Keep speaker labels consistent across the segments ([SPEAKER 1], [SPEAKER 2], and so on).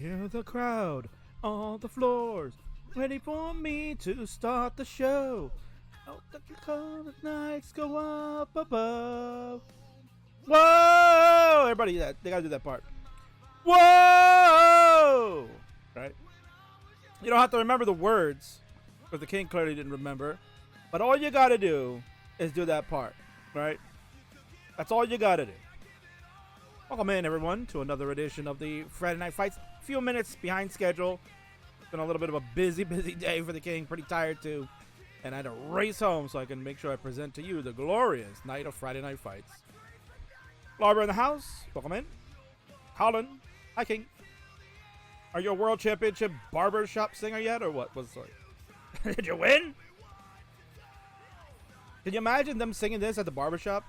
[SPEAKER 1] Hear the crowd on the floors, ready for me to start the show. Oh, the nights go up above. Whoa! Everybody, they gotta do that part. Whoa! Right? You don't have to remember the words, because the king clearly didn't remember. But all you gotta do is do that part, right? That's all you gotta do. Welcome in, everyone, to another edition of the Friday Night Fights. A few minutes behind schedule. It's been a little bit of a busy day for the king. Pretty tired, too. And I had to race home so I can make sure I present to you the glorious night of Friday Night Fights. Larber in the house. Welcome in. Colin. Hi, King. Are you a World Championship barbershop singer yet, or what? What's the story? Did you win? Can you imagine them singing this at the barbershop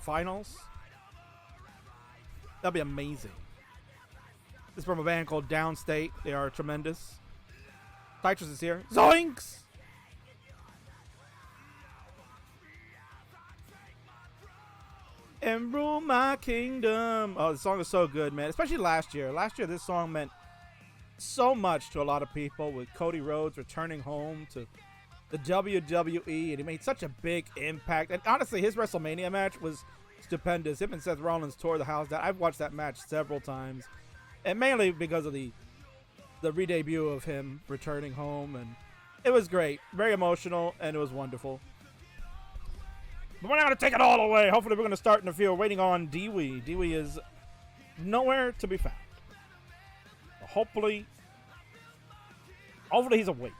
[SPEAKER 1] finals? That'd be amazing. This is from a band called Downstate. They are tremendous. Tetris is here. Zoinks! And rule my kingdom. Oh, the song is so good, man. Especially last year. Last year, this song meant so much to a lot of people, with Cody Rhodes returning home to the WWE, and he made such a big impact. And honestly, his WrestleMania match was stupendous. Him and Seth Rollins tore the house down. I've watched that match several times, and mainly because of the re-debut of him returning home, and it was great, very emotional, and it was wonderful. But we're not going to take it all away. Hopefully we're going to start in the field. Waiting on Dewey. Dewey is nowhere to be found. Hopefully he's awake.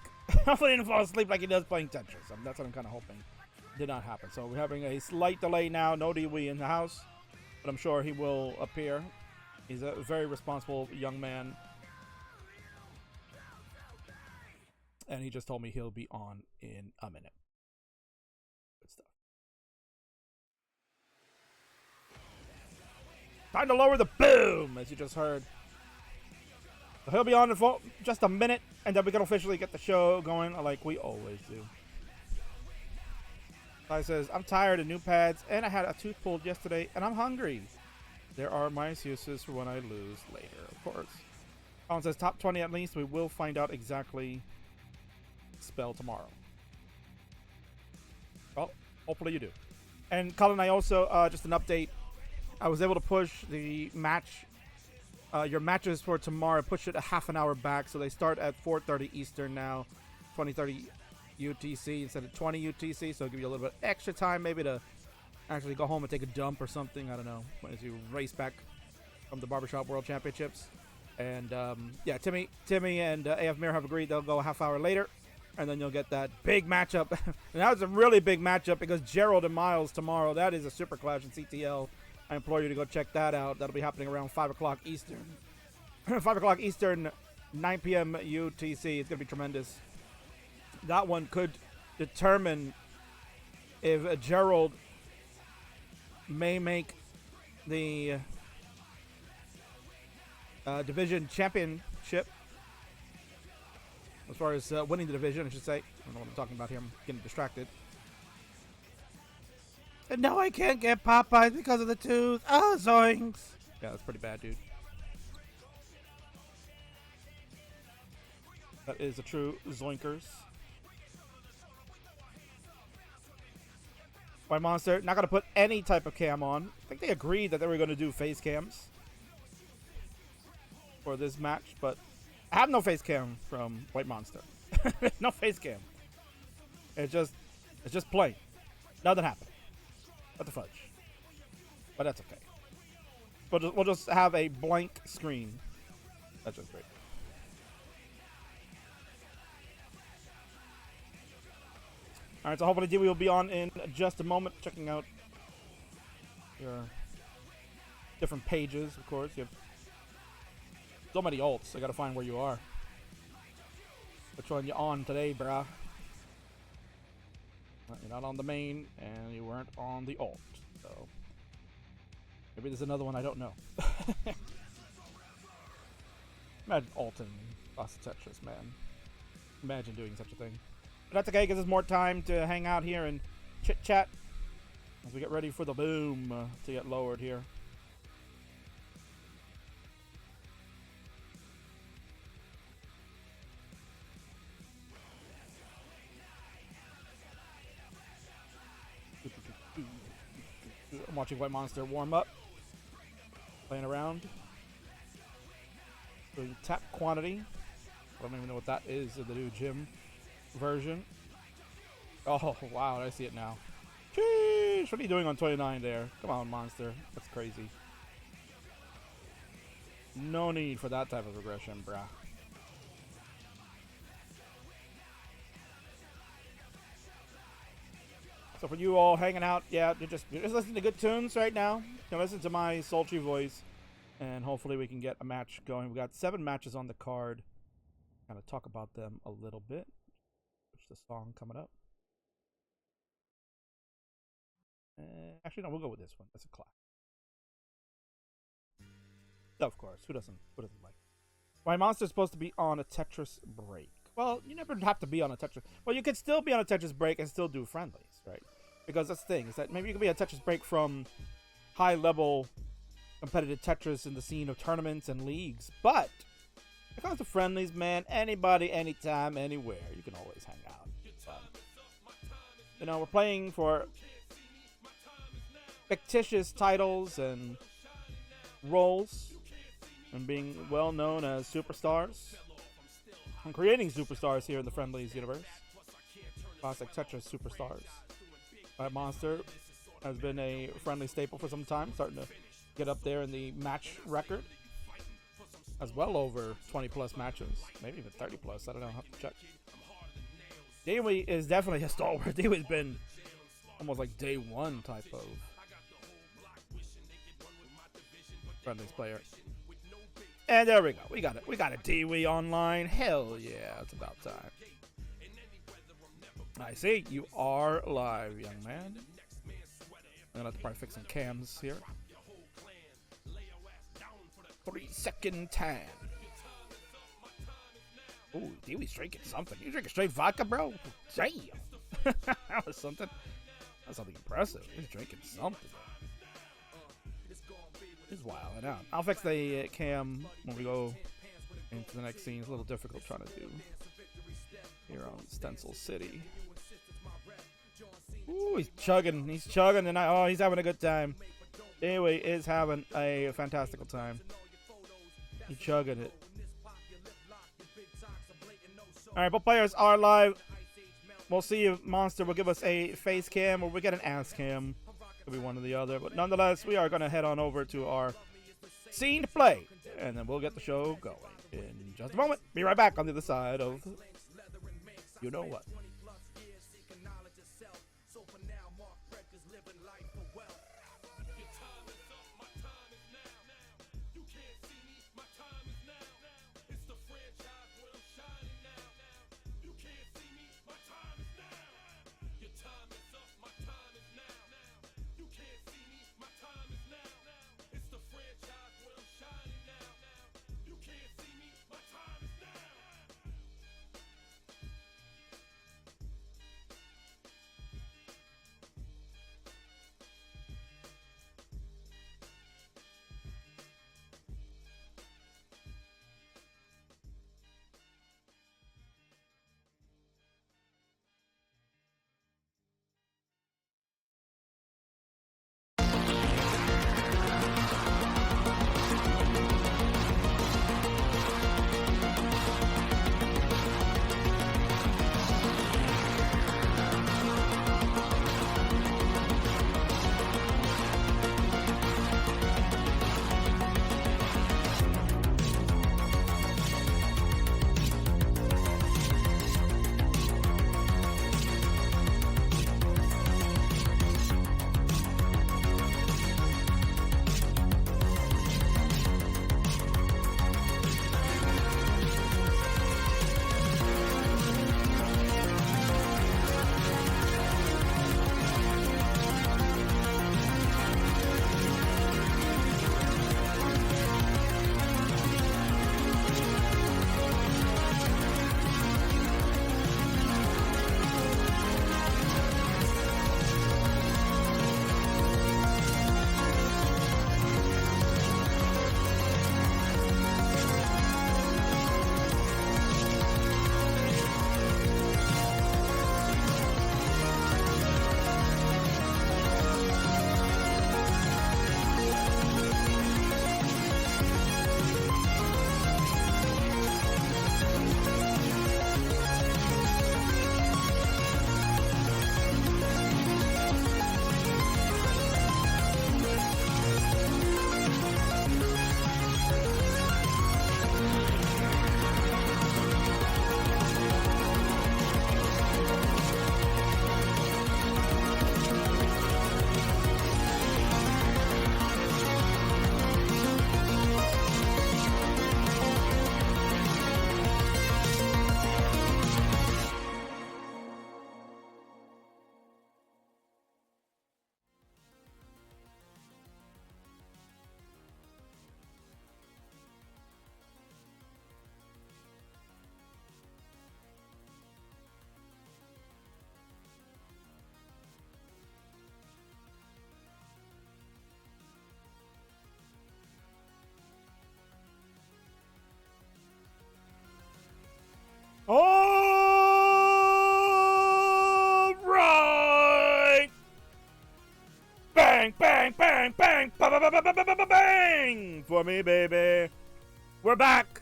[SPEAKER 1] Hopefully he didn't fall asleep like he does playing Tetris. That's what I'm kind of hoping did not happen. So we're having a slight delay now. No Dewey in the house, but I'm sure he will appear. He's a very responsible young man. And he just told me he'll be on in a minute. Good stuff. Time to lower the boom, as you just heard. So he'll be on in just a minute, and then we can officially get the show going like we always do. Ty says, I'm tired of new pads, and I had a tooth pulled yesterday, and I'm hungry. There are my excuses for when I lose later, of course. Colin says, top 20 at least. We will find out exactly spell tomorrow. Well, hopefully you do. And Colin, I also, just an update. I was able to push the match, your matches for tomorrow, push it a half an hour back. So they start at 4:30 Eastern now, 20:30 UTC instead of 20 UTC. So it'll give you a little bit extra time maybe to actually go home and take a dump or something. I don't know, as you race back from the Barbershop World Championships. And yeah, Timmy and AF Mir have agreed they'll go a half hour later. And then you'll get that big matchup. And that's a really big matchup because Gerald and Miles tomorrow, that is a super clash in CTL. I implore you to go check that out. That'll be happening around 5 o'clock Eastern. 5 o'clock Eastern, 9 p.m. UTC. It's going to be tremendous. That one could determine if Gerald may make the division championship. As far as winning the division, I should say. I don't know what I'm talking about here. I'm getting distracted. And no, I can't get Popeyes because of the tooth. Oh, zoinks. Yeah, that's pretty bad, dude. That is a true zoinkers. White Monster, not going to put any type of cam on. I think they agreed that they were going to do face cams for this match, but I have no face cam from White Monster. No face cam. It's just plain. Nothing happened. What the fudge? But that's okay. We'll just have a blank screen. That's just great. Alright, so hopefully Dewey will be on in just a moment. Checking out your different pages, of course. You have so many alts. I gotta find where you are. Which one you on today, brah? You're not on the main, and you weren't on the alt. So maybe there's another one I don't know. Imagine alting ClassicTetris, man. Imagine doing such a thing. But that's okay, gives us more time to hang out here and chit-chat as we get ready for the boom to get lowered here. I'm watching White Monster warm up. Playing around. Doing tap quantity. I don't even know what that is in the new gym version. Oh, wow, I see it now. Sheesh, what are you doing on 29 there? Come on, Monster. That's crazy. No need for that type of aggression, brah. So for you all hanging out, yeah, you're just listening to good tunes right now. You can listen to my sultry voice, and hopefully we can get a match going. We got 7 matches on the card. Kind of talk about them a little bit. There's the song coming up. Actually, no, we'll go with this one. That's a classic. Of course, who doesn't like? My Monster's supposed to be on a Tetris break. Well, you never have to be on a Tetris. Well, you could still be on a Tetris break and still do friendlies, right? Because that's the thing, is that maybe you could be on a Tetris break from high-level competitive Tetris in the scene of tournaments and leagues. But when it comes to friendlies, man, anybody, anytime, anywhere, you can always hang out. You know, we're playing for fictitious titles and roles and being well known as superstars. I'm creating superstars here in the Friendlies universe. ClassicTetris superstars. Monster has been a friendly staple for some time, starting to get up there in the match record. As well over 20 plus matches, maybe even 30 plus. I don't know, I'll have to check. Dewey is definitely a stalwart. Dewey's been almost like day one type of Friendlies player. And there we go. We got it. We got a Dewey online. Hell yeah, it's about time. I see. You are live, young man. I'm gonna have to probably fix some cams here. 3-second tan. Ooh, Dewey's drinking something. You drinking straight vodka, bro? Damn. That was something. That's something impressive. He's drinking something. He's wilding out. I'll fix the cam when we go into the next scene. It's a little difficult trying to do here on Stencil City. Ooh, he's chugging. He's chugging tonight. Oh, he's having a good time. Dewey is having a fantastical time. He's chugging it. Alright, both players are live. We'll see if Monster will give us a face cam or we get an ass cam. Could be one or the other. But nonetheless, we are going to head on over to our scene to play. And then we'll get the show going in just a moment. Be right back on the other side of you know what. bang, bang for me, baby. We're back.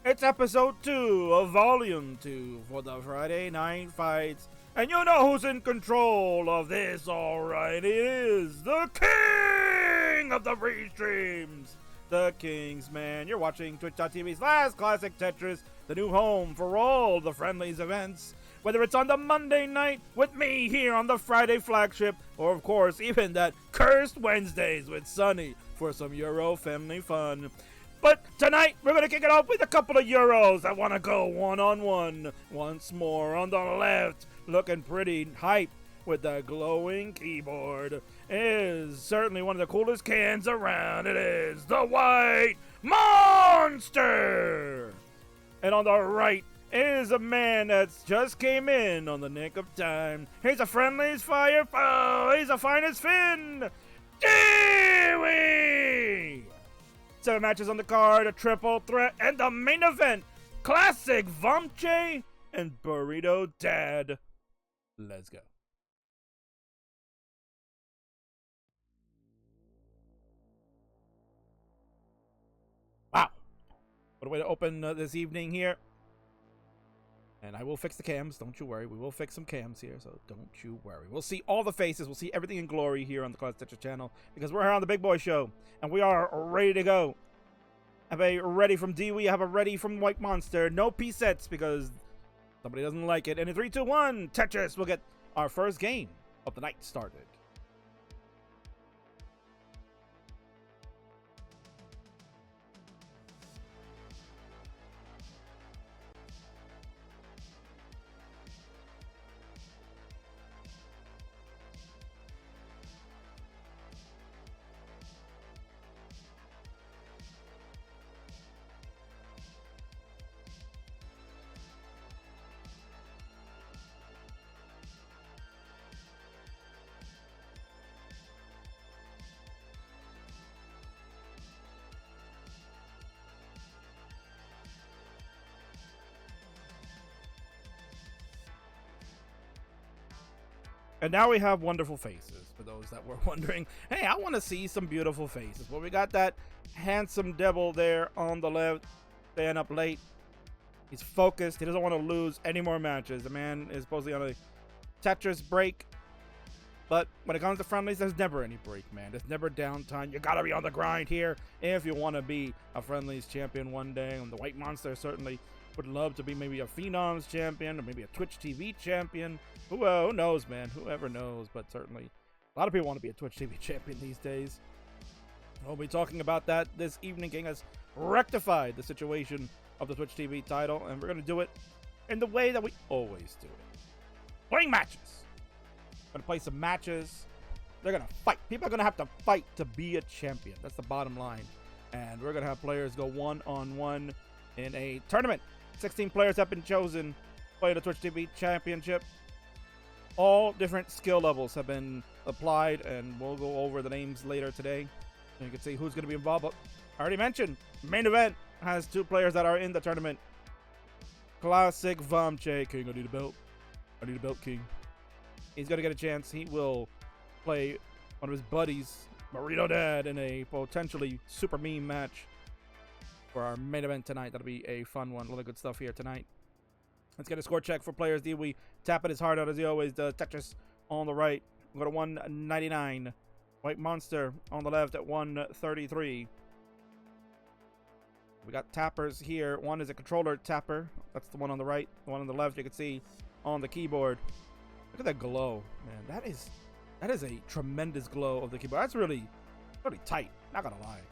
[SPEAKER 1] It's episode 2 of volume 2 for the Friday Night Fights. And you know who's in control of this, alright? It is the king of the free streams, the Kingsman. You're watching twitch.tv/ClassicTetris, the new home for all the Friendlies events. Whether it's on the Monday night with me here on the Friday flagship, or of course even that cursed Wednesdays with Sunny for some Euro family fun. But tonight, we're going to kick it off with a couple of Euros that want to go one-on-one. Once more on the left, looking pretty hype with the glowing keyboard, is certainly one of the coolest cans around. It is the White Monster! And on the right is a man that's just came in on the nick of time. He's a Friendlies fire foe. He's the finest Finn. Dewey! 7 matches on the card, a triple threat, and the main event, Classic Vomche and Burrito Dad. Let's go. Wow. What a way to open this evening here. And I will fix the cams, don't you worry. We will fix some cams here, so don't you worry. We'll see all the faces. We'll see everything in glory here on the ClassicTetris channel, because we're here on the Big Boy Show, and we are ready to go. I have a ready from Dewey. I have a ready from White Monster. No P-sets, because somebody doesn't like it. And in 3, 2, 1, Tetris will get our first game of the night started. And now we have wonderful faces, for those that were wondering. Hey, I want to see some beautiful faces. Well, we got that handsome devil there on the left, staying up late. He's focused. He doesn't want to lose any more matches. The man is supposedly on a Tetris break. But when it comes to Friendlies, there's never any break, man. There's never downtime. You got to be on the grind here if you want to be a Friendlies champion one day. And the White Monster certainly would love to be maybe a Phenoms champion or maybe a Twitch TV champion. Who knows, man? Whoever knows, but certainly a lot of people want to be a Twitch TV champion these days. We'll be talking about that this evening. King has rectified the situation of the Twitch TV title, and we're going to do it in the way that we always do it. Playing matches. Going to play some matches. They're going to fight. People are going to have to fight to be a champion. That's the bottom line. And we're going to have players go one-on-one in a tournament. 16 players have been chosen to play the Twitch TV Championship. All different skill levels have been applied, and we'll go over the names later today. And you can see who's going to be involved. But I already mentioned, main event has 2 players that are in the tournament. Classic Vomche. King, I need a belt. I need a belt, King. He's going to get a chance. He will play one of his buddies, Burrito Dad, in a potentially super meme match for our main event tonight. That'll be a fun one. A lot of good stuff here tonight. Let's get a score check for players. We tap it his heart out as he always does. Tetris on the right. We'll go to 199. White Monster on the left at 133. We got tappers here. One is a controller tapper. That's the one on the right. The one on the left you can see on the keyboard. Look at that glow, man. That is a tremendous glow of the keyboard. That's really tight. Not gonna lie.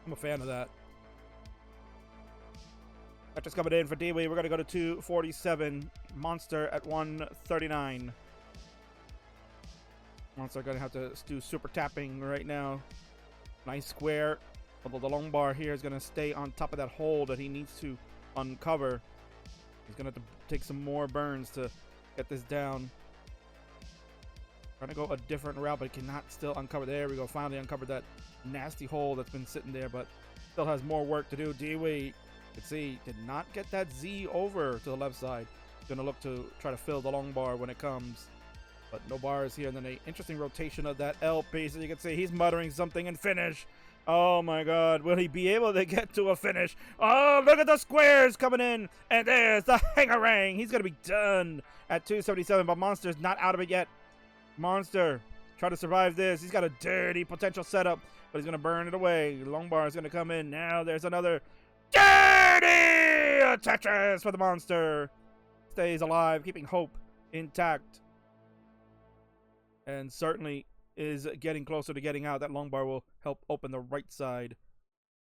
[SPEAKER 1] I'm a fan of that. Tetris coming in for Dewey. We're going to go to 247. Monster at 139. Monster going to have to do super tapping right now. Nice square. Although the long bar here is going to stay on top of that hole that he needs to uncover. He's going to have to take some more burns to get this down. Trying to go a different route, but cannot still uncover. There we go. Finally uncovered that nasty hole that's been sitting there, but still has more work to do. Dewey, you can see, did not get that Z over to the left side. Going to look to try to fill the long bar when it comes. But no bars here, and then an interesting rotation of that L piece. As you can see, he's muttering something in finish. Oh my god, will he be able to get to a finish? Oh, look at the squares coming in. And there's the hangarang. He's going to be done at 277, but Monster's not out of it yet. Monster, try to survive this. He's got a dirty potential setup, but he's going to burn it away. Long bar is going to come in. Now there's another dirty Tetris for the Monster. Stays alive, keeping hope intact. And certainly is getting closer to getting out. That long bar will help open the right side.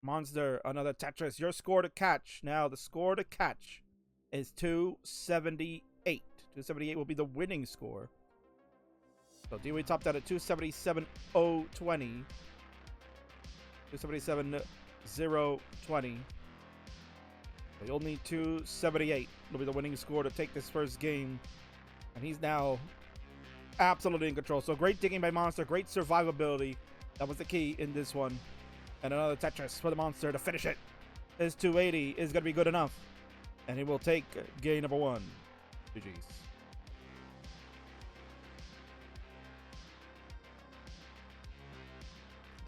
[SPEAKER 1] Monster, another Tetris. Your score to catch. Now the score to catch is 278. 278 will be the winning score. So Dewey topped out at 277.020. 277.020. So you'll need 278. Will be the winning score to take this first game. And he's now absolutely in control. So great digging by Monster, great survivability. That was the key in this one. And another Tetris for the Monster to finish it. His 280 is going to be good enough. And he will take game number 1. GG's.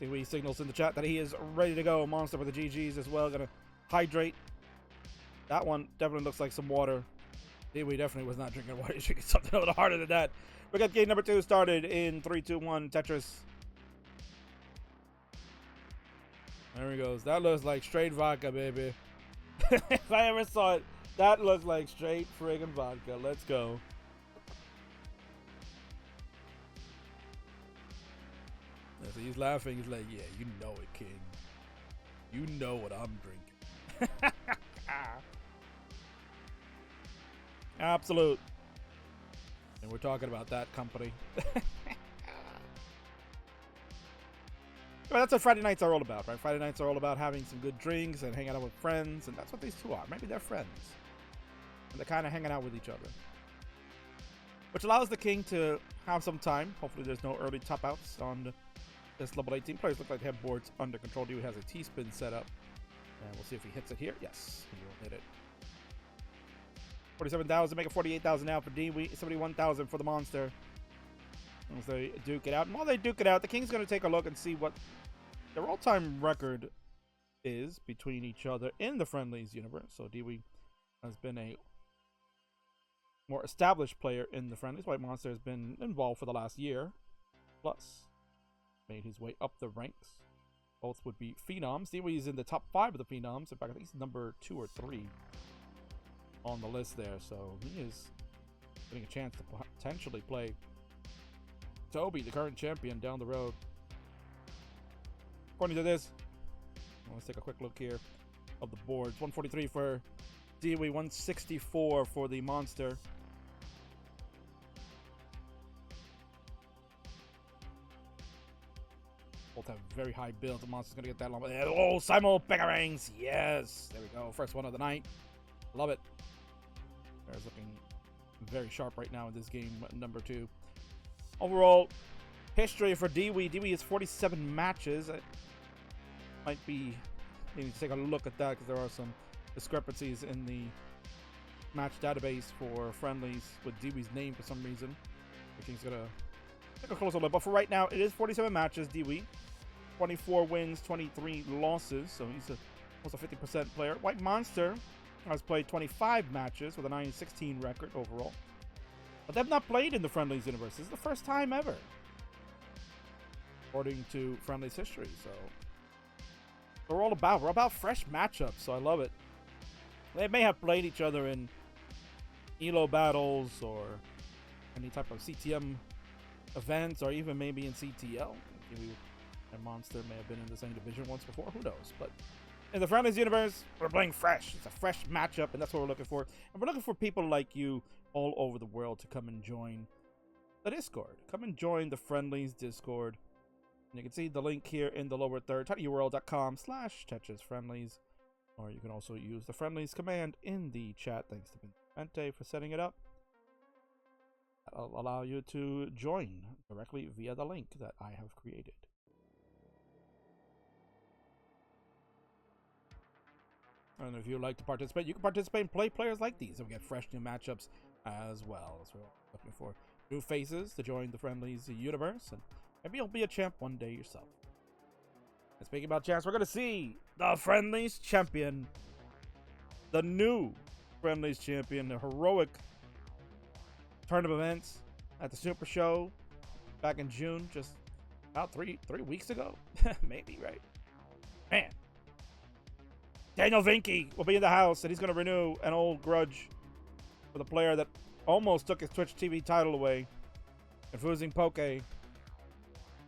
[SPEAKER 1] Dewey signals in the chat that he is ready to go. Monster with the GG's as well. Going to hydrate. That one definitely looks like some water. Dewey definitely was not drinking water. He's drinking something a little harder than that. We got game number 2 started in 3, 2, 1. Tetris. There he goes. That looks like straight vodka, baby. If I ever saw it, that looks like straight friggin' vodka. Let's go. So he's laughing. He's like, yeah, you know it, King. You know what I'm drinking. Absolute. And we're talking about that company. But that's what Friday nights are all about, right? Friday nights are all about having some good drinks and hanging out with friends, and that's what these two are. Maybe they're friends. And they're kind of hanging out with each other. Which allows the King to have some time. Hopefully there's no early top outs on this level 18. Players look like they have boards under control. Dewey has a T-spin set up. And we'll see if he hits it here. Yes, he will hit it. 47,000, make it 48,000 now for Dewey. 71,000 for the Monster. As they duke it out. And while they duke it out, the King's going to take a look and see what their all-time record is between each other in the Friendlies universe. So Dewey has been a more established player in the Friendlies. White Monster has been involved for the last year. Plus, made his way up the ranks. Both would be Phenoms. Dewey is in the top 5 of the Phenoms. In fact, I think he's number 2 or 3 on the list there. So he is getting a chance to potentially play Toby, the current champion, down the road. According to this, let's take a quick look here of the boards. 143 for Dewey, 164 for the Monster. Both have very high builds. The Monster's gonna get that long. Oh, simul bangarangs! Yes, there we go. First one of the night. Love it. Bears looking very sharp right now in this game number 2. Overall history for Dewey. Dewey is 47 matches. It might be needing to take a look at that because there are some discrepancies in the match database for Friendlies with Dewey's name for some reason. I think he's gonna take a closer look. But for right now, it is 47 matches. Dewey, 24 wins, 23 losses. So he's almost a 50% player. White Monster has played 25 matches with a 9-16 record overall. But they've not played in the Friendlies universe. This is the first time ever, according to Friendlies history. So we're about fresh matchups. So I love it. They may have played each other in ELO battles or any type of CTM events, or even maybe in CTL. Maybe and Monster may have been in the same division once before. Who knows? But in the Friendlies universe, we're playing fresh. It's a fresh matchup, and that's what we're looking for. And we're looking for people like you all over the world to come and join the Discord. Come and join the Friendlies Discord. And you can see the link here in the lower third, tinyurl.com/TetrisFriendlies. Or you can also use the Friendlies command in the chat. Thanks to Vincente for setting it up. That'll allow you to join directly via the link that I have created. And if you'd like to participate, you can participate and play players like these. And we get fresh new matchups as well. That's what we're looking for. new faces to join the Friendlies universe, and maybe you'll be a champ one day yourself. And speaking about champs, we're going to see the Friendlies champion, the new Friendlies champion, the heroic turn of events at the Super Show back in June, just about three weeks ago. Maybe, right? Man. Daniel Vinky will be in the house, and he's going to renew an old grudge for the player that almost took his Twitch TV title away. Confusing Poke. They're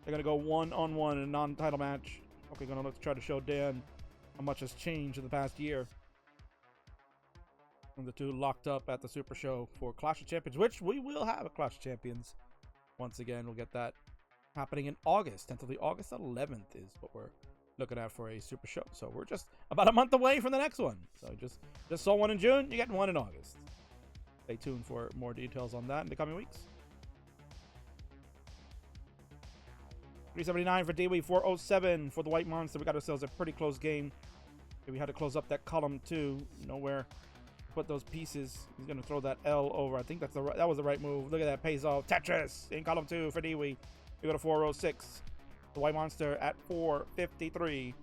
[SPEAKER 1] going to go one-on-one in a non-title match. Poke going to look to try to show Dan how much has changed in the past year. And the two locked up at the Super Show for Clash of Champions, which we will have a Clash of Champions. Once again, we'll get that happening in August. Until the August 11th is what we're looking at for a Super Show. So we're just about a month away from the next one. So just saw one in June, you get one in August. Stay tuned for more details on that in the coming weeks. 379 for Dewey, 407 for the White Monster. We got ourselves a pretty close game. We had to close up that column too. Nowhere to put those pieces. He's going to throw that L over. I think that was the right move. Look at that, pays off. Tetris in column 2 for Dewey. We go to 406. The White Monster at 453.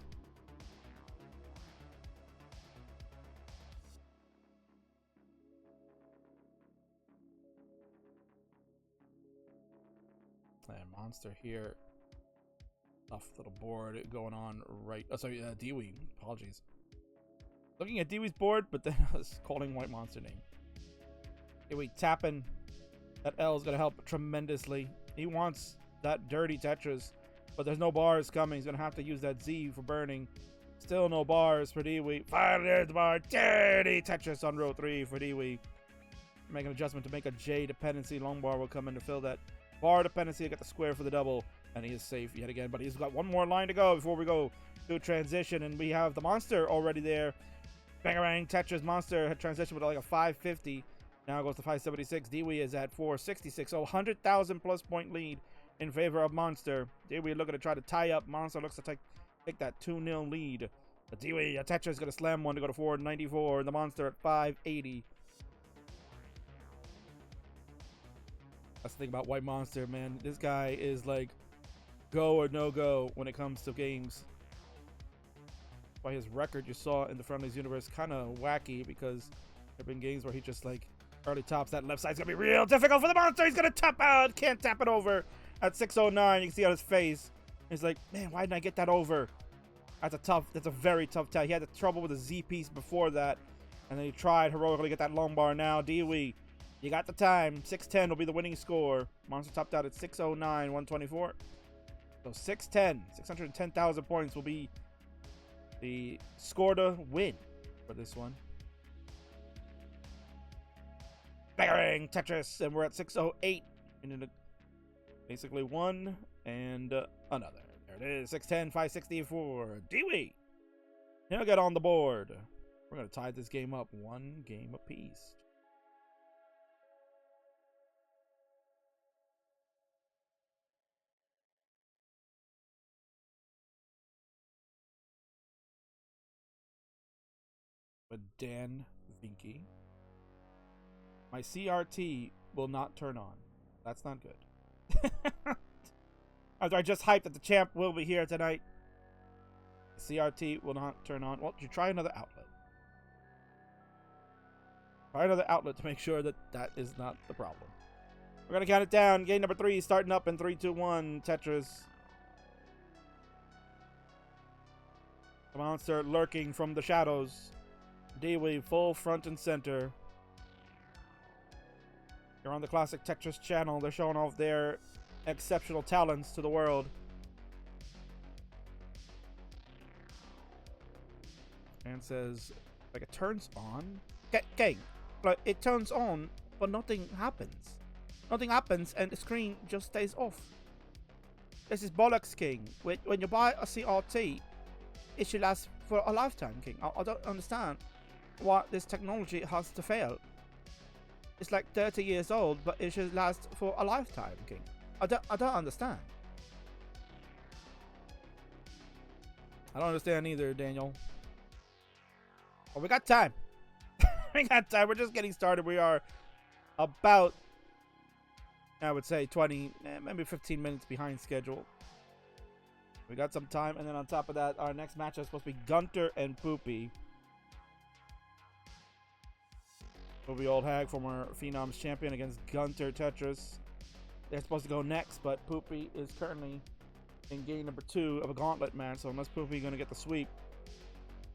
[SPEAKER 1] And Monster here. Tough little board going on right. Oh, sorry, Dewey. Apologies. Looking at Dewey's board, but then I was calling White Monster name. Dewey tapping. That L is going to help tremendously. He wants that dirty Tetris, but there's no bars coming. He's going to have to use that Z for burning. Still no bars for Dewey. Finally, there's the bar. Dirty Tetris on row 3 for Dewey. Make an adjustment to make a J dependency. Long bar will come in to fill that bar dependency. Get the square for the double. And he is safe yet again. But he's got one more line to go before we go to transition. And we have the Monster already there. Bangarang Tetris Monster had transitioned with like a 550. Now goes to 576. Dewey is at 466. So 100,000 plus point lead in favor of Monster. Dewey looking to try to tie up. Monster looks to take that 2-0 lead. But Dewey, Tetris is going to slam one to go to 494. And the Monster at 580. That's the thing about White Monster, man. This guy is like go or no go when it comes to games. By his record you saw in the Friendlies universe, kind of wacky, because there have been games where he just like early tops. That left side's gonna be real difficult for the Monster. He's gonna tap out, can't tap it over at 609. You can see on his face, he's like, man, why didn't I get that over? That's a very tough tap. He had the trouble with the Z piece before that, and then he tried heroically to get that long bar. Now Dewey, you got the time. 610 will be the winning score. Monster topped out at 609, 124. So 610, 610,000 points will be the score to win for this one. Bang! Tetris, and we're at 608. And basically one and another. There it is, 610, 564. Dewey! He'll get on the board. We're going to tie this game up one game apiece. But Dan Vinky. My CRT will not turn on. That's not good. After I just hyped that the champ will be here tonight, the CRT will not turn on. Well, you try another outlet. Try another outlet to make sure that that is not the problem. We're going to count it down. Game number 3 starting up in 3, 2, 1. Tetris. The Monster lurking from the shadows. Dewey full front and center. You're on the ClassicTetris channel. They're showing off their exceptional talents to the world. And says, like, it turns on. Okay, like, it turns on, but nothing happens. Nothing happens, and the screen just stays off. This is bollocks, King. When you buy a CRT, it should last for a lifetime, King. I don't understand why this technology has to fail. It's like 30 years old, but it should last for a lifetime, King. I don't understand. I don't understand either, Daniel. Well, we got time. We got time. We're just getting started. We are about I would say 20, maybe 15 minutes behind schedule. We got some time, and then on top of that, our next match is supposed to be Gunter and Poopy. Poopy Old Hag, former Phenoms champion, against Gunter Tetris. They're supposed to go next, but Poopy is currently in game number 2 of a gauntlet match. So unless Poopy is going to get the sweep,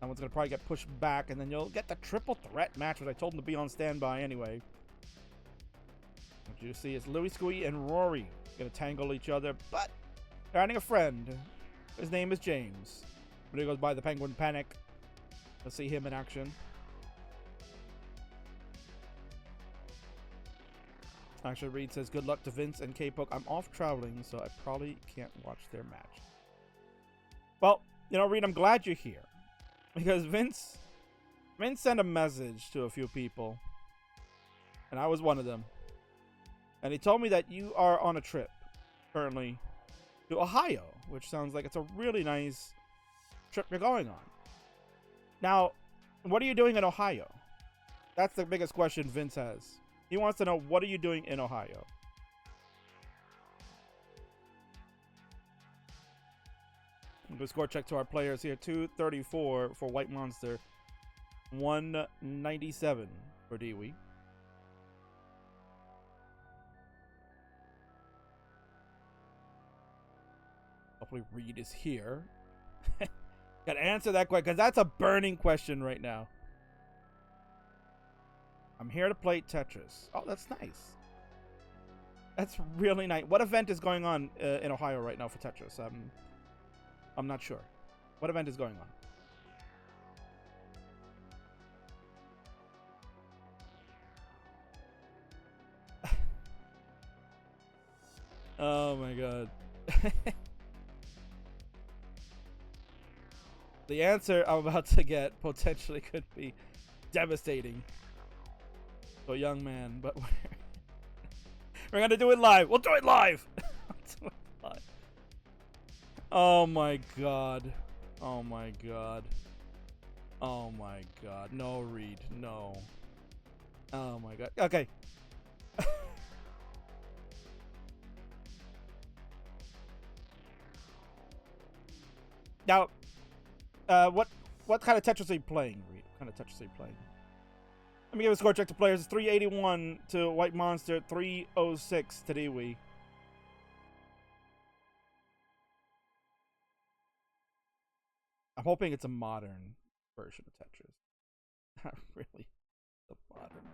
[SPEAKER 1] that one's going to probably get pushed back, and then you'll get the triple threat match, which I told him to be on standby anyway. What you see is Louis Squee and Rory going to tangle each other, but they're adding a friend. His name is James, but he goes by the Penguin Panic. Let's see him in action. Actually, Reed says, good luck to Vince and K-Poke. I'm off traveling, so I probably can't watch their match. Well, you know, Reed, I'm glad you're here. Because Vince sent a message to a few people. And I was one of them. And he told me that you are on a trip currently to Ohio, which sounds like it's a really nice trip you're going on. Now, what are you doing in Ohio? That's the biggest question Vince has. He wants to know, what are you doing in Ohio? The score check to our players here. 234 for White Monster. 197 for Dewey. Hopefully Reed is here. Gotta answer that question, because that's a burning question right now. I'm here to play Tetris. Oh, that's nice. That's really nice. What event is going on in Ohio right now for Tetris? I'm not sure. What event is going on? Oh my god. The answer I'm about to get potentially could be devastating to a young man, but we're gonna do it live. We'll do it live. Oh my god. Oh my god. Oh my god. No, Reed. No. Oh my god. Okay. Now, what kind of Tetris are you playing, Reed? What kind of Tetris are you playing? Let me give a score check to players. It's 381 to White Monster, 306 to Dewey. I'm hoping it's a modern version of Tetris. Not really the modern.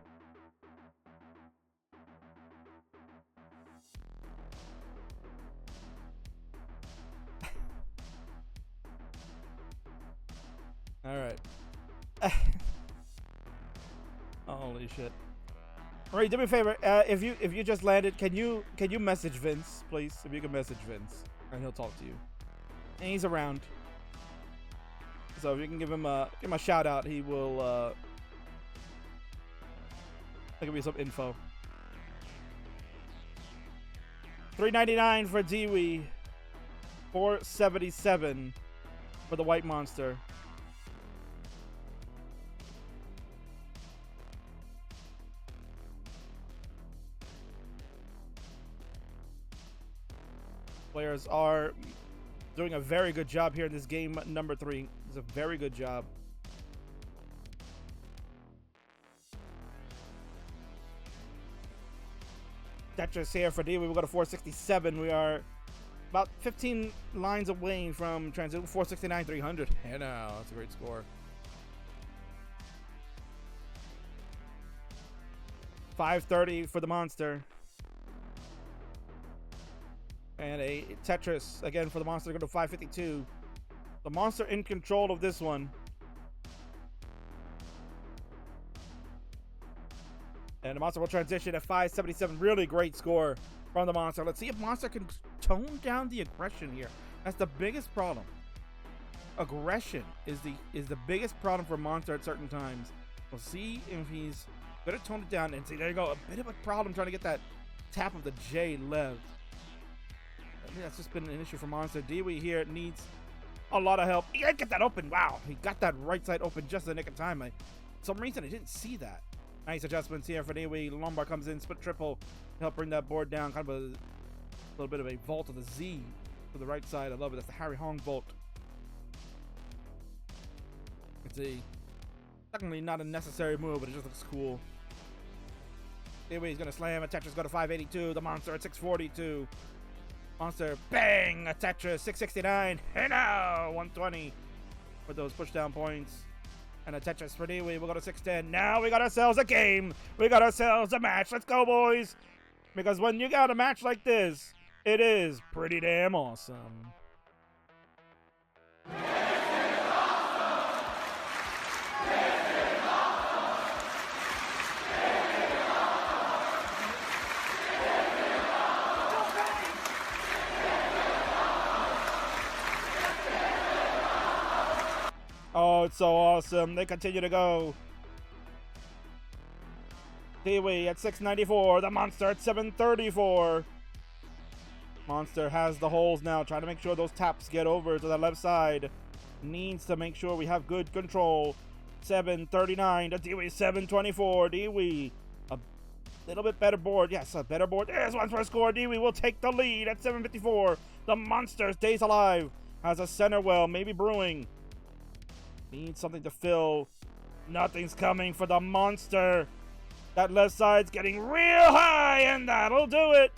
[SPEAKER 1] All right. Holy shit! All right, do me a favor. If you just landed, can you message Vince, please? If you can message Vince, and he'll talk to you. And he's around, so if you can give him a shout out, he will. I'll give you some info. 399 for Dewey. 477 for the White Monster. Players are doing a very good job here in this game number 3. It's a very good job. Tetris here for D. We've got a 467. We are about 15 lines away from transition. 469, 300. And now that's a great score. 530 for the Monster. And a Tetris again for the Monster. Go to 552. The Monster in control of this one. And the Monster will transition at 577. Really great score from the Monster. Let's see if Monster can tone down the aggression here. That's the biggest problem. Aggression is the biggest problem for Monster at certain times. We'll see if he's going to tone it down. And see, there you go. A bit of a problem trying to get that tap of the J left. I think that's just been an issue for Monster. Dewey here needs a lot of help. He got to get that open. Wow. He got that right side open just in the nick of time. For some reason, I didn't see that. Nice adjustments here for Dewey. Lombard comes in, split triple to help bring that board down. Kind of a little bit of a vault of the Z to the right side. I love it. That's the Harry Hong vault. It's technically not a necessary move, but it just looks cool. Dewey's gonna slam a Tetris, go to 582. The monster at 642. Monster, bang! A Tetris, 669. Hey now, 120 with those pushdown points. And a Tetris for Dewey. We'll go to 610. Now we got ourselves a game. We got ourselves a match. Let's go, boys. Because when you got a match like this, it is pretty damn awesome. Oh, it's so awesome. They continue to go. Dewey at 694. The monster at 734. Monster has the holes now. Trying to make sure those taps get over to the left side. Needs to make sure we have good control. 739 to Dewey. 724. Dewey. A little bit better board. Yes, a better board. There's one for a score. Dewey will take the lead at 754. The monster stays alive. Has a center well. Maybe brewing. Needs something to fill. Nothing's coming for the monster. That left side's getting real high, and that'll do it.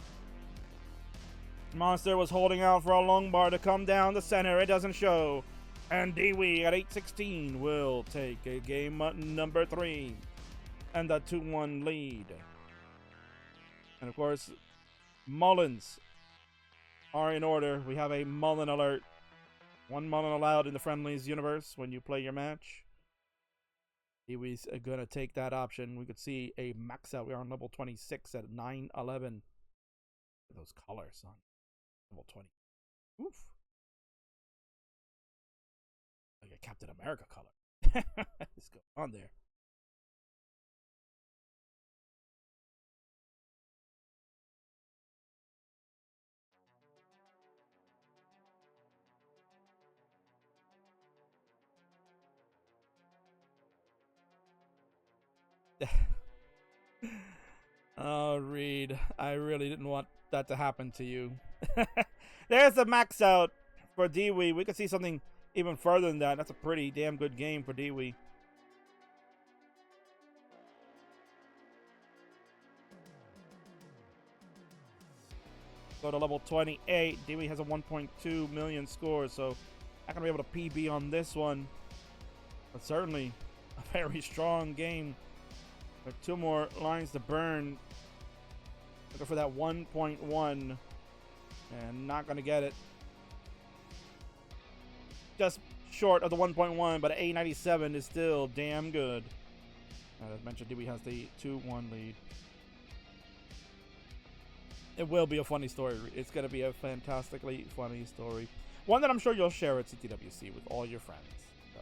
[SPEAKER 1] Monster was holding out for a long bar to come down the center. It doesn't show. And Dewey at 816 will take a game number 3 and the 2-1 lead. And of course, Mullins are in order. We have a Mullen alert. 1 Mullen allowed in the Friendlies universe when you play your match. Dewey's gonna take that option. We could see a max out. We are on level 26 at 911. Those colors on level 20. Oof. Like a Captain America color. What's going on there? Oh, Reed, I really didn't want that to happen to you. There's the max out for Dewey. We could see something even further than that. That's a pretty damn good game for Dewey. Go to level 28. Dewey has a 1.2 million score, so not going to be able to PB on this one. But certainly a very strong game. With 2 more lines to burn. Looking for that 1.1. And not going to get it. Just short of the 1.1, but A97 is still damn good. As mentioned, Dewey has the 2-1 lead. It will be a funny story. It's going to be a fantastically funny story. One that I'm sure you'll share at CTWC with all your friends. So.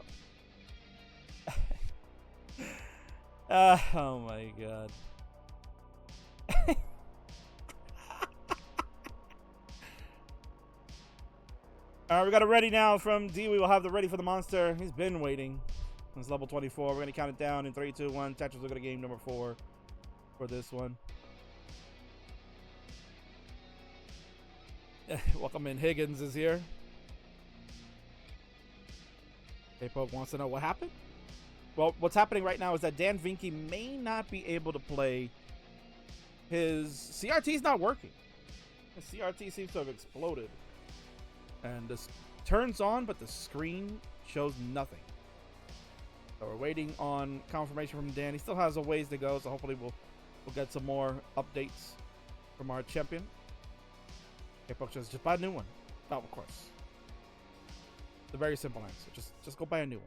[SPEAKER 1] Oh my god. Alright, we got it ready now from Dewey. We'll have the ready for the monster. He's been waiting. It's level 24. We're going to count it down in 3, 2, 1. Tetris will go to game number 4 for this one. Welcome in. Higgins is here. K-Poke wants to know what happened. Well, what's happening right now is that Dan Vinky may not be able to play. His CRT is not working. His CRT seems to have exploded. And this turns on, but the screen shows nothing. So we're waiting on confirmation from Dan. He still has a ways to go, so hopefully we'll get some more updates from our champion. K-Poke says, just buy a new one. No, of course. It's a very simple answer. Just go buy a new one.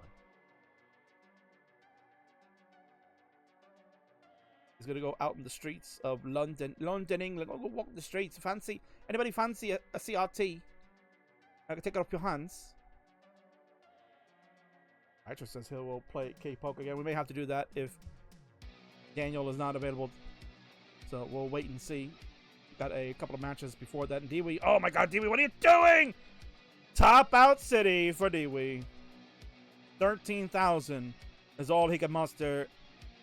[SPEAKER 1] He's gonna go out in the streets of London, England. Go walk the streets. Fancy? Anybody fancy a CRT? I can take it off your hands. Nitro says he will play K-Poke again. We may have to do that if Daniel is not available. So we'll wait and see. Got a couple of matches before that. And Dewey, oh my god, Dewey, what are you doing? Top out city for Dewey. 13,000 is all he can muster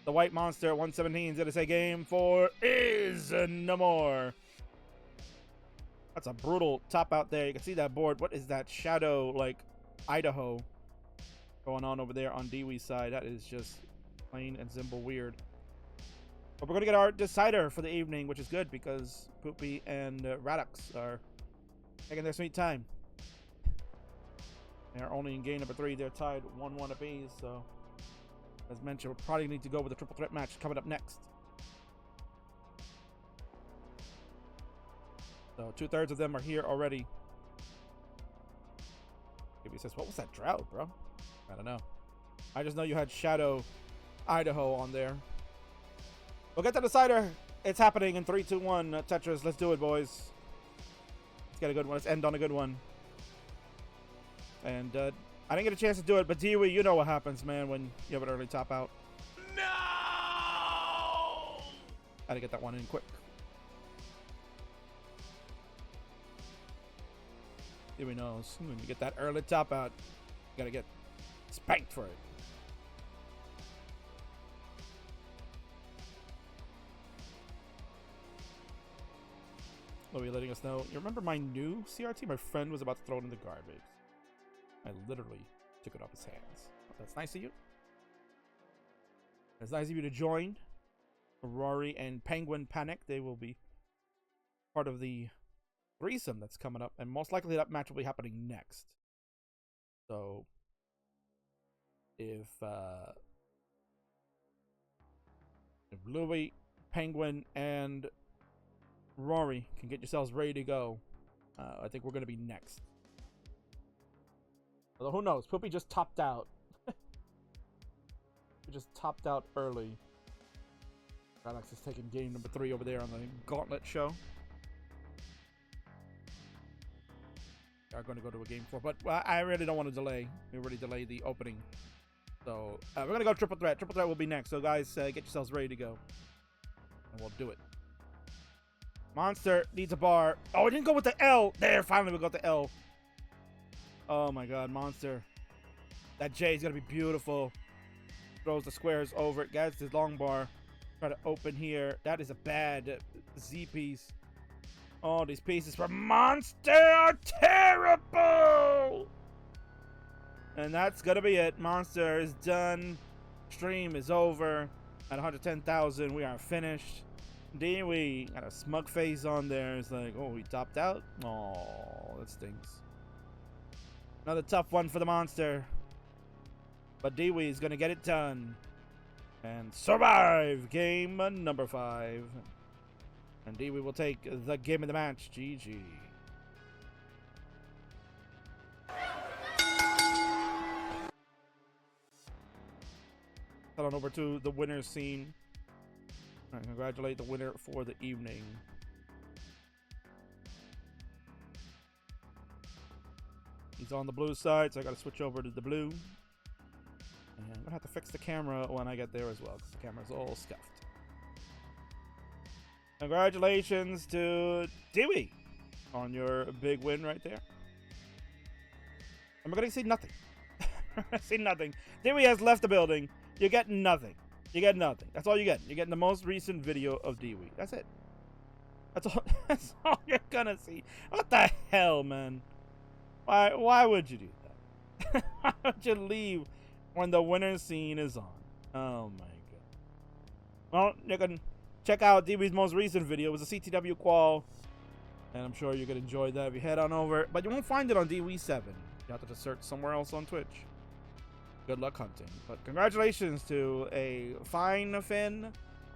[SPEAKER 1] The white monster 117 is going to say game 4 is no more. That's a brutal top out there. You can see that board. What is that shadow, like Idaho, going on over there on Dewey's side? That is just plain and simple weird. But we're going to get our decider for the evening, which is good because Poopy and Radux are taking their sweet time. They're only in game number 3. They're tied 1-1 apiece. So, as mentioned, we'll probably need to go with a triple threat match coming up next. So 2/3 of them are here already. Maybe says, what was that drought, bro? I don't know. I just know you had Shadow Idaho on there. We'll get the decider. It's happening in 3, 2, 1. Tetris, let's do it, boys. Let's get a good one. Let's end on a good one. And I didn't get a chance to do it, but Dewey, you know what happens, man, when you have an early top out.
[SPEAKER 2] No!
[SPEAKER 1] Had to get that one in quick. Dewey knows when you get that early top out, you gotta get spanked for it. Louis letting us know. You remember my new CRT? My friend was about to throw it in the garbage. I literally took it off his hands. That's nice of you. It's nice of you to join Rory and Penguin Panic. They will be part of the threesome that's coming up, and most likely that match will be happening next. So if Louis, Penguin, and Rory can get yourselves ready to go, I think we're going to be next. Although who knows? Poopy just topped out. He just topped out early. Alex is taking game number 3 over there on the Gauntlet show. We are going to go to a game 4, but I really don't want to delay. We already delayed the opening. So we're going to go triple threat. Triple threat will be next. So guys, get yourselves ready to go. And we'll do it. Monster needs a bar. Oh, we didn't go with the L. There, finally we got the L. Oh my god, Monster. That J is going to be beautiful. Throws the squares over it. Gets his long bar. Try to open here. That is a bad Z piece. All these pieces for Monster are terrible. And that's going to be it. Monster is done. Stream is over. At 110,000, we are finished. Dewey got a smug face on there. It's like, oh, he topped out? Oh, that stinks. Another tough one for the Monster. But Dewey is going to get it done. And survive game number 5. And Dewey will take the game of the match. GG. Head on over to the winner's scene. And congratulate the winner for the evening. He's on the blue side, so I gotta switch over to the blue. And I'm gonna have to fix the camera when I get there as well, because the camera's all scuffed. Congratulations to Dewey on your big win right there. I'm gonna say nothing. Say nothing. Dewey has left the building. You get nothing. You get nothing. That's all you get. You're getting the most recent video of Dewey. That's it. That's all. That's all you're gonna see. What the hell, man? Why would you do that? Why would you leave when the winner scene is on? Oh my god. Well, you can check out Dewey's most recent video. It was a CTW qual, and I'm sure you're gonna enjoy that if you head on over. But you won't find it on DW7. You have to just search somewhere else on Twitch. Good luck hunting. But congratulations to a fine Finn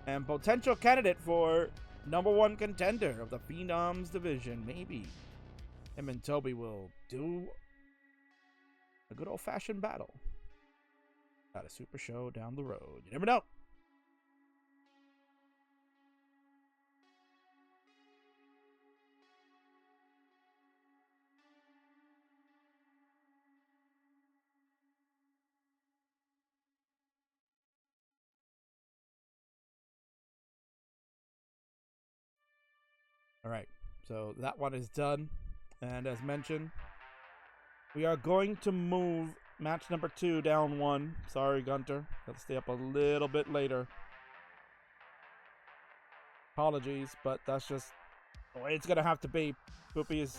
[SPEAKER 1] and potential candidate for #1 contender of the Phenoms division. Maybe him and Toby will do a good old-fashioned battle at a super show down the road. You never know. All right, so that one is done. And as mentioned, we are going to move match number 2 down 1. Sorry, Gunter. Let's stay up a little bit later. Apologies, but that's just the way it's gonna have to be. Poopy is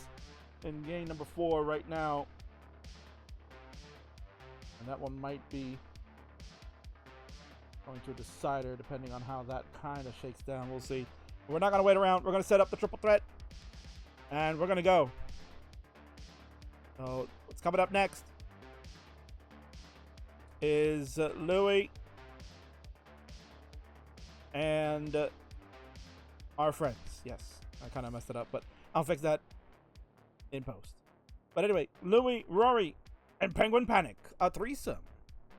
[SPEAKER 1] in game number 4 right now, and that one might be going to a decider depending on how that kind of shakes down. We'll see. We're not gonna wait around. We're gonna set up the triple threat, and we're gonna go. So what's coming up next is Louis and our friends. Yes, I kind of messed it up, but I'll fix that in post. But anyway, Louis, Rory, and Penguin Panic, a threesome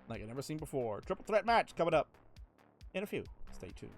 [SPEAKER 1] like I've never seen before. Triple threat match coming up in a few. Stay tuned.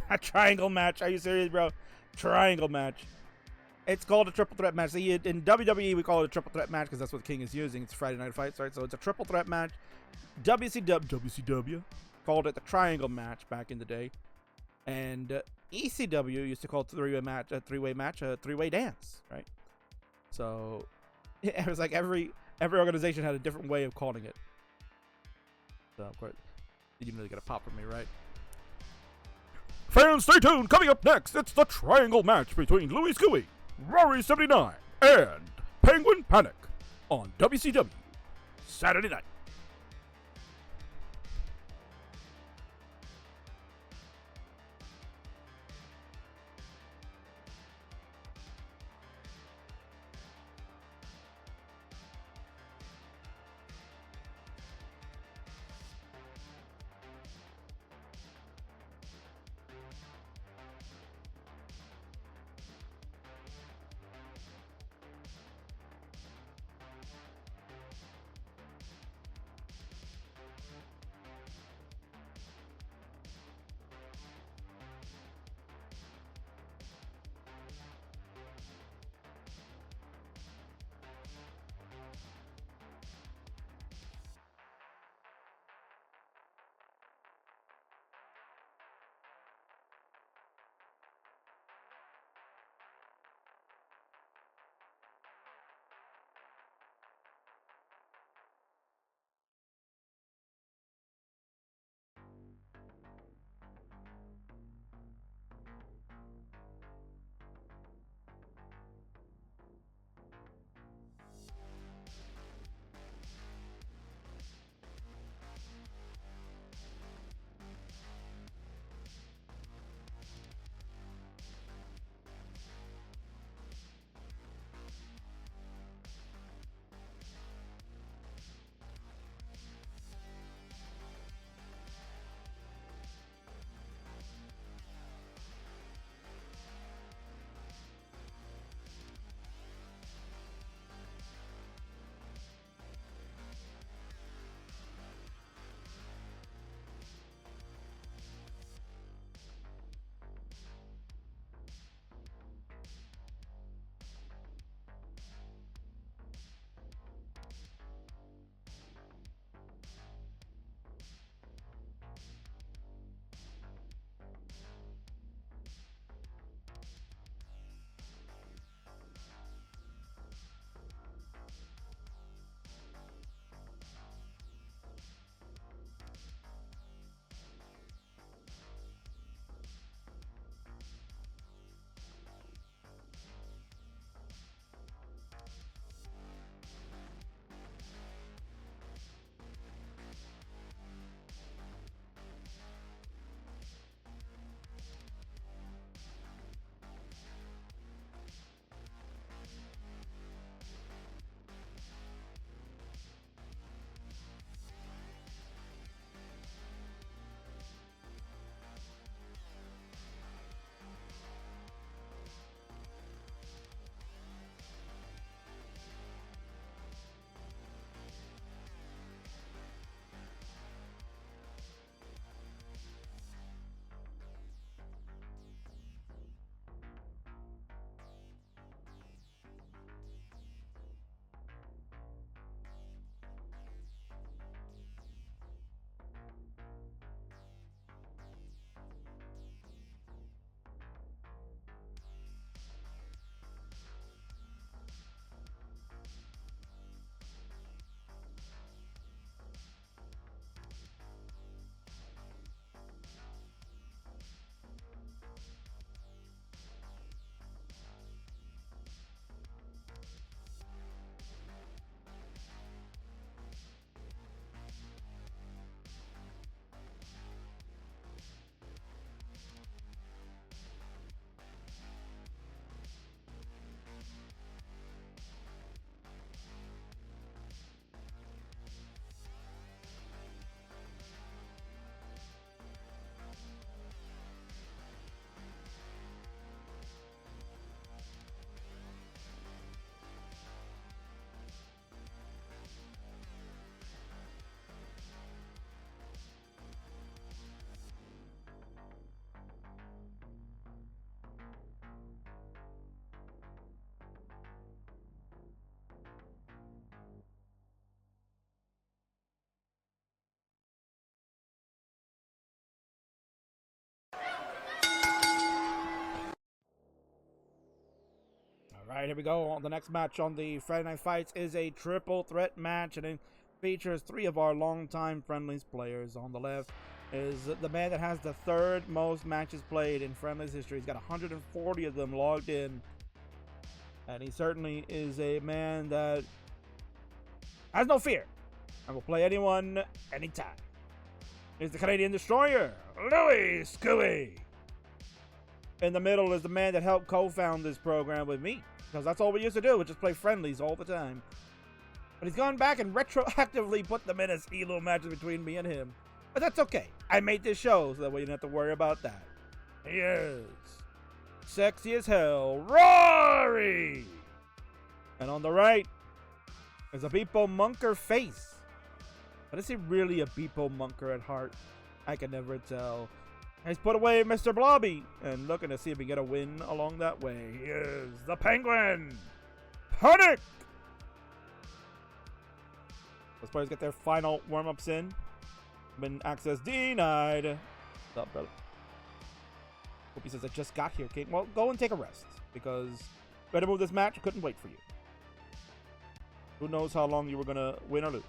[SPEAKER 1] A triangle match? Are you serious, bro? Triangle match. It's called a triple threat match. See, in WWE, we call it a triple threat match because that's what King is using. It's Friday Night Fights, right? So it's a triple threat match. WCW called it the triangle match back in the day. And ECW used to call it three-way match, a three-way dance, right? So it was like every organization had a different way of calling it. So, of course, you didn't really get a pop from me, right? Fans, stay tuned. Coming up next, it's the triangle match between Louis Scooey, Rory 79, and Penguin Panic on WCW Saturday night. Alright, here we go. The next match on the Friday Night Fights is a triple threat match, and it features 3 of our longtime Friendlies players. On the left is the man that has the 3rd most matches played in Friendlies history. He's got 140 of them logged in. And he certainly is a man that has no fear and will play anyone, anytime. He's the Canadian Destroyer, Louis Scooey. In the middle is the man that helped co-found this program with me, because that's all we used to do, was just play Friendlies all the time. But he's gone back and retroactively put them in as Elo matches between me and him. But that's okay. I made this show so that way you don't have to worry about that. He is sexy as hell, Rory! And on the right is a Beepo Munker face. But is he really a Beepo Munker at heart? I can never tell. He's put away Mr. Blobby and looking to see if we get a win along that way. He is the Penguin! Panic! Those players get their final warm-ups in. Been access denied. What's up, brother? Hope he says, I just got here, King. Well, go and take a rest, because better move this match. I couldn't wait for you. Who knows how long you were going to win or lose.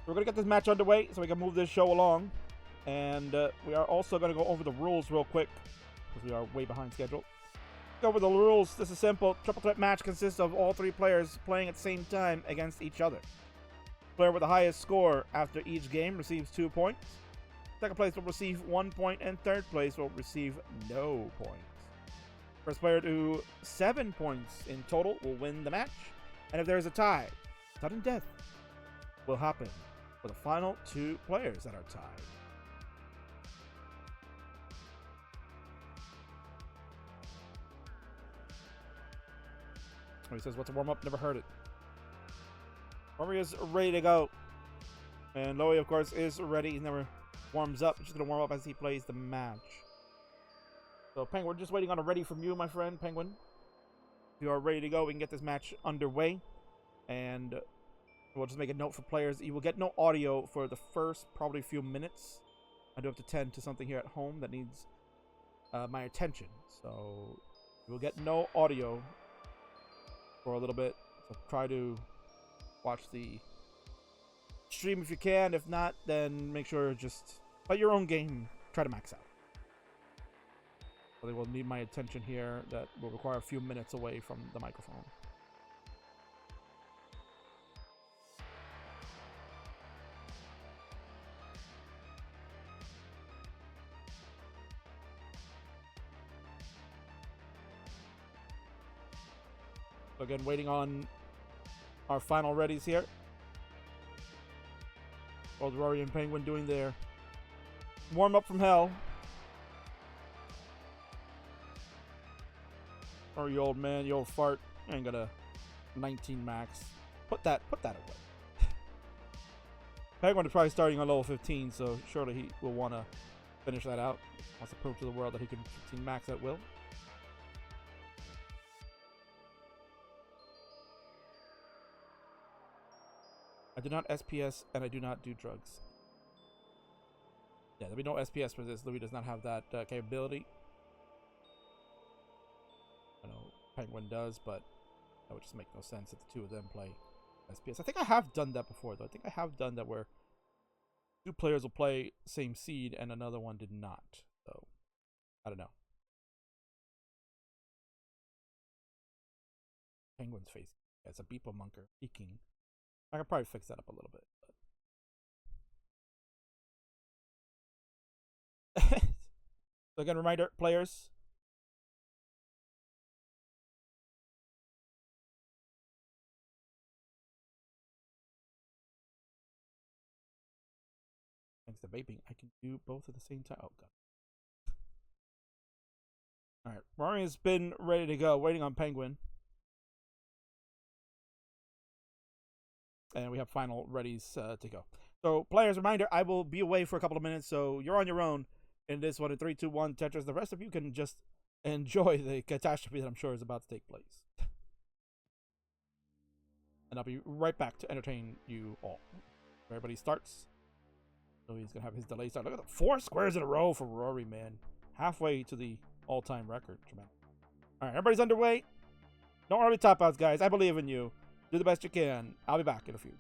[SPEAKER 1] We're going to get this match underway so we can move this show along. And we are also going to go over the rules real quick, because we are way behind schedule. Go over the rules. This is simple. Triple threat match consists of all 3 players playing at the same time against each other. Player with the highest score after each game receives 2 points. Second place will receive 1 point, and third place will receive no points. First player to 7 points in total will win the match. And if there is a tie, sudden death will happen for the final 2 players that are tied. He says, what's a warm-up? Never heard it. Rory is ready to go. And Loey, of course, is ready. He never warms up. He's just going to warm up as he plays the match. So, Penguin, we're just waiting on a ready from you, my friend, Penguin. If you are ready to go, we can get this match underway. And we'll just make a note for players. You will get no audio for the first probably few minutes. I do have to tend to something here at home that needs my attention. So, you will get no audio for a little bit. So try to watch the stream if you can. If not, then make sure just play your own game. Try to max out. So they will need my attention here. That will require a few minutes away from the microphone. So again, waiting on our final readies here. Both Rory and Penguin doing their warm-up from hell. Or you old man, you old fart. I ain't got a 19 max. Put that away. Penguin is probably starting on level 15, so surely he will want to finish that out. Wants to prove to the world that he can 15 max at will. I do not SPS, and I do not do drugs. Yeah, there'll be no SPS for this. Louis does not have that capability. I know Penguin does, but that would just make no sense if the 2 of them play SPS. I think I have done that before, though. I think I have done that where 2 players will play same seed and another one did not. So, I don't know. Penguin's face. Yeah, it's a Beepo Munker peeking. I can probably fix that up a little bit. But so again, reminder, players. Thanks to vaping, I can do both at the same time. Oh, God. Alright, Rory has been ready to go, waiting on Penguin. And we have final readies to go. So, players, reminder, I will be away for a couple of minutes, so you're on your own in this one in 3, 2, 1 Tetris. The rest of you can just enjoy the catastrophe that I'm sure is about to take place. And I'll be right back to entertain you all. Everybody starts. So he's going to have his delay start. Look at the 4 squares in a row for Rory, man. Halfway to the all-time record. All right, everybody's underway. No early top outs, guys. I believe in you. Do the best you can. I'll be back in a few.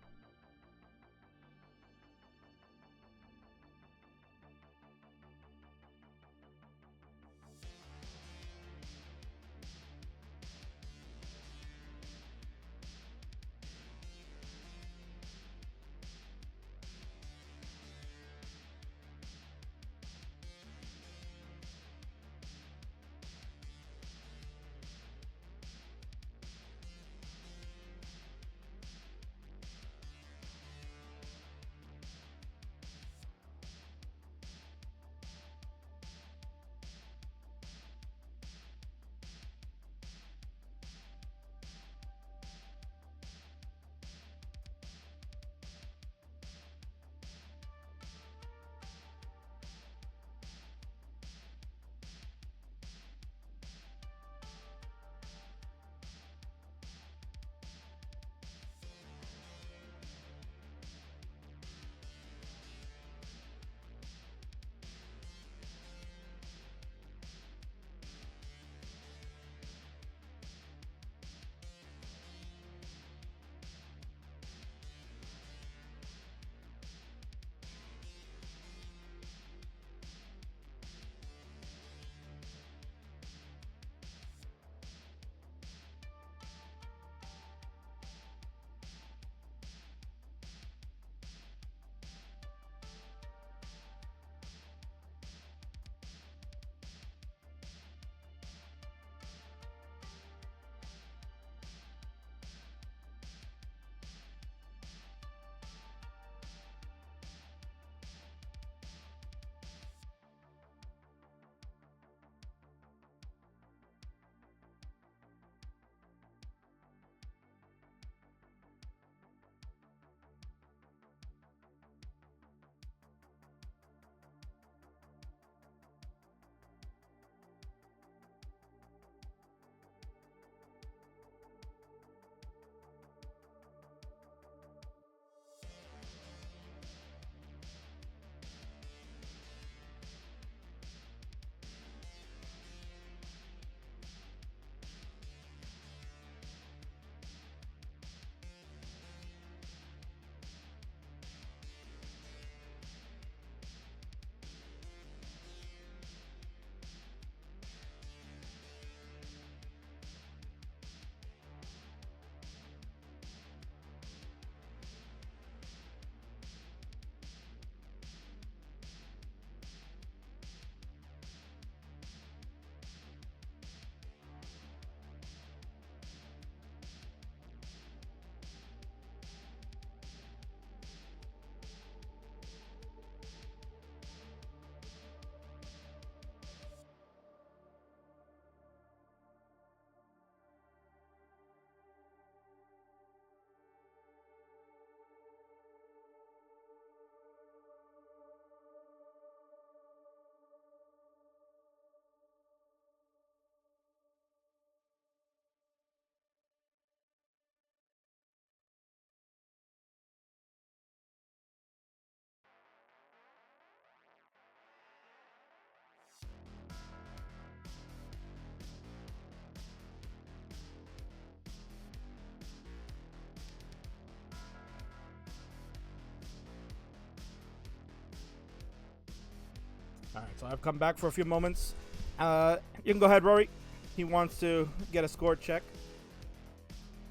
[SPEAKER 1] All right, so I've come back for a few moments. You can go ahead, Rory. He wants to get a score check.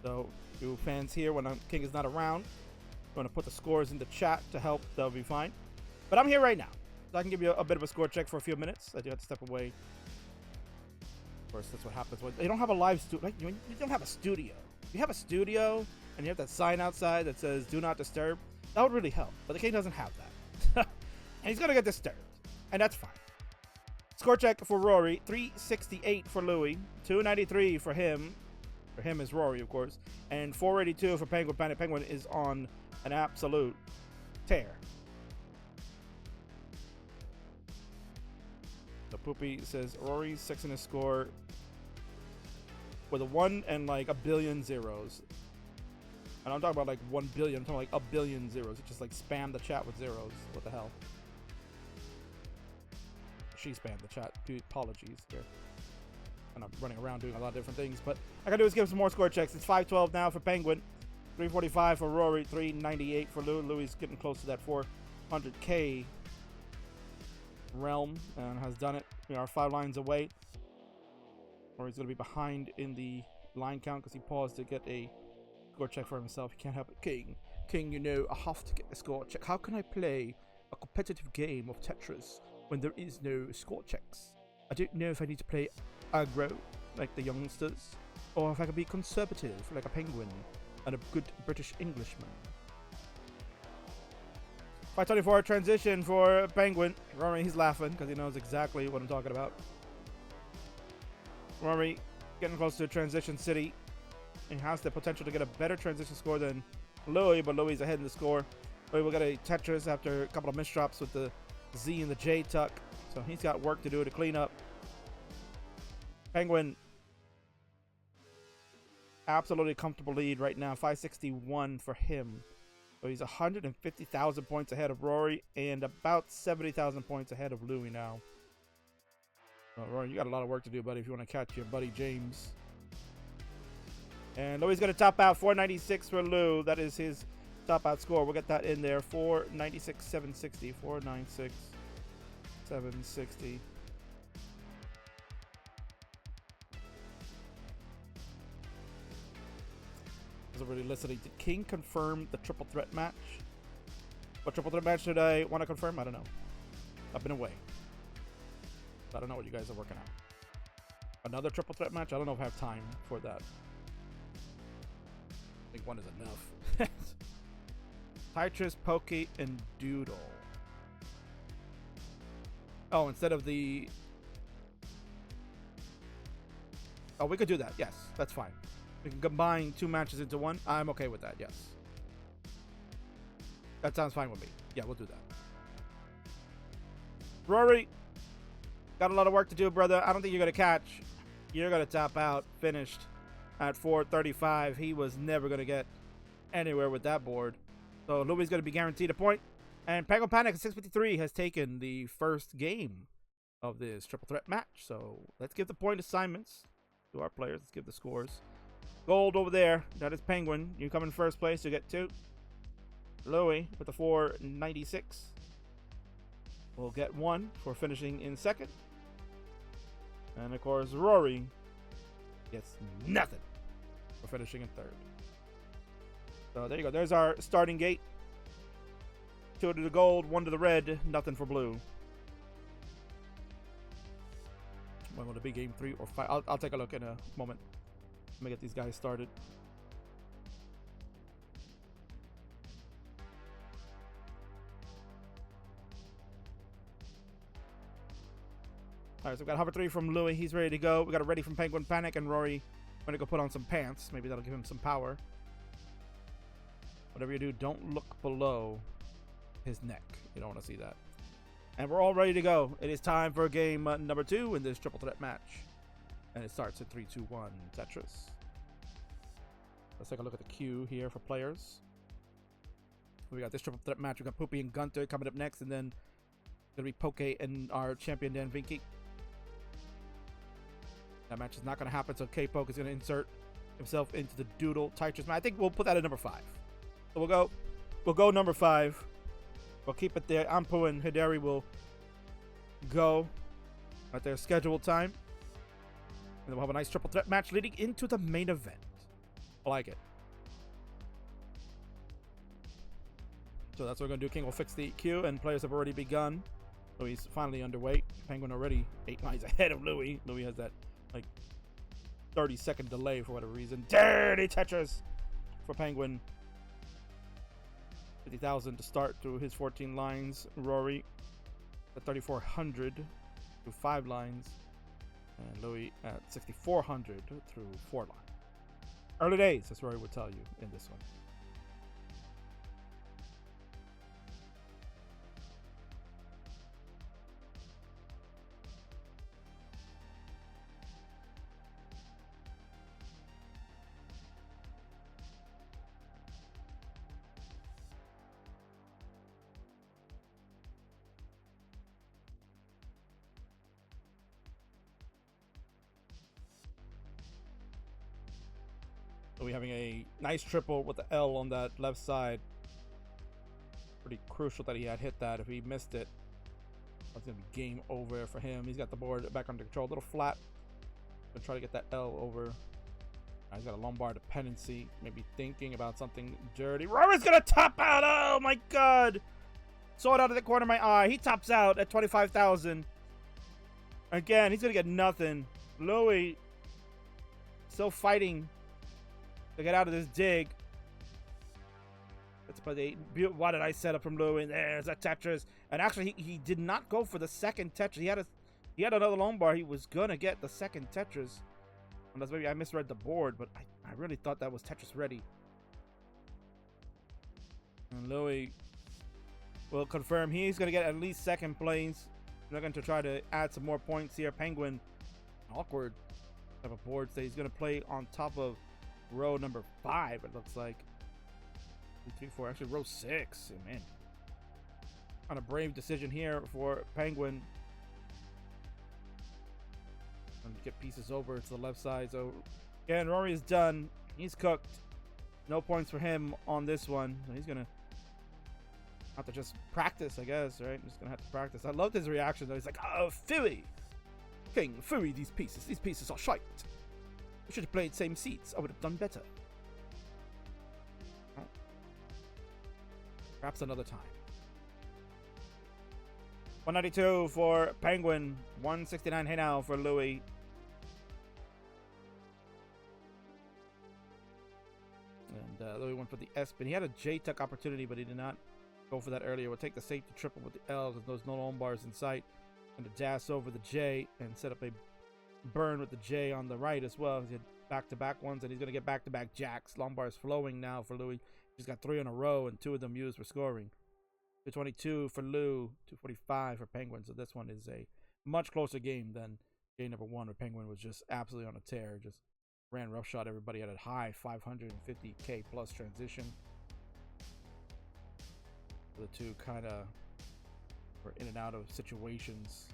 [SPEAKER 1] So, you fans here, when King is not around, I'm going to put the scores in the chat to help. That'll be fine. But I'm here right now, so I can give you a bit of a score check for a few minutes. I do have to step away. Of course, that's what happens when you don't have a live studio. Like, you don't have a studio. If you have a studio and you have that sign outside that says "Do Not Disturb," that would really help. But the King doesn't have that, and he's gonna get disturbed, and that's fine. Score check for Rory: 368 for Louis, 293 for him. For him is Rory, of course, and 482 for Penguin. Penguin is on an absolute tear. So Poopy says Rory's sexiness score with a 1 and like a billion zeros. And I'm talking about like 1 billion. I'm talking like a billion zeros. It just like spam the chat with zeros. What the hell? She spammed the chat. Dude, apologies here. kind of running around doing a lot of different things. But I gotta do is give some more score checks. It's 512 now for Penguin, 345 for Rory, 398 for Louis. Louis getting close to that 400K realm and has done it. We are 5 lines away. Rory's gonna be behind in the line count because he paused to get a score check for himself. He can't help it. King, you know, I have to get a score check. How can I play a competitive game of Tetris when there is no score checks? I don't know if I need to play aggro like the youngsters, or if I can be conservative like a penguin and a good British Englishman. 524 transition for Penguin. Rory, he's laughing because he knows exactly what I'm talking about. Rory getting close to transition city. He has the potential to get a better transition score than Louis, but Louis is ahead in the score. Louis will get a Tetris after a couple of misdrops with the Z and the J tuck. So he's got work to do to clean up. Penguin, absolutely comfortable lead right now. 561 for him. So he's 150,000 points ahead of Rory and about 70,000 points ahead of Louis now. So Rory, you got a lot of work to do, buddy, if you want to catch your buddy James. And Louis is going to top out 496 for Lou. That is his top out score. We'll get that in there. 496, 760. 496, 760. I was already listening. Did King confirm the triple threat match? What triple threat match did I want to confirm? I don't know. I've been away. I don't know what you guys are working on. Another triple threat match? I don't know if I have time for that. I think one is enough. Tetris, Pokey, and Doodle. Oh, instead of the... Oh, we could do that. Yes, that's fine. We can combine 2 matches into one. I'm okay with that, yes. That sounds fine with me. Yeah, we'll do that. Rory, got a lot of work to do, brother. I don't think you're going to catch. You're going to top out. Finished at 435. He was never going to get anywhere with that board. So Louis is going to be guaranteed a point. And Penguin Panic at 653 has taken the first game of this triple threat match. So let's give the point assignments to our players. Let's give the scores. Gold over there. That is Penguin. You come in first place. You get 2. Louis with the 496 will get 1 for finishing in second. And of course, Rory gets nothing for finishing in third. So there you go. There's our starting gate. 2 to the gold, 1 to the red, nothing for blue. When will it be game 3 or 5? I'll take a look in a moment. Let me get these guys started. All right, so we've got hover 3 from Louis. He's ready to go. We got a ready from Penguin Panic, and Rory going to go put on some pants. Maybe that'll give him some power. Whatever you do, don't look below his neck. You don't want to see that. And we're all ready to go. It is time for game number 2 in this triple threat match. And it starts at 3, 2, 1 Tetris. Let's take a look at the queue here for players. We got this triple threat match. We got Poopy and Gunter coming up next, and then gonna be Poke and our champion Dan Vinky. That match is not gonna happen, so K-Poke is gonna insert himself into the Doodle Tetris match. I think we'll put that at number 5. So we'll go number 5. We'll keep it there. Ampu and Hidari will go at their scheduled time. And then we'll have a nice triple threat match leading into the main event. I like it. So that's what we're going to do. King will fix the queue, and players have already begun. So he's finally underway. Penguin already 8 lines ahead of Louis. Louis has that, like, 30-second delay for whatever reason. Dirty Tetris for Penguin. 50,000 to start through his 14 lines. Rory at 3,400 through 5 lines. And Louis at 6,400 through 4 lines. Early days, as Rory would tell you in this one. having a nice triple with the L on that left side. Pretty crucial that he had hit that. If he missed it, that's going to be game over for him. He's got the board back under control. A little flat. Gonna try to get that L over. He's got a lumbar dependency. Maybe thinking about something dirty. Rory's going to top out. Oh, my God. Saw it out of the corner of my eye. He tops out at 25,000. Again, he's going to get nothing. Louis still fighting to get out of this dig. Let's play the what did I set up from Louis? There's a Tetris. And actually, he did not go for the second Tetris. He had another lumbar. He was going to get the second Tetris. Unless maybe I misread the board, but I really thought that was Tetris ready. And Louis will confirm he's going to get at least second place. They're going to try to add some more points here. Penguin, awkward type of board. So he's going to play on top of row number 5, it looks like. 2, 3, 4, actually row 6. Oh, man. On a brave decision here for Penguin. And get pieces over to the left side. So again, Rory is done. He's cooked. No points for him on this one. So he's going to have to just practice, I guess, right? Just going to have to practice. I loved his reaction, though. He's like, oh, Philly. King, Philly, these pieces. These pieces are shite. We should have played same seats. I would have done better. Perhaps another time. 192 for Penguin. 169 hey now for Louis. And Louis went for the S spin. He had a J-tuck opportunity, but he did not go for that earlier. We'll take the safety triple with the L because there's no long bars in sight. And to dash over the J and set up a burn with the J on the right as well. He had back-to-back ones, and he's going to get back-to-back jacks. Long bars flowing now for Louis. He's got 3 in a row, and 2 of them used for scoring. 222 for Lou, 245 for Penguin. So this one is a much closer game than game number 1, where Penguin was just absolutely on a tear. Just ran roughshod everybody at a high 550K plus transition. The two kind of were in and out of situations.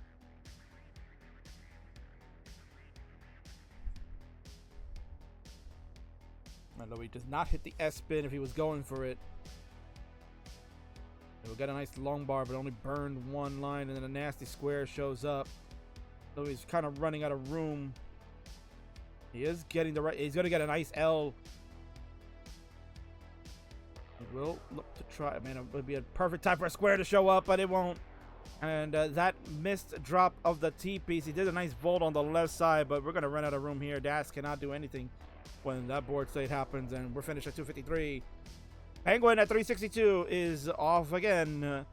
[SPEAKER 1] And Louis does not hit the S spin if he was going for it. He'll get a nice long bar, but only burned one line, and then a nasty square shows up. Louis is kind of running out of room. He is getting the right. He's going to get a nice L. He will look to try. Man, it would be a perfect time for a square to show up, but it won't. And that missed drop of the T piece. He did a nice volt on the left side, but we're going to run out of room here. Das cannot do anything when that board state happens, and we're finished at 253. Penguin at 362 is off again,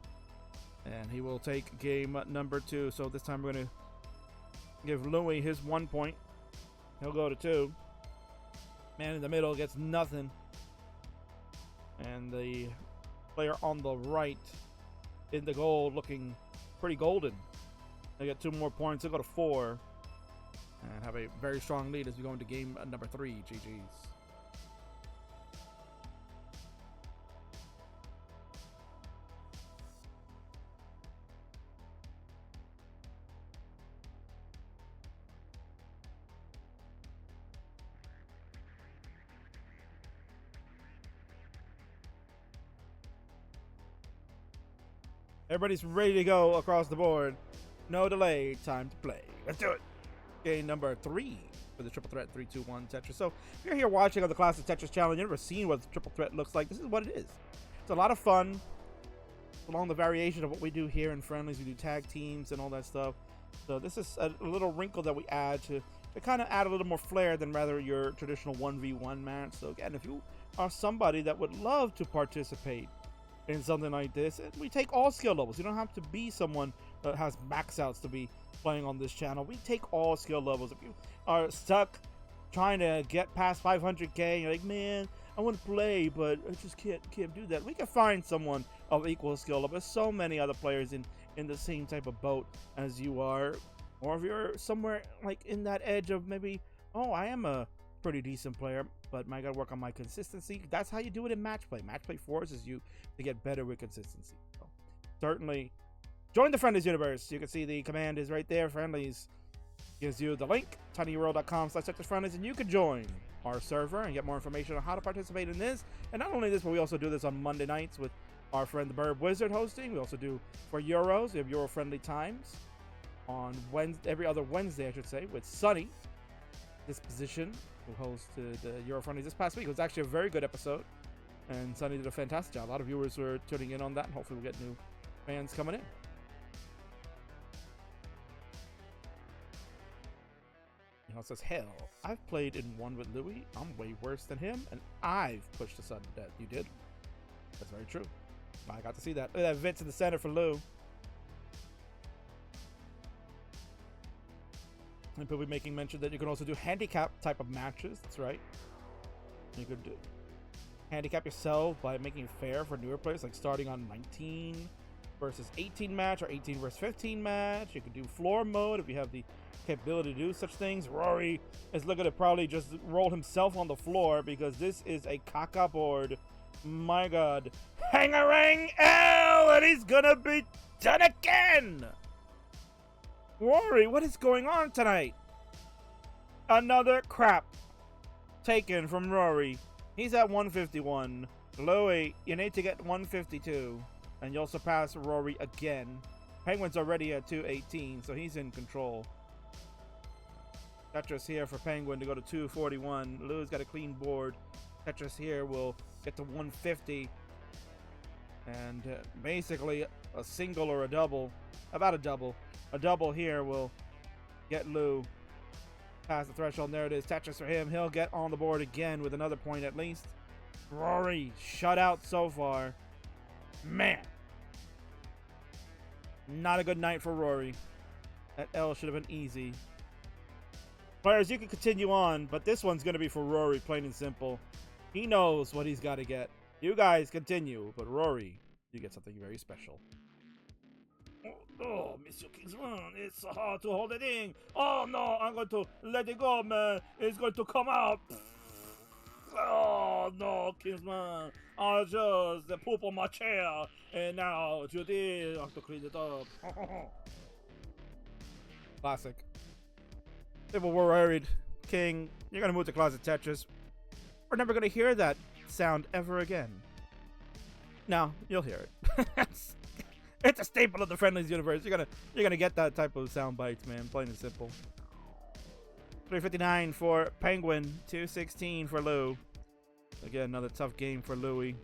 [SPEAKER 1] and he will take game number 2. So this time we're going to give Louis his 1 point. He'll go to 2. Man in the middle gets nothing, and the player on the right in the goal looking pretty golden. They get 2 more points. They'll go to 4 and have a very strong lead as we go into game number 3. GG's. Everybody's ready to go across the board. No delay. Time to play. Let's do it. Game number 3 for the Triple Threat 3-2-1 Tetris. So if you're here watching on the Classic Tetris Challenge, you've never seen what the Triple Threat looks like. This is what it is. It's a lot of fun. Along the variation of what we do here in Friendlies, we do tag teams and all that stuff. So this is a little wrinkle that we add to kind of add a little more flair than rather your traditional 1v1 match. So again, if you are somebody that would love to participate in something like this, and we take all skill levels. You don't have to be someone that has max outs to be playing on this channel. We take all skill levels. If you are stuck trying to get past 500k, you're like, man, I want to play, but I just can't do that. We can find someone of equal skill level. There's so many other players in the same type of boat as you are, or if you're somewhere like in that edge of maybe, oh, I am a pretty decent player, but I gotta work on my consistency. That's how you do it in match play. Match play forces you to get better with consistency. So certainly join the Friendlies universe. You can see the command is right there. Friendlies gives you the link, tinyurl.com/TetrisFriendlies, and you can join our server and get more information on how to participate in this. And not only this, but we also do this on Monday nights with our friend the Bird Wizard hosting. We also do for Euros. We have Euro Friendly Times on Wednesday, every other Wednesday, I should say, with Sunny Disposition, who hosted the Euro Friendlies this past week. It was actually a very good episode, and Sunny did a fantastic job. A lot of viewers were tuning in on that, and hopefully we'll get new fans coming in. It says, hell, I've played in one with Louis. I'm way worse than him, and I've pushed the sudden death. You did? That's very true. I got to see that. Look at that Vince in the center for Lou. And people be making mention that you can also do handicap type of matches. That's right. You could do handicap yourself by making it fair for newer players, like starting on 19 versus 18 match or 18 versus 15 match. You could do floor mode if you have the capability to do such things. Rory is looking to probably just roll himself on the floor because this is a caca board. My god. Hangarang L, and he's gonna be done again. Rory, what is going on tonight? Another crap taken from Rory. He's at 151. Louis, you need to get 152, and you'll surpass Rory again. Penguin's already at 218, so he's in control. Tetris here for Penguin to go to 241. Lou's got a clean board. Tetris here will get to 150. And basically a single or a double. About a double. A double here will get Lou past the threshold. And there it is. Tetris for him. He'll get on the board again with another point at least. Rory shut out so far. Man. Not a good night for Rory. That L should have been easy. Players, you can continue on, but this one's going to be for Rory, plain and simple. He knows what he's got to get. You guys continue, but Rory, you get something very special. Oh, Mr. Kingsman, it's so hard to hold it in. Oh, no, I'm going to let it go, man. It's going to come out. Oh, no, Kingsman. I just poop on my chair, and now Judy, I have to clean it up. Classic. People were worried. King, you're going to move to ClassicTetris. We're never going to hear that sound ever again. No, you'll hear it. It's a staple of the Friendlies universe. You're gonna get that type of sound bites, man. Plain and simple. 359 for Penguin. 216 for Lou. Again, another tough game for Louis.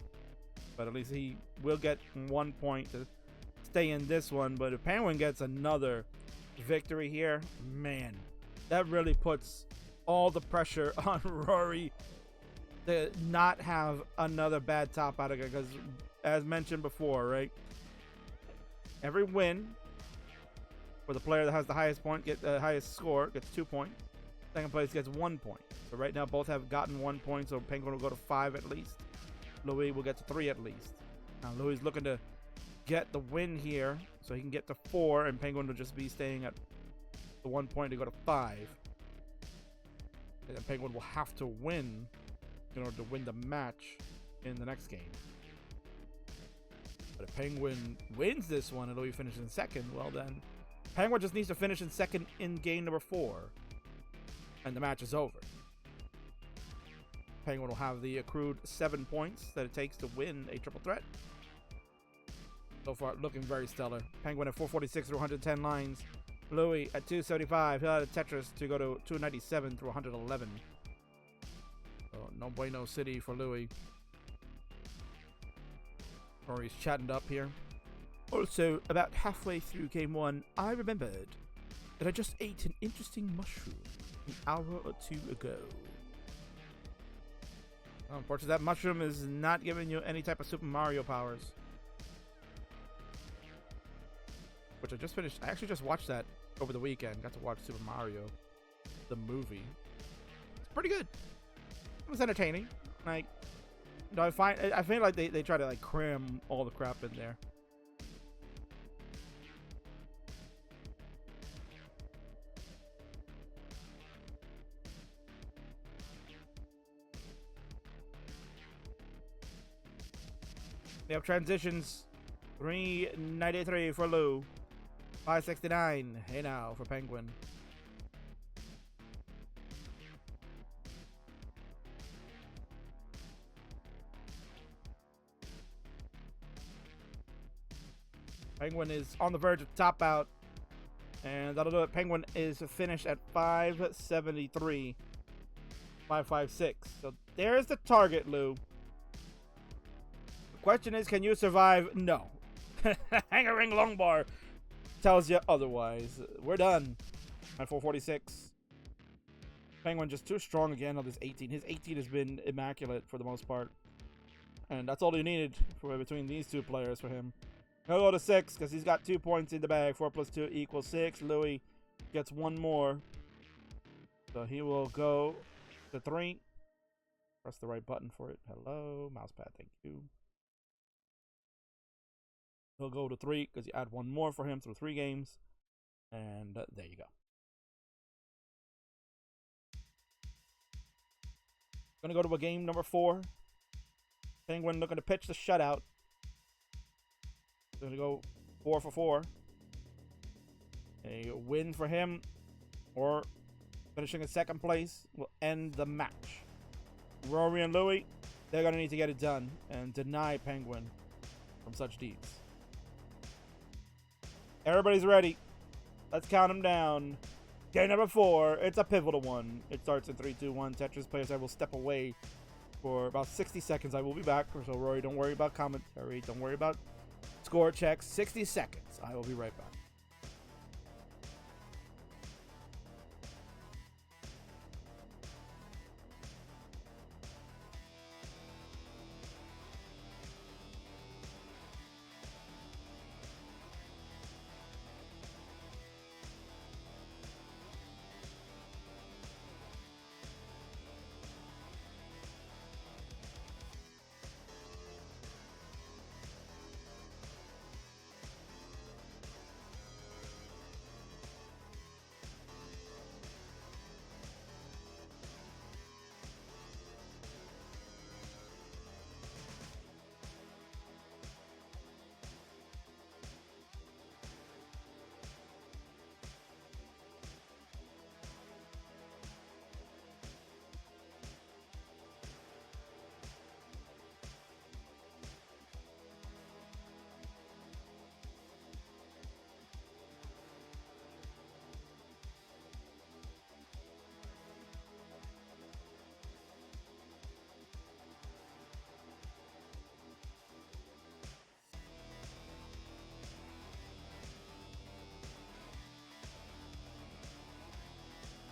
[SPEAKER 1] But at least he will get 1 point to stay in this one. But if Penguin gets another victory here, man, that really puts all the pressure on Rory to not have another bad top out of it. Because, as mentioned before, right? Every win for the player that has the highest point, get the highest score, gets 2 points. Second place gets 1 point. So right now both have gotten 1 point, so Penguin will go to 5 at least. Louis will get to 3 at least. Now Louis is looking to get the win here, so he can get to 4, and Penguin will just be staying at the 1 point to go to 5. And then Penguin will have to win in order to win the match in the next game. But if Penguin wins this one and Louis finishes in second, well then, Penguin just needs to finish in second in game number 4. And the match is over. Penguin will have the accrued 7 points that it takes to win a triple threat. So far, looking very stellar. Penguin at 446 through 110 lines. Louis at 275. He'll have Tetris to go to 297 through 111. So no bueno city for Louis. Rory's chatting up here. Also, about halfway through game 1, I remembered that I just ate an interesting mushroom an hour or 2 ago. Well, unfortunately, that mushroom is not giving you any type of Super Mario powers. Which I just finished. I actually just watched that over the weekend. Got to watch Super Mario, the movie. It's pretty good. It was entertaining. Like, no, I feel like they try to like cram all the crap in there. They have transitions. 393 for Lou. 569. Hey now for Penguin. Penguin is on the verge of top out. And that'll do it. Penguin is finished at 573. 556. So there's the target, Lou. The question is, can you survive? No. Hanger ring long bar tells you otherwise. We're done at 446. Penguin just too strong again on this 18. His 18 has been immaculate for the most part. And that's all you needed for between these two players for him. He'll go to 6 because he's got 2 points in the bag. 4 plus 2 equals 6. Louis gets 1 more. So he will go to 3. Press the right button for it. Hello. Mousepad, thank you. He'll go to 3 because you add 1 more for him through 3 games. And there you go. Gonna go to a game number 4. Penguin looking to pitch the shutout. Gonna go 4 for 4. A win for him, or finishing in second place, will end the match. Rory and Louis, they're gonna need to get it done and deny Penguin from such deeds. Everybody's ready. Let's count them down. Game number 4. It's a pivotal one. It starts in 3, 2, 1. Tetris players, I will step away for about 60 seconds. I will be back. So Rory, don't worry about commentary. Don't worry about score checks. 60 seconds. I will be right back.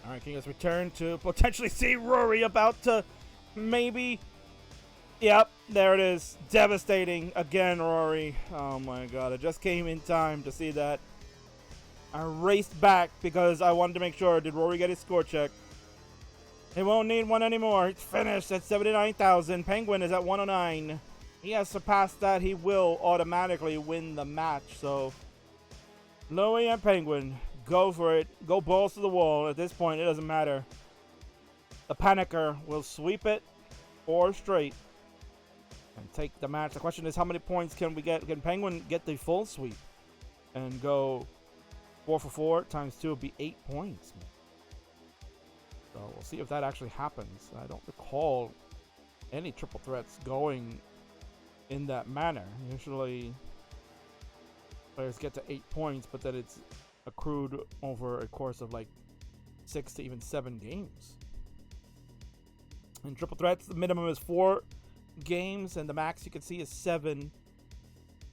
[SPEAKER 1] All right, King has returned to potentially see Rory about to maybe. Yep, there it is. Devastating again, Rory. Oh my god, I just came in time to see that. I raced back because I wanted to make sure. Did Rory get his score check? He won't need one anymore. It's finished at 79,000. Penguin is at 109. He has surpassed that. He will automatically win the match. So, Louis and Penguin, go for it. Go balls to the wall. At this point, it doesn't matter. The Panicker will sweep it or straight and take the match. The question is, how many points can we get? Can Penguin get the full sweep and go 4 for 4 times 2 would be 8 points? So we'll see if that actually happens. I don't recall any triple threats going in that manner. Usually players get to 8 points, but then it's accrued over a course of like 6 to even 7 games. In triple threats, the minimum is 4 games, and the max you can see is 7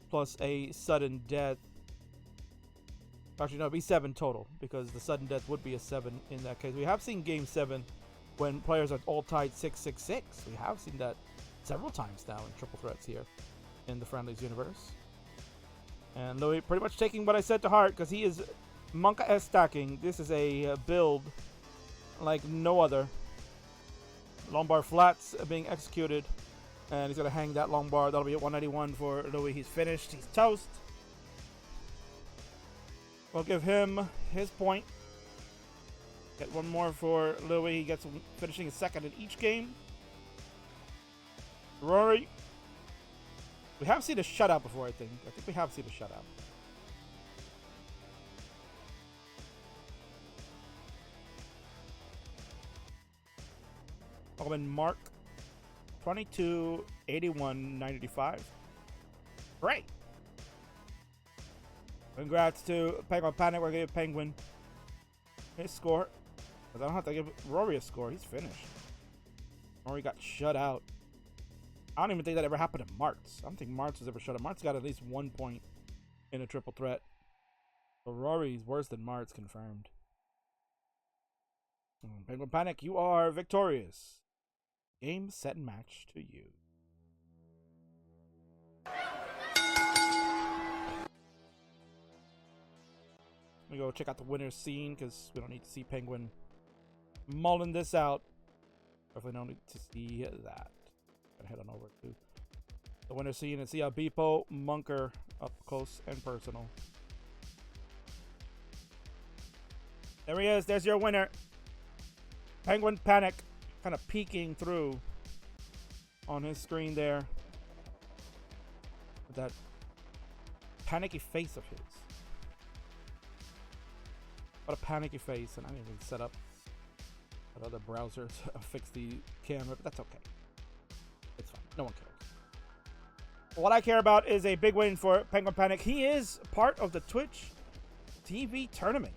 [SPEAKER 1] plus a sudden death. Actually, no, it'd be 7 total, because the sudden death would be a 7 in that case. We have seen game 7 when players are all tied 6-6-6. We have seen that several times now in triple threats here in the Friendlies universe. And Louis pretty much taking what I said to heart, because he is Monka S stacking. This is a build like no other. Long bar flats being executed, and he's going to hang that long bar. That'll be at 191 for Louis. He's finished. He's toast. We'll give him his point. Get one more for Louis. He gets finishing his second in each game. Rory. We have seen a shutout before, I think. I think we have seen a shutout. Alvin Mark. 22, 81, 95. Great. Congrats to Penguin Panic. We're going to give Penguin his score. Because I don't have to give Rory a score. He's finished. Rory got shut out. I don't even think that ever happened to Martz. I don't think Martz was ever shut out. Martz got at least 1 point in a triple threat. So Rory's worse than Martz, confirmed. Penguin Panic, you are victorious. Game, set, and match to you. Let me go check out the winner's scene because we don't need to see Penguin mulling this out. Definitely don't need to see that. Gonna head on over to the winner's scene and see how Beepo Munker up close and personal. There he is. There's your winner. Penguin Panic kind of peeking through on his screen there with that panicky face of his. What a panicky face. And I didn't even set up that other browser to fix the camera, but that's okay. It's fine. No one cares. What I care about is a big win for Penguin Panic. He is part of the Twitch TV tournament.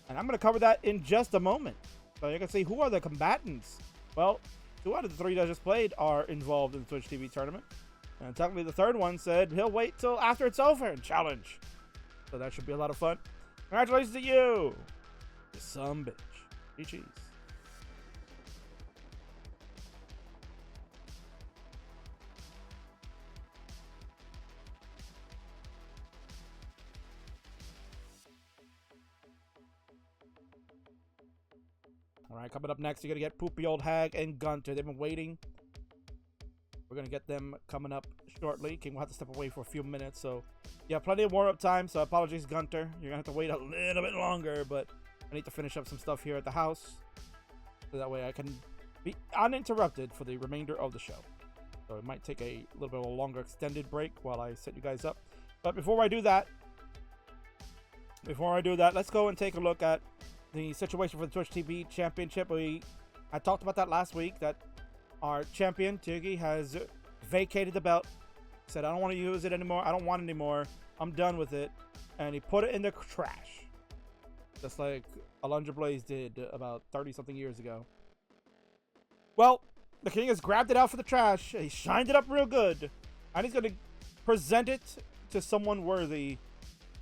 [SPEAKER 1] And I'm going to cover that in just a moment. So you can see who are the combatants. Well, 2 out of the 3 that I just played are involved in the Twitch TV tournament. And technically the third one said he'll wait till after it's over and challenge. So that should be a lot of fun. Congratulations to you, you son bitch. GG's. Alright, coming up next, you're going to get Poopy Old Hag and Gunter. They've been waiting. We're going to get them coming up shortly. King will have to step away for a few minutes, so yeah, plenty of warm-up time, so apologies, Gunter. You're going to have to wait a little bit longer, but I need to finish up some stuff here at the house, so that way I can be uninterrupted for the remainder of the show. So it might take a little bit of a longer extended break while I set you guys up. But before I do that, let's go and take a look at the situation for the Twitch TV Championship. I talked about that last week, that our champion, Tiggy, has vacated the belt. Said, I don't want to use it anymore. I don't want it anymore. I'm done with it. And he put it in the trash. Just like Alundra Blaze did about 30-something years ago. Well, the King has grabbed it out for the trash. He shined it up real good. And he's going to present it to someone worthy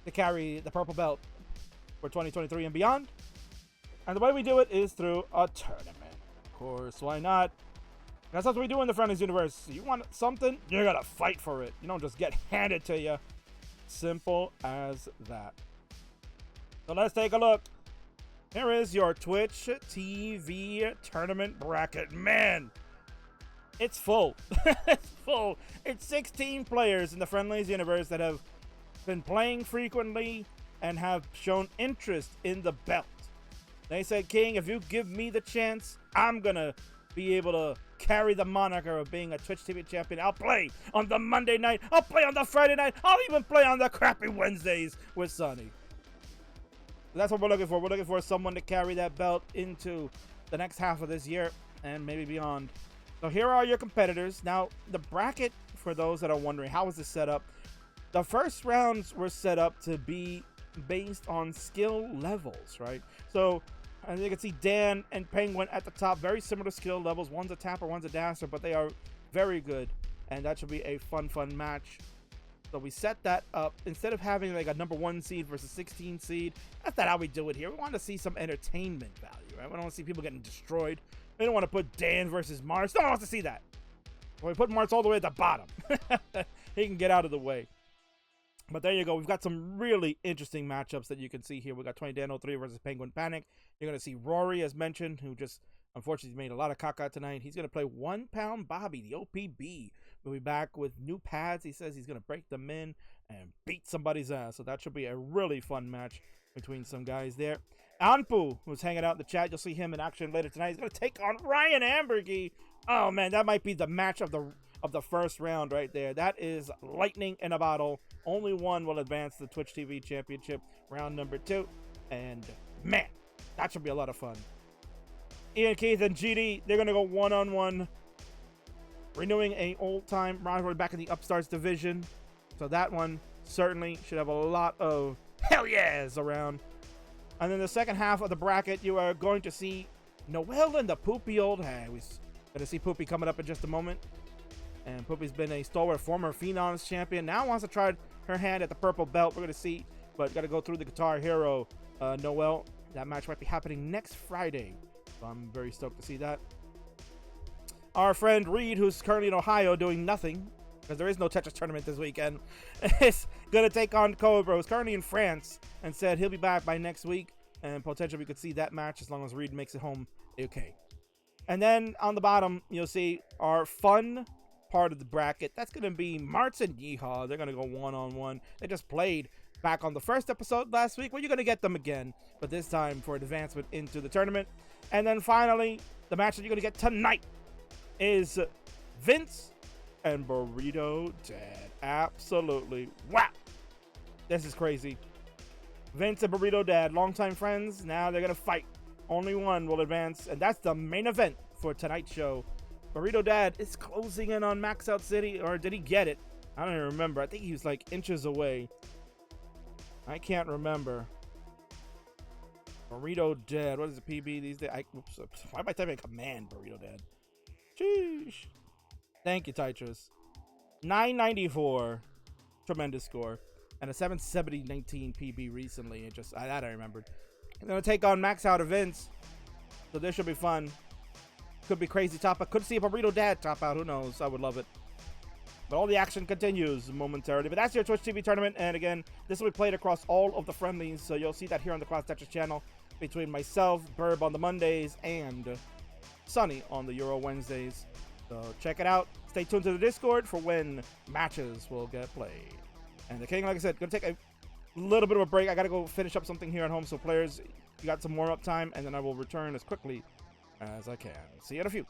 [SPEAKER 1] to carry the purple belt for 2023 and beyond. And the way we do it is through a tournament. Of course, why not? That's what we do in the Friendlies universe. You want something, you gotta fight for it. You don't just get handed to you. Simple as that. So let's take a look. Here is your Twitch TV tournament bracket. Man, it's full. It's full. It's 16 players in the Friendlies universe that have been playing frequently and have shown interest in the belt. They said, King, if you give me the chance, I'm gonna be able to carry the moniker of being a Twitch TV champion. I'll play on the Monday night. I'll play on the Friday night. I'll even play on the crappy Wednesdays with Sonny. That's what we're looking for. We're looking for someone to carry that belt into the next half of this year and maybe beyond. So here are your competitors. Now, the bracket, for those that are wondering, how is this set up? The first rounds were set up to be based on skill levels, right? So, as you can see, Dan and Penguin at the top, very similar skill levels. One's a tapper, one's a dasher, but they are very good. And that should be a fun match. So we set that up. Instead of having like a number 1 seed versus 16 seed, that's not how we do it here. We want to see some entertainment value, right? We don't want to see people getting destroyed. We don't want to put Dan versus Mars. No one wants to see that. Well, we put Mars all the way at the bottom. He can get out of the way. But there you go. We've got some really interesting matchups that you can see here. We got 20Dan03 versus Penguin Panic. You're going to see Rory, as mentioned, who just unfortunately made a lot of caca tonight. He's going to play 1 Pound Bobby, the OPB. We'll be back with new pads. He says he's going to break them in and beat somebody's ass. So that should be a really fun match between some guys there. Anpu, who's hanging out in the chat. You'll see him in action later tonight. He's going to take on Ryan Ambergy. Oh, man, that might be the match of the first round right there. That is lightning in a bottle. Only one will advance to the Twitch TV Championship, round number 2. And, man, that should be a lot of fun. Ian Keith and GD, they're going to go one-on-one, renewing a old-time rivalry back in the Upstarts division. So that one certainly should have a lot of hell yes around. And then the second half of the bracket, you are going to see Noelle and the Poopy Old Hag. We're going to see Poopy coming up in just a moment. And Poopy's been a stalwart former Phenoms champion. Now wants to try her hand at the purple belt. We're going to see, but got to go through the Guitar Hero Noelle. That match might be happening next Friday. So I'm very stoked to see that. Our friend Reed, who's currently in Ohio doing nothing, because there is no Tetris tournament this weekend, is going to take on Cobra, who's currently in France, and said he'll be back by next week. And potentially we could see that match as long as Reed makes it home okay. And then on the bottom, you'll see our fun part of the bracket. That's going to be Martz and Yeehaw. They're going to go one-on-one. They just played back on the first episode last week. Well, you're going to get them again, but this time for advancement into the tournament. And then finally, the match that you're going to get tonight is Vince and Burrito Dad. Absolutely. Wow. This is crazy. Vince and Burrito Dad, longtime friends. Now they're going to fight. Only one will advance, and that's the main event for tonight's show. Burrito Dad is closing in on Max Out City, or did he get it? I don't even remember. I think he was like inches away. I can't remember. Burrito Dad. What is the PB these days? Oops. Why am I typing command, Burrito Dad? Sheesh. Thank you, Tetris. 994. Tremendous score. And a 770-19 PB recently. That I remembered. I'm going to take on Max Out events. So this should be fun. Could be crazy top out. Could see a Burrito Dad top out. Who knows? I would love it. But all the action continues momentarily. But that's your Twitch TV tournament. And again, this will be played across all of the friendlies. So you'll see that here on the ClassicTetris channel between myself, Burb on the Mondays, and Sunny on the Euro Wednesdays. So check it out. Stay tuned to the Discord for when matches will get played. And the King, like I said, going to take a little bit of a break. I got to go finish up something here at home. So players, you got some warm-up time. And then I will return as quickly as I can. See you in a few.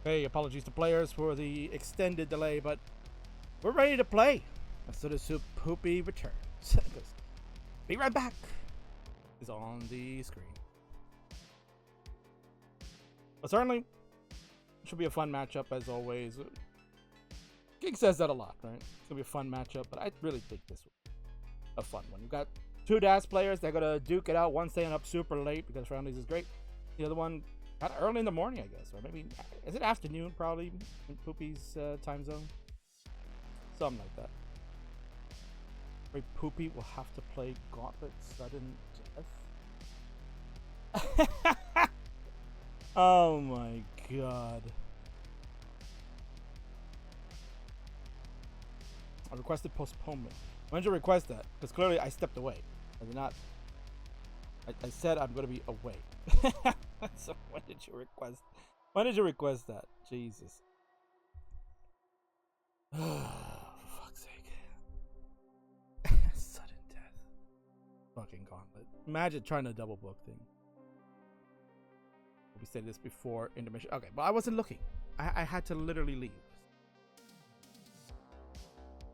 [SPEAKER 1] Hey, apologies to players for the extended delay, but we're ready to play as soon as Poopy returns. Be right back is on the screen. But certainly, should be a fun matchup as always. King says that a lot, right? It's gonna be a fun matchup, but I really think this will be a fun one. You've got two DAS players. They're gonna duke it out. One staying up super late because Friendlies is great. The other one kind of early in the morning, I guess, or maybe is it afternoon? Probably in Poopy's time zone, something like that. Wait, Poopy will have to play Gauntlet Sudden Death. Oh my god. I requested postponement. When did you request that? Because clearly I stepped away. I did not. I said I'm going to be away. So when did you request? When did you request that? Jesus. For fuck's sake. Sudden death. Fucking Gauntlet. Imagine trying to double book thing. We said this before intermission. Okay, but I wasn't looking. I had to literally leave.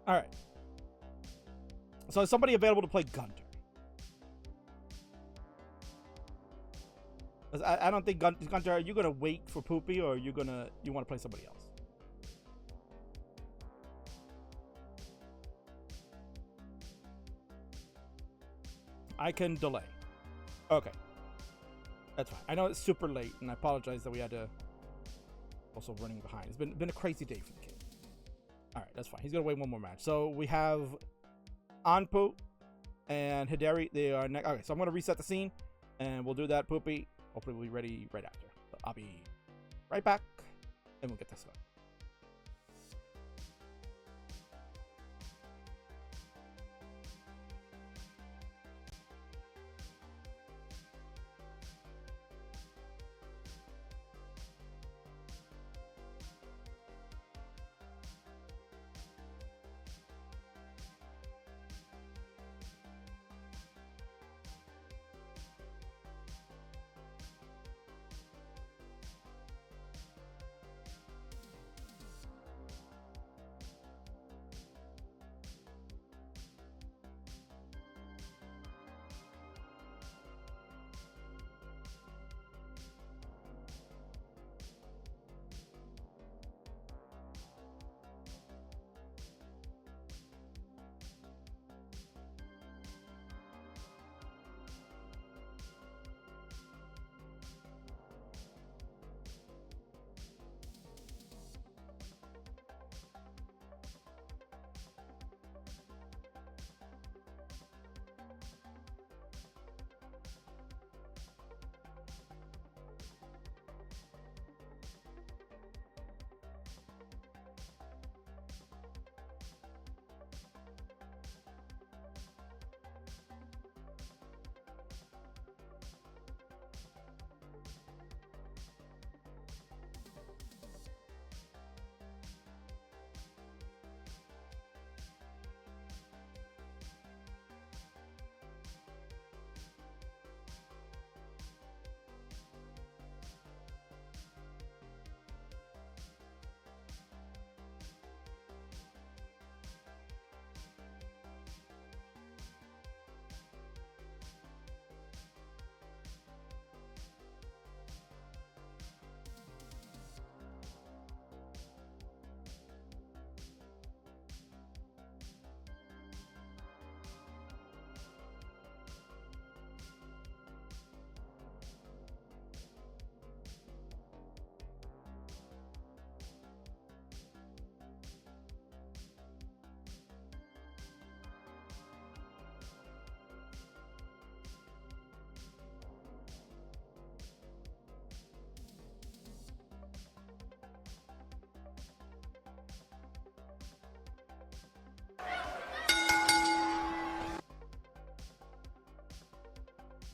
[SPEAKER 1] All right. So is somebody available to play Gunter? I don't think Gunter. Are you gonna wait for Poopy, or you want to play somebody else? I can delay. Okay. That's fine. I know it's super late, and I apologize that we had to also running behind. It's been a crazy day for the kid. All right, that's fine. He's gonna wait one more match. So we have Anpu and Hideri. They are next. Okay, so I'm gonna reset the scene, and we'll do that. Poopy. Hopefully we'll be ready right after. So I'll be right back, and we'll get this going.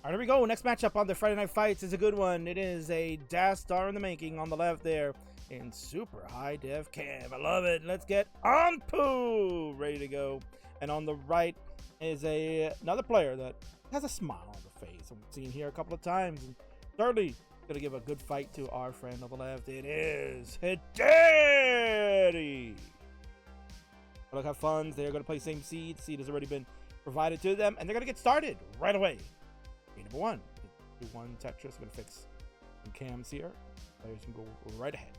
[SPEAKER 1] All right, here we go. Next matchup on the Friday Night Fights is a good one. It is a DAS star in the making on the left there in super high def cam. I love it. Let's get Anpu ready to go. And on the right is another player that has a smile on the face. I'm seeing here a couple of times. And thirdly, Gonna give a good fight to our friend on the left. It is Hideri. Look, have funds. They're gonna play same seed. Seed has already been provided to them, and they're gonna get started right away. Game number 1. 2-1 Tetris. Gonna fix some cams here. Players can go right ahead.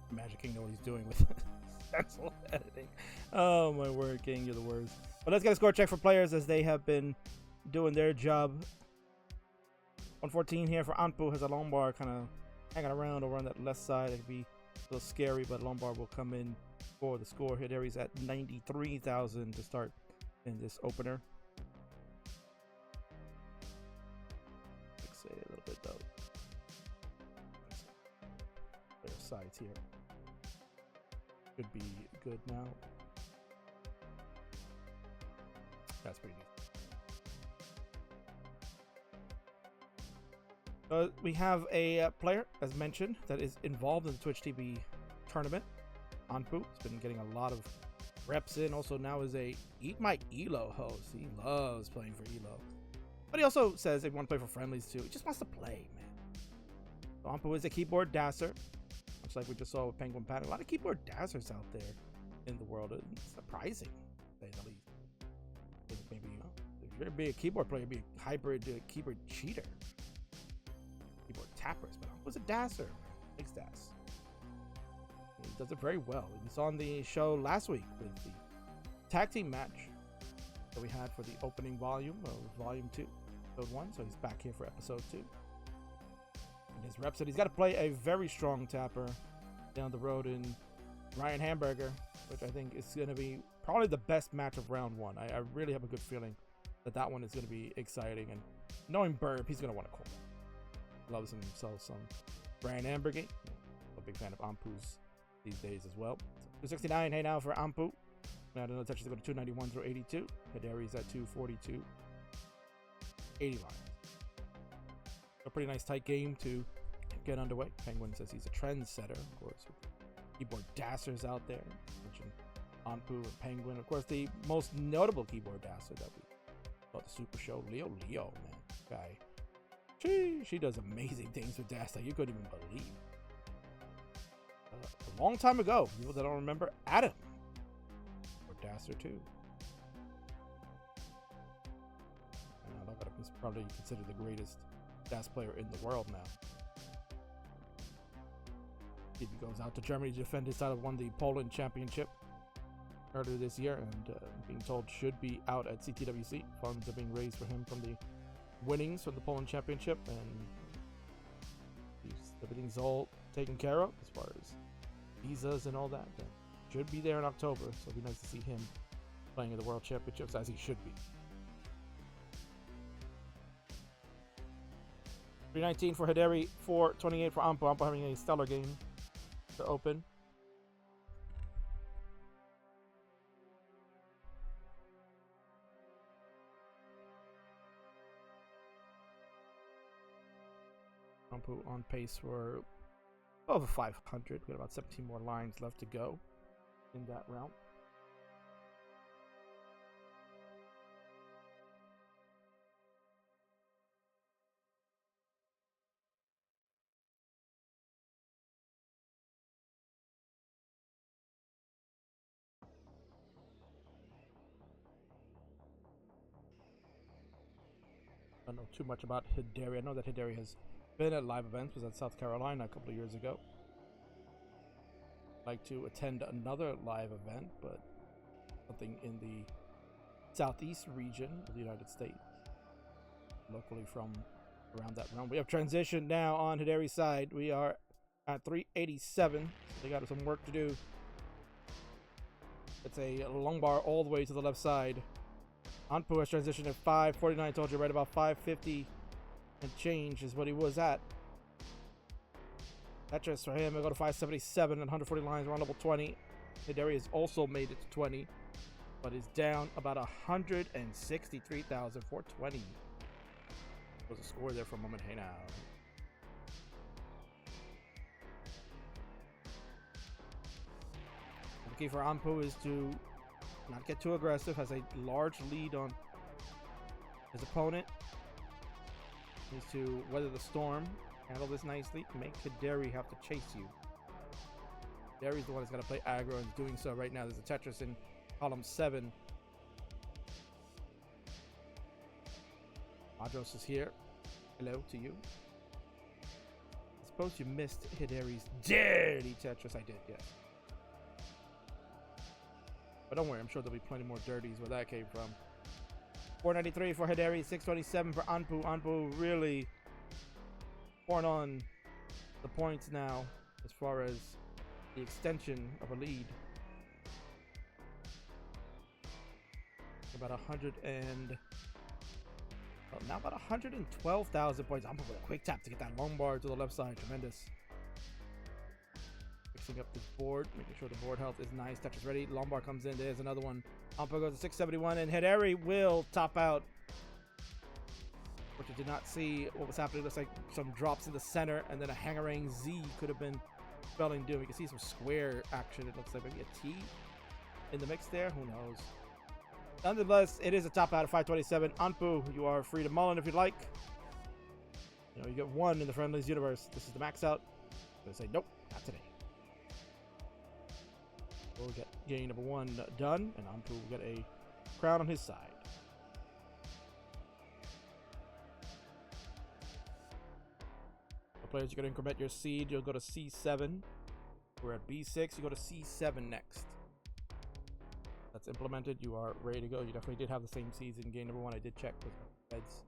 [SPEAKER 1] Magic King know what he's doing with stencil editing. Oh my word, King, you're the worst. But let's get a score check for players as they have been doing their job. 114 here for Anpu has a Lombard kind of hanging around over on that left side. It could be a little scary, but Lombard will come in for the score. Hideri's at 93,000 to start in this opener. Fixate a little bit though. Their sides here. Should be good now. That's pretty good. We have a player, as mentioned, that is involved in the Twitch TV tournament. Anpu has been getting a lot of reps in. Also now is a Eat My Elo host. He loves playing for Elo. But he also says if you want to play for Friendlies too, he just wants to play, man. So Anpu is a keyboard dasser. Much like we just saw with Penguin Pat. A lot of keyboard dazzers out there in the world. It's surprising, to say the least. Maybe, you know, if you're gonna be a keyboard player, be a hybrid keyboard cheater. Keyboard tappers, but Anpu's a dasser. Makes das. He does it very well. He was on the show last week with the tag team match that we had for the opening volume of Volume 2, Episode 1. So he's back here for Episode 2. His rep said he's got to play a very strong tapper down the road in Ryan Hamburger, which I think is going to be probably the best match of round 1. I really have a good feeling that one is going to be exciting. And knowing Burp, he's going to want to call. Loves himself some Ryan Hamburger. A big fan of Ampu's these days as well. So 269, hey now for Anpu. Now another touches to go to 291 through 82. Hideri's at 242. 80 lines. A pretty nice tight game to get underway. Penguin says he's a trendsetter, of course, with keyboard dassers out there. Mentioned Anpu and Penguin. Of course, the most notable keyboard dasser that we saw at the Super Show, Leo, man. Guy. She does amazing things with dash that you couldn't even believe. A long time ago, people that don't remember, Adam. Or dasser too. I love it. He's probably considered the greatest dash player in the world now. He goes out to Germany to defend his title, won the Poland Championship earlier this year, and being told should be out at CTWC. Funds are being raised for him from the winnings from the Poland Championship, and everything's all taken care of as far as visas and all that. And should be there in October, so it'll be nice to see him playing in the World Championships as he should be. 319 for Hideri, 428 for Anpu. Anpu having a stellar game to open. Anpu on pace for over 500. We got about 17 more lines left to go in that round. I don't know too much about Hideri. I know that Hideri has been at live events, was at South Carolina a couple of years ago. I'd like to attend another live event, but something in the southeast region of the United States, locally from around that realm. We have transition now on Hideri's side. We are at 387. So they got some work to do. It's a long bar all the way to the left side. Anpu has transitioned at 549. Told you right about 550 and change is what he was at. Tetris for him, we'll go to 577 and 140 lines around level 20. Hideri has also made it to 20, but is down about 163,420. Was a score there for a moment. Hey now. The key for Anpu is to not get too aggressive. Has a large lead on his opponent. Needs to weather the storm, handle this nicely, make Hideri have to chase you. Hideri's the one that's got to play aggro and is doing so right now. There's a Tetris in column 7. Madros is here. Hello to you. I suppose you missed Hideri's dirty Tetris. I did, yes. But don't worry, I'm sure there'll be plenty more dirties where that came from. 493 for Hideri, 627 for Anpu. Anpu really pouring on the points now as far as the extension of a lead. About 100 and... well, now about 112,000 points. Anpu with a quick tap to get that long bar to the left side. Tremendous. Fixing up this board, making sure the board health is nice. Tetris ready. Lombard comes in. There's another one. Anpu goes to 671, and Hideri will top out. Which I did not see what was happening. Looks like some drops in the center, and then a hangarang Z could have been spelling doom. You can see some square action. It looks like maybe a T in the mix there. Who knows? Nonetheless, it is a top out of 527. Anpu, you are free to mullen if you'd like. You know, you get one in the Friendlies universe. This is the max out. I'm gonna say nope, not today. We'll get game number 1 done, and Anpu will get a crown on his side. The players, you can increment your seed. You'll go to C7. We're at B6. You go to C7 next. That's implemented. You are ready to go. You definitely did have the same seeds in game number 1. I did check with heads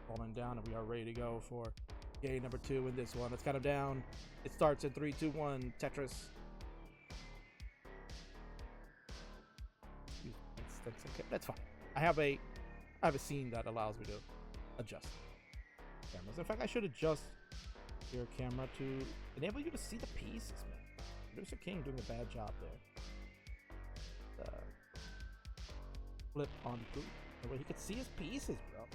[SPEAKER 1] falling down, and we are ready to go for game number 2 in this one. Let's count them down. It starts in 3, 2, 1. Tetris. That's okay. That's fine. I have a scene that allows me to adjust cameras. In fact, I should adjust your camera to enable you to see the pieces, man. Producer King doing a bad job there. Flip on through. Well, he could see his pieces, bro.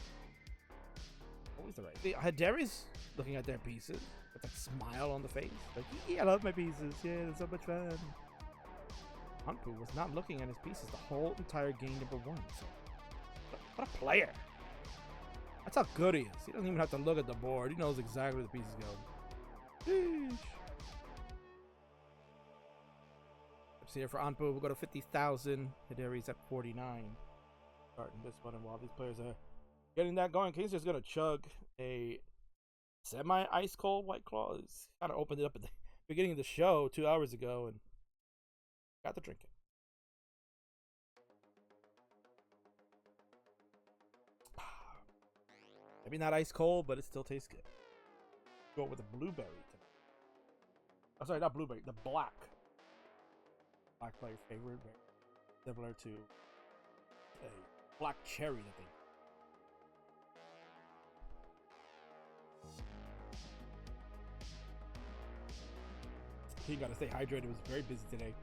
[SPEAKER 1] Always the right. Hideri's looking at their pieces with a smile on the face. Like, yeah, I love my pieces. Yeah, it's so much fun. Anpu was not looking at his pieces the whole entire game number 1. So, what a player. That's how good he is. He doesn't even have to look at the board. He knows exactly where the pieces go. Sheesh. Let's see here for Anpu. We'll go to 50,000. Hideri's at 49. Starting this one. And while these players are getting that going, Kingsman's going to chug a semi-ice cold White Claw. He's kind of opened it up at the beginning of the show 2 hours ago and got to drink it. Maybe not ice cold, but it still tastes good. Go with a blueberry. Oh, sorry, not blueberry. The black. Black player favorite. Very similar to a black cherry that they. He got to stay hydrated. It was very busy today.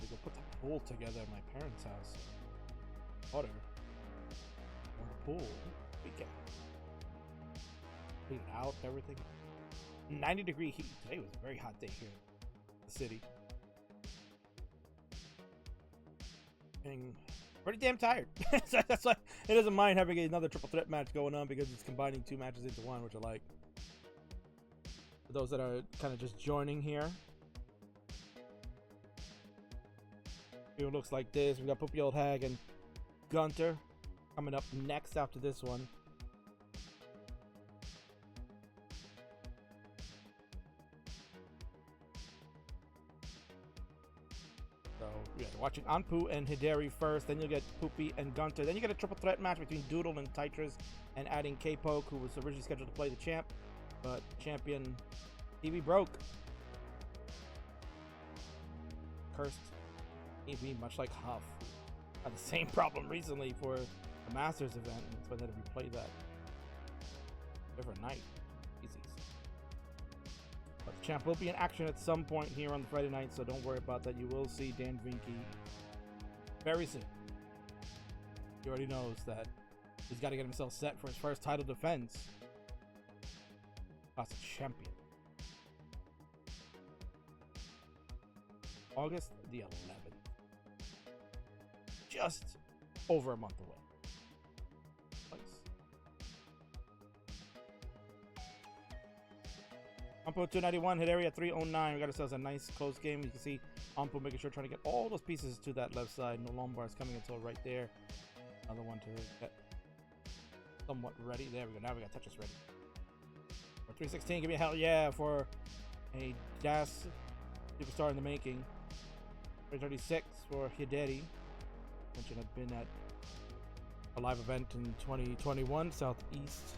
[SPEAKER 1] We go put the pool together at my parents' house. Water on the pool weekend. clean it out and everything. 90-degree heat. Today was a very hot day here in the city. Getting pretty damn tired. So that's why it doesn't mind having another triple threat match going on, because it's combining 2 matches into one, which I like. For those that are kind of just joining here, it looks like this. We got Poopy Old Hag and Gunter coming up next after this one. So yeah, watching Anpu and Hideri first, then you'll get Poopy and Gunter. Then you get a triple threat match between Doodle and Tetris, and adding K-Poke, who was originally scheduled to play the champ, but champion TV broke. Cursed TV, much like Huff, had the same problem recently for the Masters event, and that's why they had to replay that every night. But the champ will be in action at some point here on the Friday night, so don't worry about that. You will see Dan Vinky very soon. He already knows that he's got to get himself set for his first title defense as a champion. August the 11th. Just over a month away. Ampo 291, hit area 309. We got ourselves a nice close game. You can see Ampo making sure, trying to get all those pieces to that left side. No Lombard's coming until right there. Another one to get somewhat ready. There we go. Now we got Tetris ready. For 316, give me a hell yeah for a gas superstar in the making. 336 for Hideri. Mentioned had been at a live event in 2021, Southeast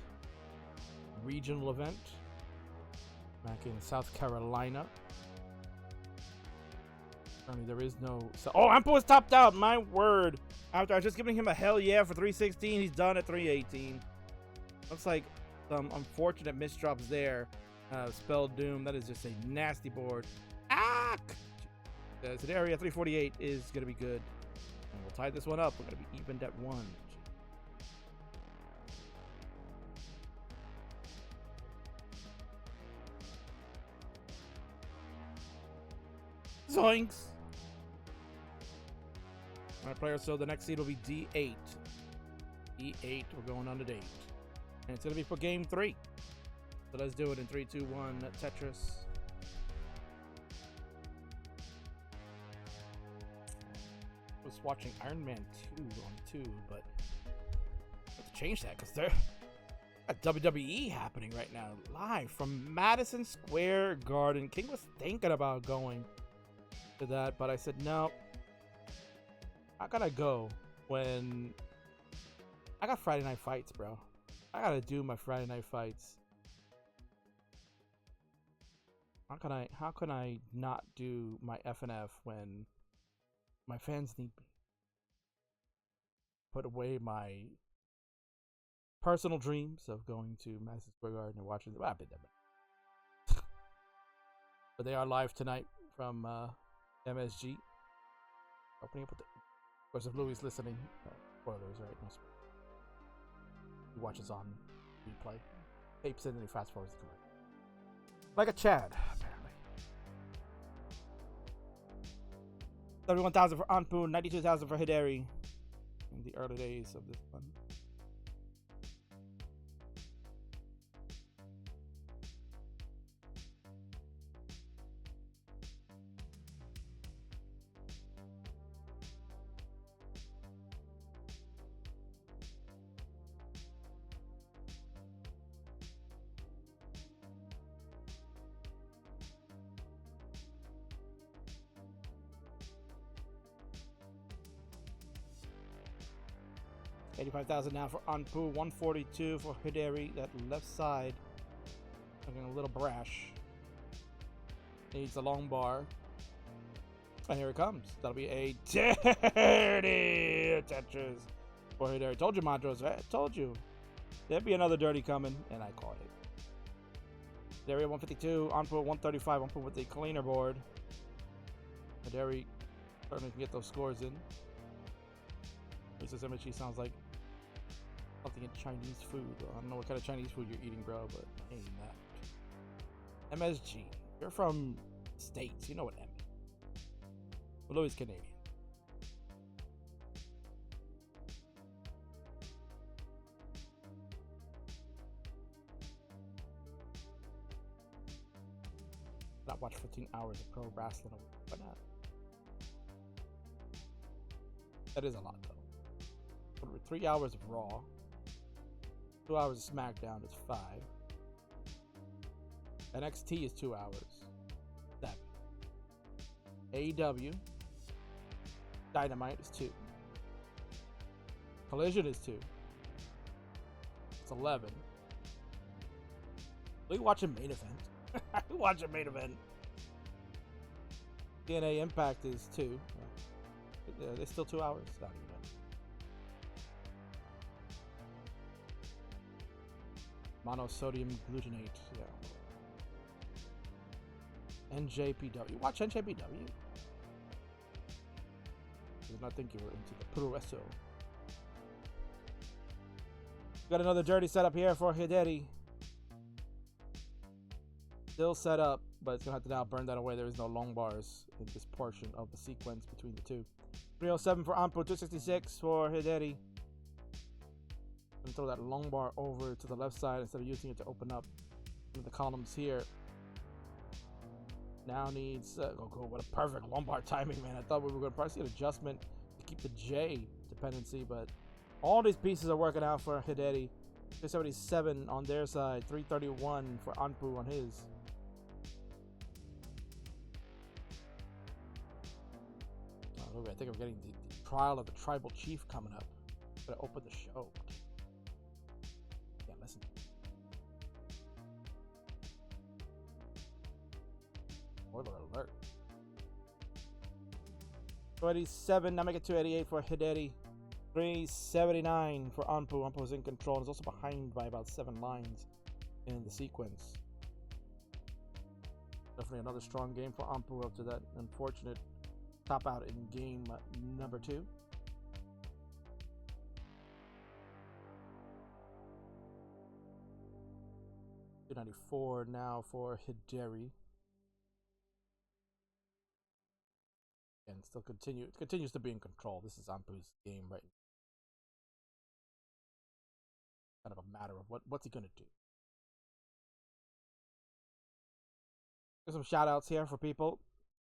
[SPEAKER 1] regional event back in South Carolina. Apparently there is no... Oh, Ampo was topped out! My word! After I was just giving him a hell yeah for 316, he's done at 318. Looks like some unfortunate misdrops there. Spell Doom, that is just a nasty board. Ah! So the area 348 is going to be good. And we'll tie this one up. We're going to be evened at 1. Zoinks! Alright, players, so the next seed will be D8. D8, we're going on to date. And it's going to be for game 3. So let's do it in 3, 2, 1, Tetris. I was watching Iron Man 2 on 2, but I have to change that because they're at WWE happening right now, live from Madison Square Garden. King was thinking about going to that, but I said no. I gotta go when I got Friday night fights, bro. I gotta do my Friday night fights. How can I not do my FNF when my fans need me? Put away my personal dreams of going to Madison Square Garden and watching the Rapid. But they are live tonight from MSG. Opening up with the... Of course, if Louis is listening, spoilers, right? No spoilers. He watches on replay, tapes it, and he fast forwards to come right. Like a Chad, apparently. 31,000 for Anpu, 92,000 for Hideri in the early days of this one. $85,000 now for Anpu, 142 for Hideri. That left side looking a little brash. Needs a long bar. And here it comes. That'll be a dirty Tetris for Hideri. Told you, Montrose. I told you. There'd be another dirty coming, and I caught it. Hideri 152, Anpu 135. Anpu with the cleaner board. Hideri certainly can get those scores in. At least this MHG sounds like eating Chinese food. Well, I don't know what kind of Chinese food you're eating, bro, but ain't that. MSG. You're from States. You know what M is. But Louis Canadian. Not watch 15 hours of pro wrestling. Why not? That is a lot, though. 3 hours of Raw. 2 hours of SmackDown is 5. NXT is 2 hours. 7. AEW. Dynamite is 2. Collision is 2. It's 11. We watch a main event. We watch a main event. TNA Impact is 2. They're still 2 hours. Not even. Monosodium glutamate. Yeah. NJPW. Watch NJPW. I did not think you were into the pro wrestle. Got another dirty setup here for Hideki. Still set up, but it's gonna have to now burn that away. There is no long bars in this portion of the sequence between the two. 307 for Ampu, 266 for Hideki. And throw that long bar over to the left side instead of using it to open up the columns here. Now needs what a perfect lumbar timing, man. I thought we were going to probably see an adjustment to keep the J dependency, but all these pieces are working out for Hideki. 377 on their side, 331 for Anpu on his. Oh, I think we're getting the trial of the tribal chief coming up. Gonna open the show. Yeah, listen. Spoiler alert. 287, now make it 288 for Hideki. 379 for Anpu. Anpu is in control. He's also behind by about 7 lines in the sequence. Definitely another strong game for Anpu after that unfortunate top out in game number 2. $294 now for Hideki. And still continues to be in control. This is Ampu's game right now. Kind of a matter of what's he gonna do. There's some shout outs here for people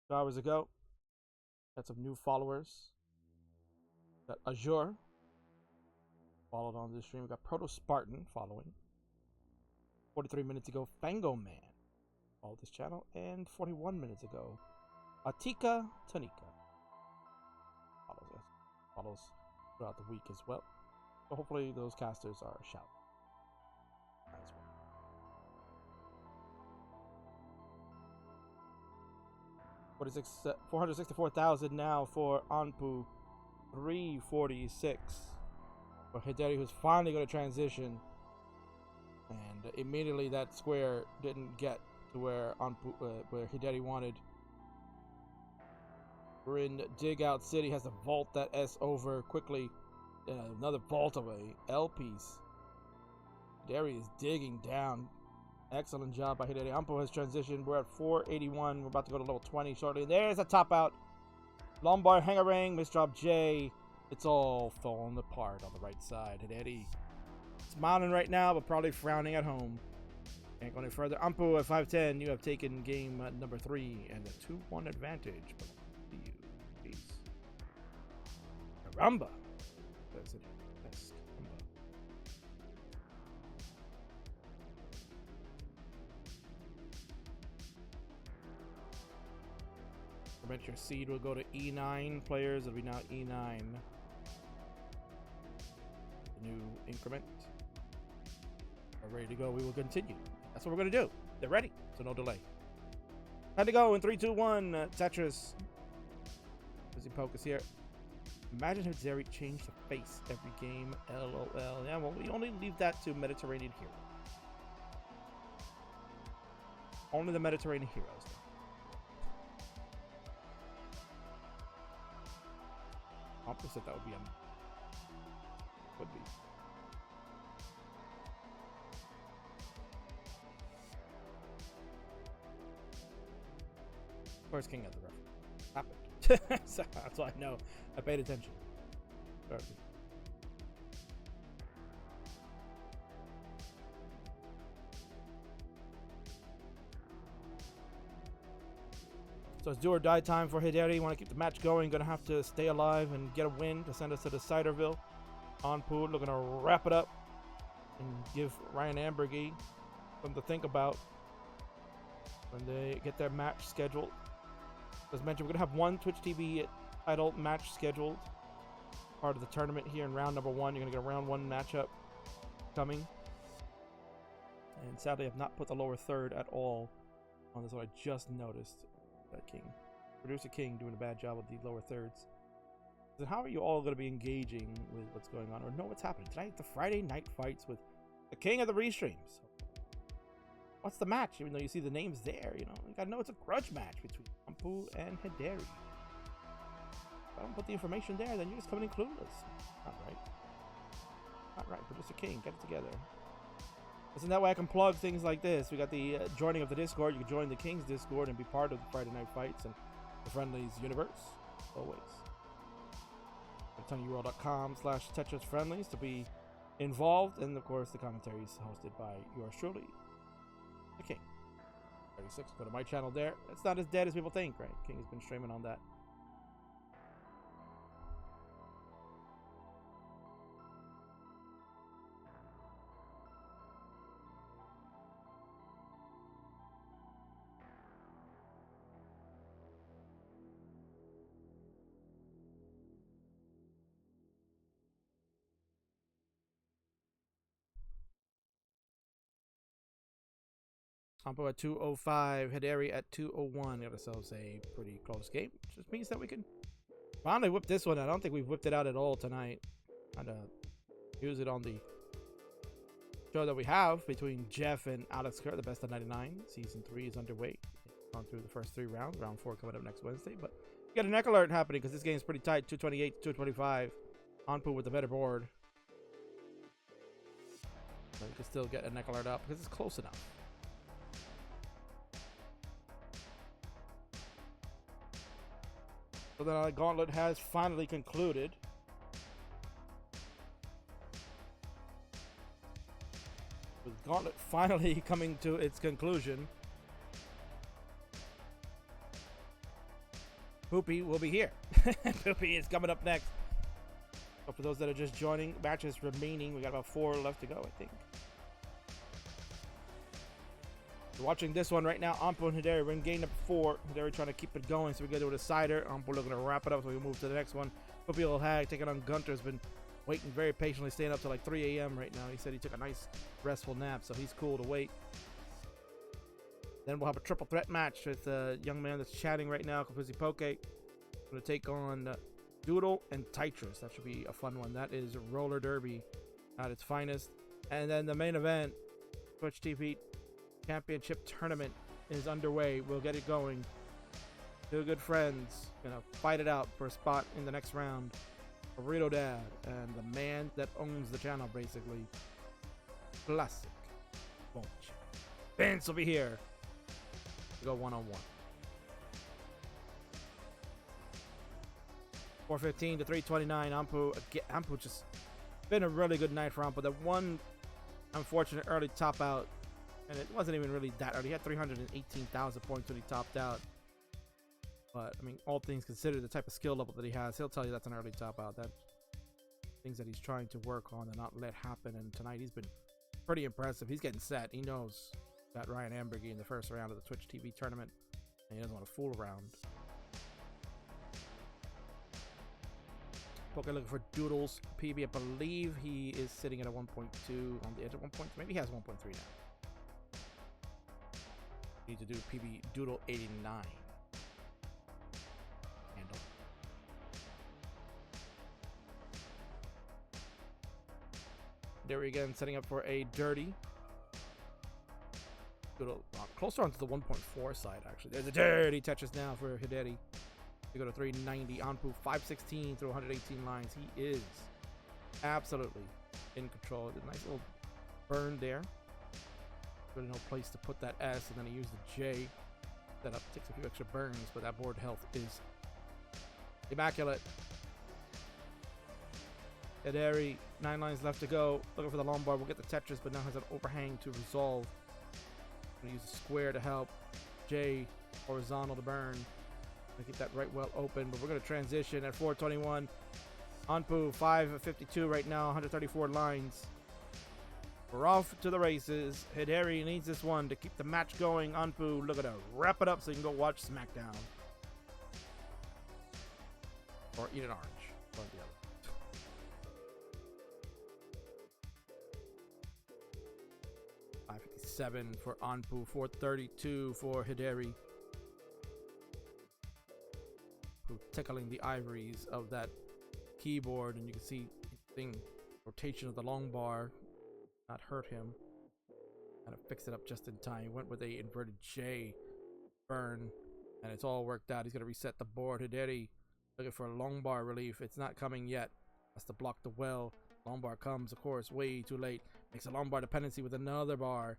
[SPEAKER 1] 2 hours ago. Got some new followers. Got Azure followed on this stream. We got Proto Spartan following. 43 minutes ago, Fango Man followed this channel, and 41 minutes ago, Atika Tanika follows throughout the week as well. So hopefully those casters are a shout as well. $464,000 464,000 now for Anpu. 346 for Hideki, who's finally going to transition. And immediately that square didn't get to where Hideki wanted. We're in Dig Out City, has to vault that S over quickly. Another vault away. L piece. Hideki is digging down. Excellent job by Hideki. Ampu has transitioned. We're at 481. We're about to go to level 20 shortly. And there's a top out. Lombard Hangarang, misdrop J. It's all falling apart on the right side. Hideki smiling right now, but probably frowning at home. Can't go any further. Ampu at 510. You have taken game number 3 and the 2-1 advantage. Peace. Caramba. That's it. That's Caramba. Remember, your seed will go to E9 players. It'll be now E9. The new increment. We're ready to go. We will continue. That's what we're going to do. They're ready, so no delay. Time to go in 3, 2, 1. Tetris. Busy Pocus here. Imagine if Zeri changed the face every game. LOL. Yeah, well, we only leave that to Mediterranean heroes. Only the Mediterranean heroes. Opposite that would be First king of the ref. Happened. So that's why I know. I paid attention. Sorry. So it's do or die time for Hideri. Want to keep the match going. Going to have to stay alive and get a win to send us to the Ciderville. Anpu looking to wrap it up and give Ryan Ambergy something to think about when they get their match scheduled. As mentioned, we're going to have one Twitch TV title match scheduled. Part of the tournament here in round number 1. You're going to get a round 1 matchup coming. And sadly, I've not put the lower third at all on this one. I just noticed. King, producer King, doing a bad job with the lower thirds. So how are you all going to be engaging with what's going on or know what's happening tonight? The Friday night fights with the king of the restreams. What's the match? Even though you see the names there, you gotta know it's a grudge match between Anpu and Hideri. If I don't put the information there, then you're just coming in clueless. Not right. Not right. Producer King, get it together. Listen, that way I can plug things like this. We got the joining of the Discord. You can join the King's Discord and be part of the Friday Night Fights and the Friendlies universe. Always. tinyurl.com/Tetris Friendlies to be involved. And, of course, the commentary is hosted by yours truly, the King. 36. Go to my channel there. It's not as dead as people think, right? King has been streaming on that. Anpu at 2:05, Hideri at 2:01. Got ourselves a pretty close game, which just means that we can finally whip this one out. I don't think we've whipped it out at all tonight. Kind of use it on the show that we have between Jeff and Alex Kerr, the best of 99. Season 3 is underway. Gone through the first 3 rounds. Round 4 coming up next Wednesday. But we got a neck alert happening because this game is pretty tight. 228 to 225. Anpu with the better board. But we can still get a neck alert up because it's close enough. So then our gauntlet has finally concluded. With gauntlet finally coming to its conclusion, Poopy will be here. Poopy is coming up next. So for those that are just joining, matches remaining. We got about 4 left to go, I think. We're watching this one right now. Anpu and Hideri. We're in game number 4. Hideri trying to keep it going, so we got to do a decider. Anpu looking to wrap it up, so we move to the next one. Poopy Little Hag taking on Gunter. Has been waiting very patiently, staying up till like 3 a.m. right now. He said he took a nice restful nap, so he's cool to wait. Then we'll have a triple threat match with a young man that's chatting right now, Kapuzi Poke. Going to take on Doodle and Tetris. That should be a fun one. That is roller derby at its finest. And then the main event, Twitch TV Championship Tournament, is underway. We'll get it going. 2 good friends gonna fight it out for a spot in the next round. Burrito Dad and the man that owns the channel, basically, Classic. Vince will be here to go one-on-one. 415 to 329. Anpu just been a really good night for Anpu. That one unfortunate early top out, and it wasn't even really that early. He had 318,000 points when he topped out. But, I mean, all things considered, the type of skill level that he has, he'll tell you that's an early top out. That's things that he's trying to work on and not let happen. And tonight he's been pretty impressive. He's getting set. He knows that Ryan Ambergy in the first round of the Twitch TV tournament, and he doesn't want to fool around. Poke looking for Doodles. PB, I believe he is sitting at a 1.2 on the edge of 1.3. Maybe he has 1.3 now. Need to do PB Doodle 89. Handle. There we go, setting up for a dirty. Doodle closer onto the 1.4 side, actually. There's a dirty Tetris now for Hideri. You go to 390. Anpu 516 through 118 lines. He is absolutely in control. A nice little burn there. Really no place to put that S, and then he used the J. That up takes a few extra burns, but that board health is immaculate. Hideri, 9 lines left to go. Looking for the long bar. We'll get the Tetris, but now has an overhang to resolve. I'm going to use a square to help. J, horizontal to burn. Gonna keep that right well open, but we're going to transition at 421. Anpu, 5 of 52 right now, 134 lines. We're off to the races. Hideri needs this one to keep the match going. Anpu, look at her. Wrap it up so you can go watch SmackDown. Or eat an orange. One or the other. 557 for Anpu, 432 for Hideri. Tickling the ivories of that keyboard, and you can see the rotation of the long bar not hurt him. Kind of fix it up just in time. He went with a inverted J burn, and it's all worked out. He's going to reset the board. Hideri looking for a long bar relief. It's not coming yet. Has to block the well. Long bar comes, of course, way too late. Makes a long bar dependency with another bar.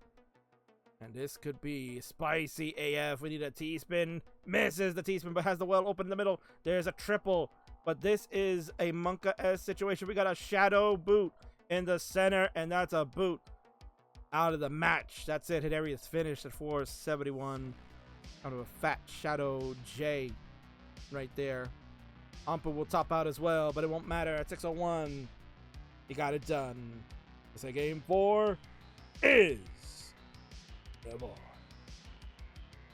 [SPEAKER 1] And this could be spicy AF. We need a T-spin. Misses the T-spin, but has the well open in the middle. There's a triple. But this is a Monka-esque situation. We got a shadow boot in the center, and that's a boot out of the match. That's it. Hideri is finished at 471. Out of a fat shadow J right there. Anpu will top out as well, but it won't matter. At 601, he got it done. So game 4 is the board.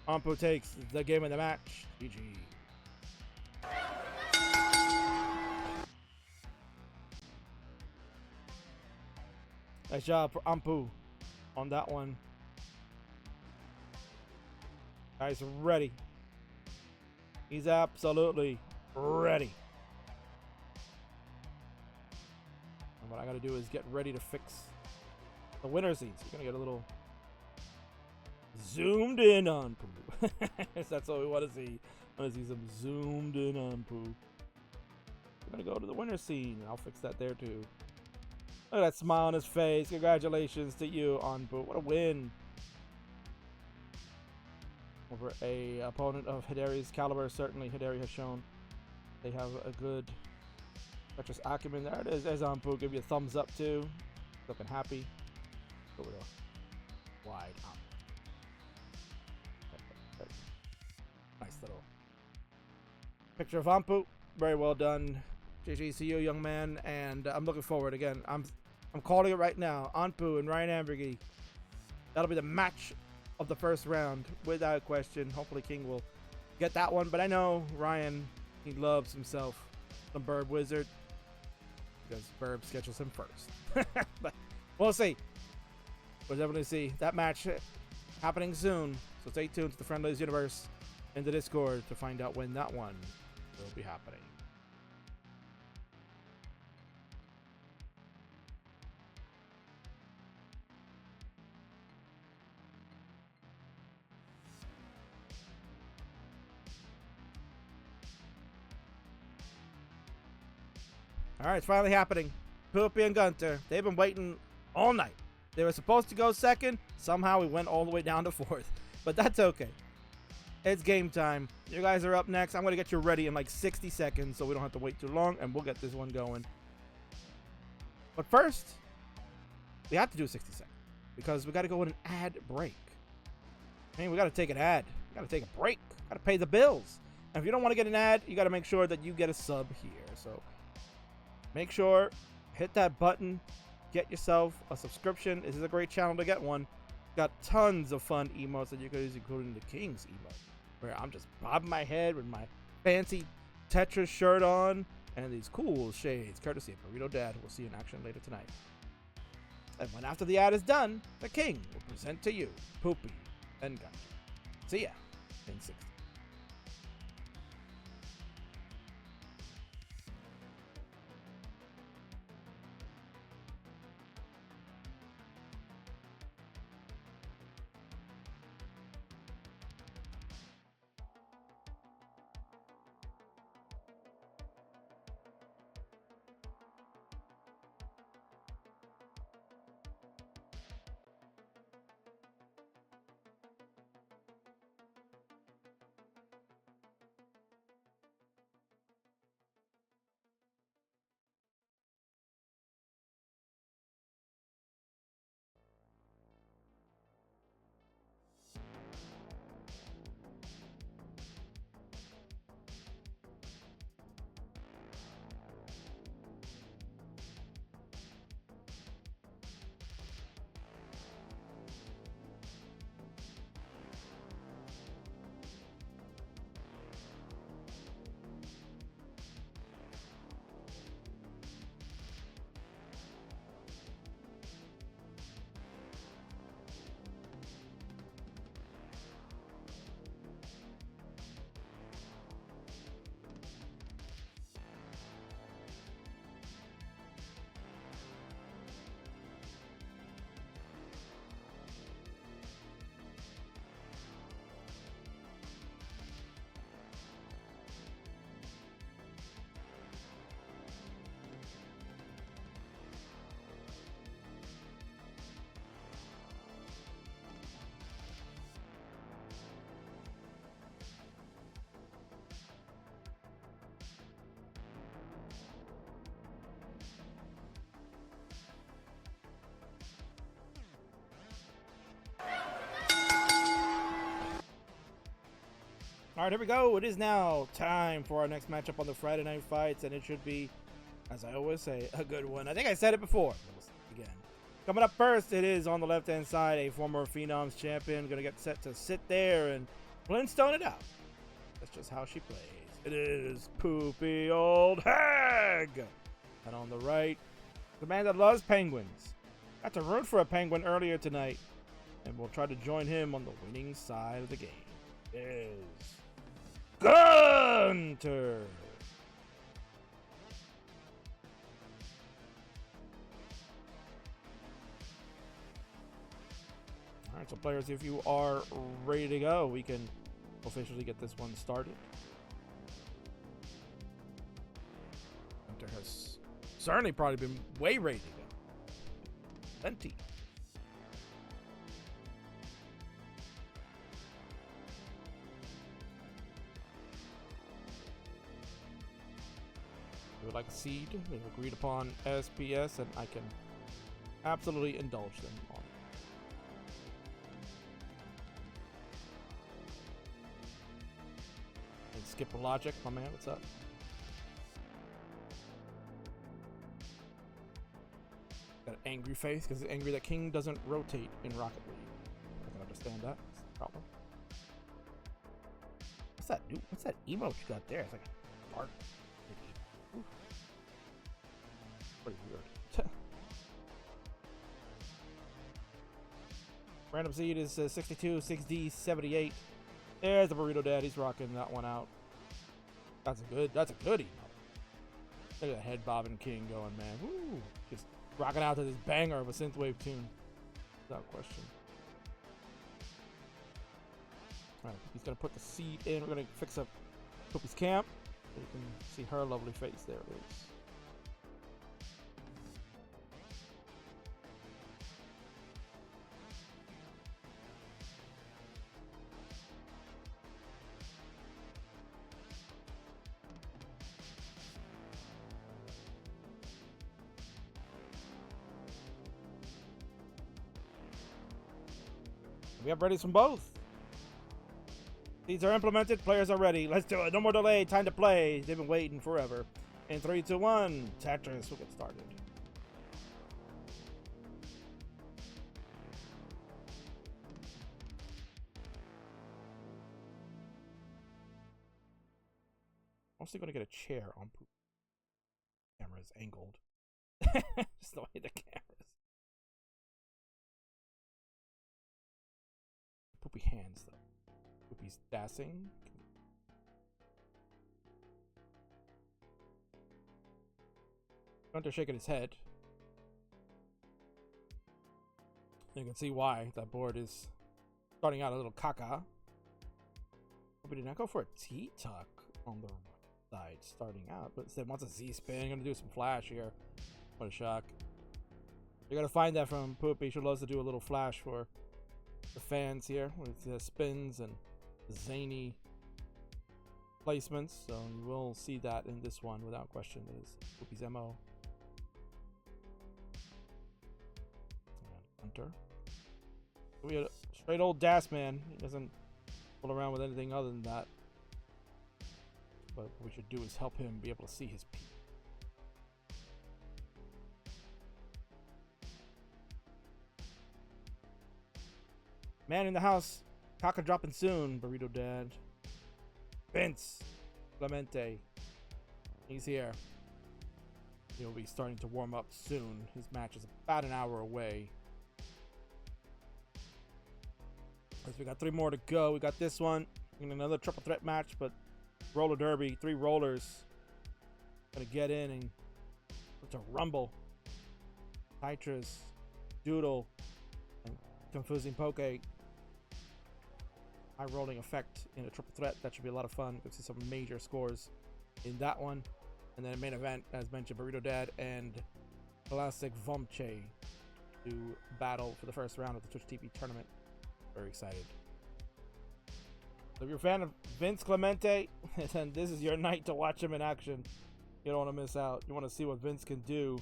[SPEAKER 1] Anpu takes the game of the match. GG. Nice job for Anpu on that one. Guys, ready. He's absolutely ready. And what I gotta do is get ready to fix the winner scenes. We're gonna get a little zoomed in on Anpu. That's what we want to see. I want to see some zoomed in on Anpu. We're gonna go to the winner scene. I'll fix that there too. Look at that smile on his face. Congratulations to you, Anpu. What a win. Over a opponent of Hideri's caliber. Certainly Hideri has shown they have a good Tetris acumen. There it is. There's Anpu. Give you a thumbs up too. Looking happy. Go with a wide up. Nice little picture of Anpu. Very well done. GG to you, young man, and I'm looking forward. Again, I'm calling it right now. Anpu and Ryan Ambergy. That'll be the match of the first round, without question. Hopefully King will get that one, but I know Ryan, he loves himself some Burb Wizard because Burb schedules him first. But we'll see. We'll definitely see that match happening soon. So stay tuned to the Friendlies universe in the Discord to find out when that one will be happening. All right, it's finally happening. Poopy and Gunter, they've been waiting all night. They were supposed to go second. Somehow we went all the way down to fourth. But that's okay. It's game time. You guys are up next. I'm going to get you ready in like 60 seconds so we don't have to wait too long, and we'll get this one going. But first, we have to do 60 seconds because we got to go in an ad break. I mean, we got to take an ad. We got to take a break. Got to pay the bills. And if you don't want to get an ad, you got to make sure that you get a sub here. So make sure, hit that button, get yourself a subscription. This is a great channel to get one. Got tons of fun emotes that you can use, including the King's emote, where I'm just bobbing my head with my fancy Tetris shirt on and these cool shades, courtesy of Burrito Dad, who we'll see in action later tonight. And when after the ad is done, the King will present to you Poopy and Gunter. See ya in 60. Alright, here we go. It is now time for our next matchup on the Friday Night Fights, and it should be, as I always say, a good one. I think I said it before. Again. Coming up first, it is on the left-hand side, a former Phenoms champion. Gonna get set to sit there and Flintstone it out. That's just how she plays. It is Poopy Old Hag! And on the right, the man that loves penguins. Got to root for a penguin earlier tonight, and we'll try to join him on the winning side of the game. It is Gunter! Alright, so players, if you are ready to go, we can officially get this one started. Gunter has certainly probably been way ready to go. Plenty. Would like a seed. They've agreed upon SPS, and I can absolutely indulge them on it. And skip a logic, my man. What's up? Got an angry face because it's angry that King doesn't rotate in Rocket League. I can understand that. That's the problem. What's that? Dude? What's that emote you got there? It's like a fart. Pretty weird. Random seed is 62, 6D, 78. There's the Burrito Dad. He's rocking that one out. That's a good emote. Look at that head bobbing King going, man. Woo! Just rocking out to this banger of a synthwave tune. Without question. Alright, he's gonna put the seed in. We're gonna fix up Poopy's camp. So you can see her lovely face. There it is. We have readies from both. These are implemented. Players are ready. Let's do it. No more delay. Time to play. They've been waiting forever. In 3, 2, 1. Tetris. We'll get started. Mostly going to get a chair on Poop. Camera is angled. Just the way the camera is. Poopy hands, though. Poopy's dancing. Gunter shaking his head. You can see why that board is starting out a little caca. Poopy did not go for a T-tuck on the side starting out, but instead wants a Z-spin. Gonna do some flash here. What a shock. You're gonna find that from Poopy. She loves to do a little flash for the fans here with spins and zany placements, so you will see that in this one without question. Is Poopy's MO. And Gunter. We had a straight old Das man. He doesn't fool around with anything other than that. But what we should do is help him be able to see his peak. Man in the house. Kaka dropping soon. Burrito Dad. Vince. Clemente. He's here. He'll be starting to warm up soon. His match is about an hour away. We got 3 more to go. We got this one. And another triple threat match, but roller derby. 3 rollers. Gonna get in and it's a rumble. Tetris. Doodle. And confusing Poke. High rolling effect in a triple threat. That should be a lot of fun. We'll see some major scores in that one. And then main event, as mentioned, Burrito Dad and Classic Vomche to battle for the first round of the Twitch TV tournament. Very excited. So if you're a fan of Vince Clemente, then this is your night to watch him in action. You don't want to miss out. You want to see what Vince can do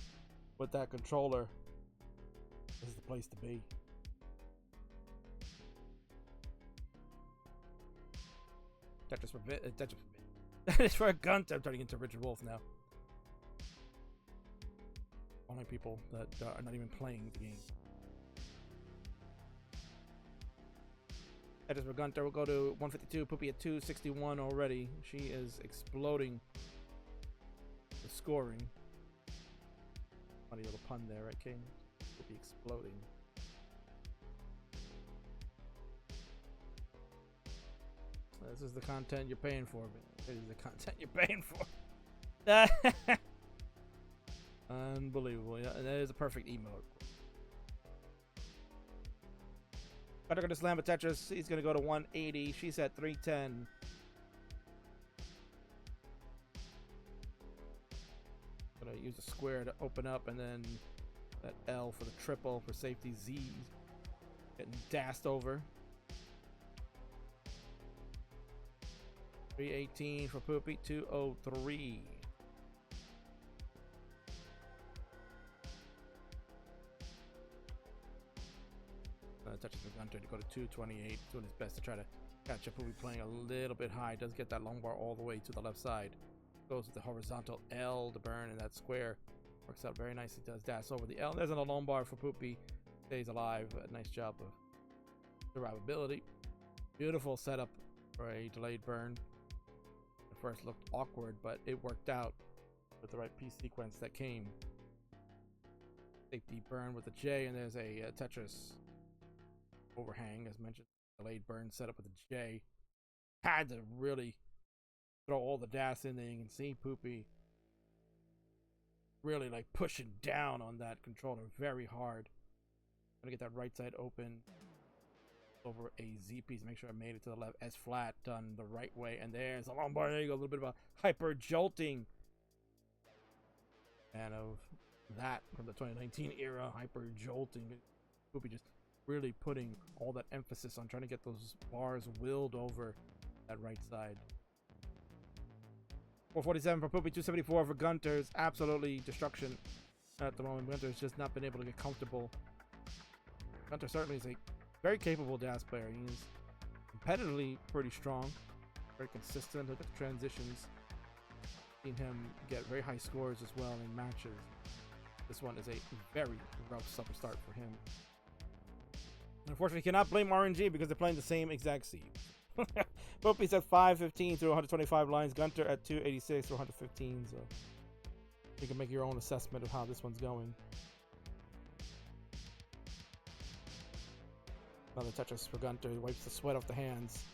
[SPEAKER 1] with that controller. This is the place to be. Tetris for Tetris. Tetris for Gunter. I'm turning into Richard Wolf now. Only people that are not even playing the game. Tetris for Gunter. We'll go to 152. Poopy at 261 already. She is exploding the scoring. Funny little pun there, right, King? Poopy exploding. This is the content you're paying for. This is the content you're paying for. Unbelievable. Yeah, and that is a perfect emote. Gunter gonna slam a Tetris. He's gonna go to 180. She's at 310. Gonna use the square to open up, and then that L for the triple for safety. Z getting dashed over. 318 for Poopy. 203. Touches the Gunter to go to 228. Doing his best to try to catch up. Poopy playing a little bit high. Does get that long bar all the way to the left side. Goes with the horizontal L to burn, and that square works out very nicely. Does dash over the L. There's an long bar for Poopy. Stays alive. A nice job of survivability. Beautiful setup for a delayed burn. At first looked awkward, but it worked out with the right piece sequence that came. Safety burn with the J, and there's a Tetris overhang, as mentioned. Delayed burn setup with the J. Had to really throw all the dash in there. You can see Poopy really like pushing down on that controller very hard. Gonna get that right side open over a Z piece. Make sure I made it to the left. S flat done the right way, and there's a long bar. There you go. A little bit of a hyper jolting. And of that from the 2019 era, hyper jolting. Poopy just really putting all that emphasis on trying to get those bars willed over that right side. 447 for Poopy, 274 for Gunter's. Absolutely destruction at the moment. Gunter's just not been able to get comfortable. Gunter certainly is a very capable dash player. He's competitively pretty strong, very consistent with the transitions. Seen him get very high scores as well in matches. This one is a very rough supper start for him. Unfortunately, cannot blame RNG because they're playing the same exact seed. Poopy's at 515 through 125 lines. Gunter at 286 through 115. So you can make your own assessment of how this one's going. Another Tetris for Gunter. He wipes the sweat off the hands.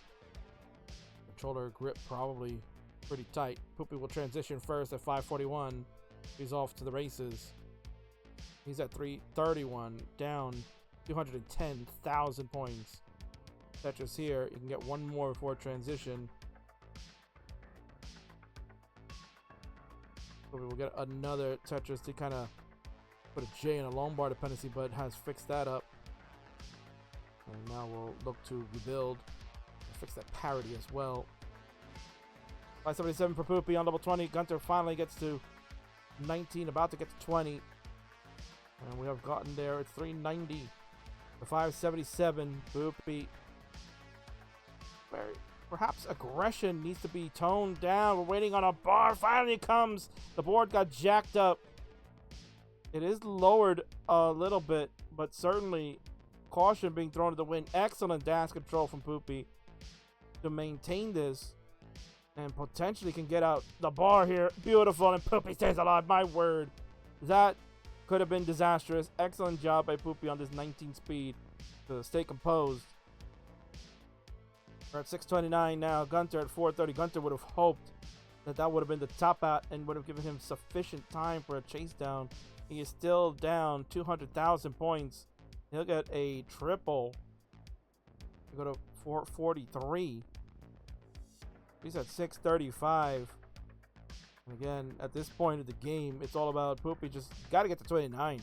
[SPEAKER 1] Controller grip probably pretty tight. Poopy will transition first at 541. He's off to the races. He's at 331, down 210,000 points. Tetris here. You can get one more before transition. Poopy will get another Tetris to kind of put a J in a long bar dependency, but has fixed that up. And now we'll look to rebuild and fix that parity as well. 577 for Poopy on level 20. Gunter finally gets to 19, about to get to 20. And we have gotten there. It's 390 for 577. Poopy. Perhaps aggression needs to be toned down. We're waiting on a bar. Finally it comes. The board got jacked up. It is lowered a little bit, but certainly caution being thrown to the wind. Excellent dash control from Poopy to maintain this and potentially can get out the bar here. Beautiful, and Poopy stays alive. My word, that could have been disastrous. Excellent job by Poopy on this 19 speed to stay composed. We're at 629 now. Gunter at 430. Gunter would have hoped that that would have been the top out and would have given him sufficient time for a chase down. He is still down 200,000 points. He'll get a triple. He'll go to 443. He's at 635. And again, at this point of the game, it's all about Poopy. Just got to get to 29.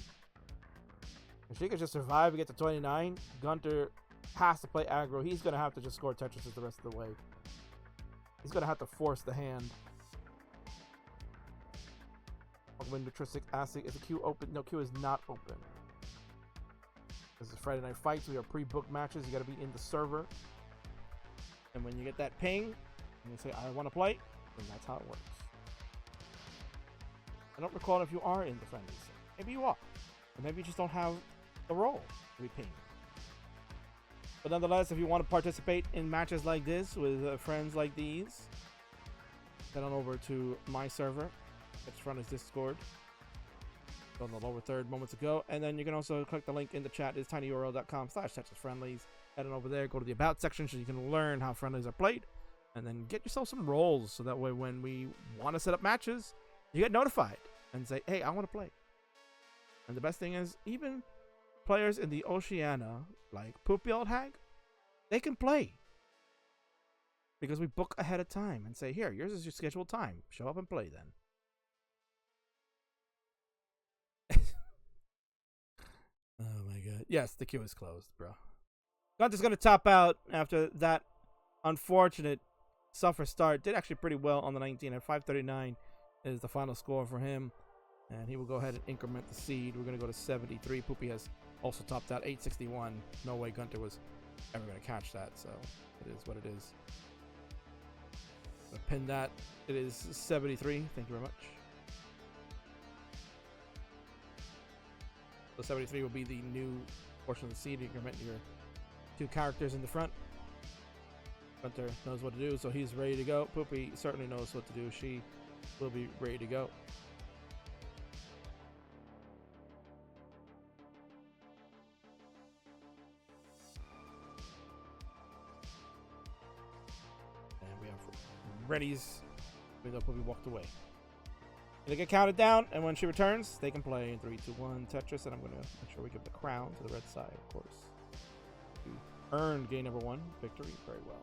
[SPEAKER 1] If she could just survive and get to 29, Gunter has to play aggro. He's going to have to just score Tetris the rest of the way. He's going to have to force the hand. When Nutrisic asking, is the queue open? No, queue is not open. This is Friday Night Fights. We are pre-booked matches. You got to be in the server. And when you get that ping, and you say, I want to play, then that's how it works. I don't recall if you are in the Friendlies. Maybe you are. Or maybe you just don't have the role to be pinged. But nonetheless, if you want to participate in matches like this with friends like these, head on over to my server. It's Friendlies Discord. On the lower third moments ago. And then you can also click the link in the chat. It's tinyurl.com/TetrisFriendlies. Head on over there. Go to the About section so you can learn how Friendlies are played. And then get yourself some roles so that way when we want to set up matches, you get notified and say, hey, I want to play. And the best thing is, even players in the Oceania, like Poopy Old Hag, they can play. Because we book ahead of time and say, here, yours is your scheduled time. Show up and play then. Oh my god. Yes, the queue is closed, bro. Gunter's going to top out after that unfortunate suffer start. Did actually pretty well on the 19 at 539 is the final score for him. And he will go ahead and increment the seed. We're going to go to 73. Poopy has also topped out 861. No way Gunter was ever going to catch that, so it is what it is. I'll pin that. It is 73. Thank you very much. So 73 will be the new portion of the seed. You can increment your two characters in the front. Gunter knows what to do, so he's ready to go. Poopy certainly knows what to do. She will be ready to go. And we have readies, even though Poopy walked away. They get counted down, and when she returns, they can play in 3, 2, 1 Tetris, and I'm going to make sure we give the crown to the red side, of course. To earn game number 1 victory very well.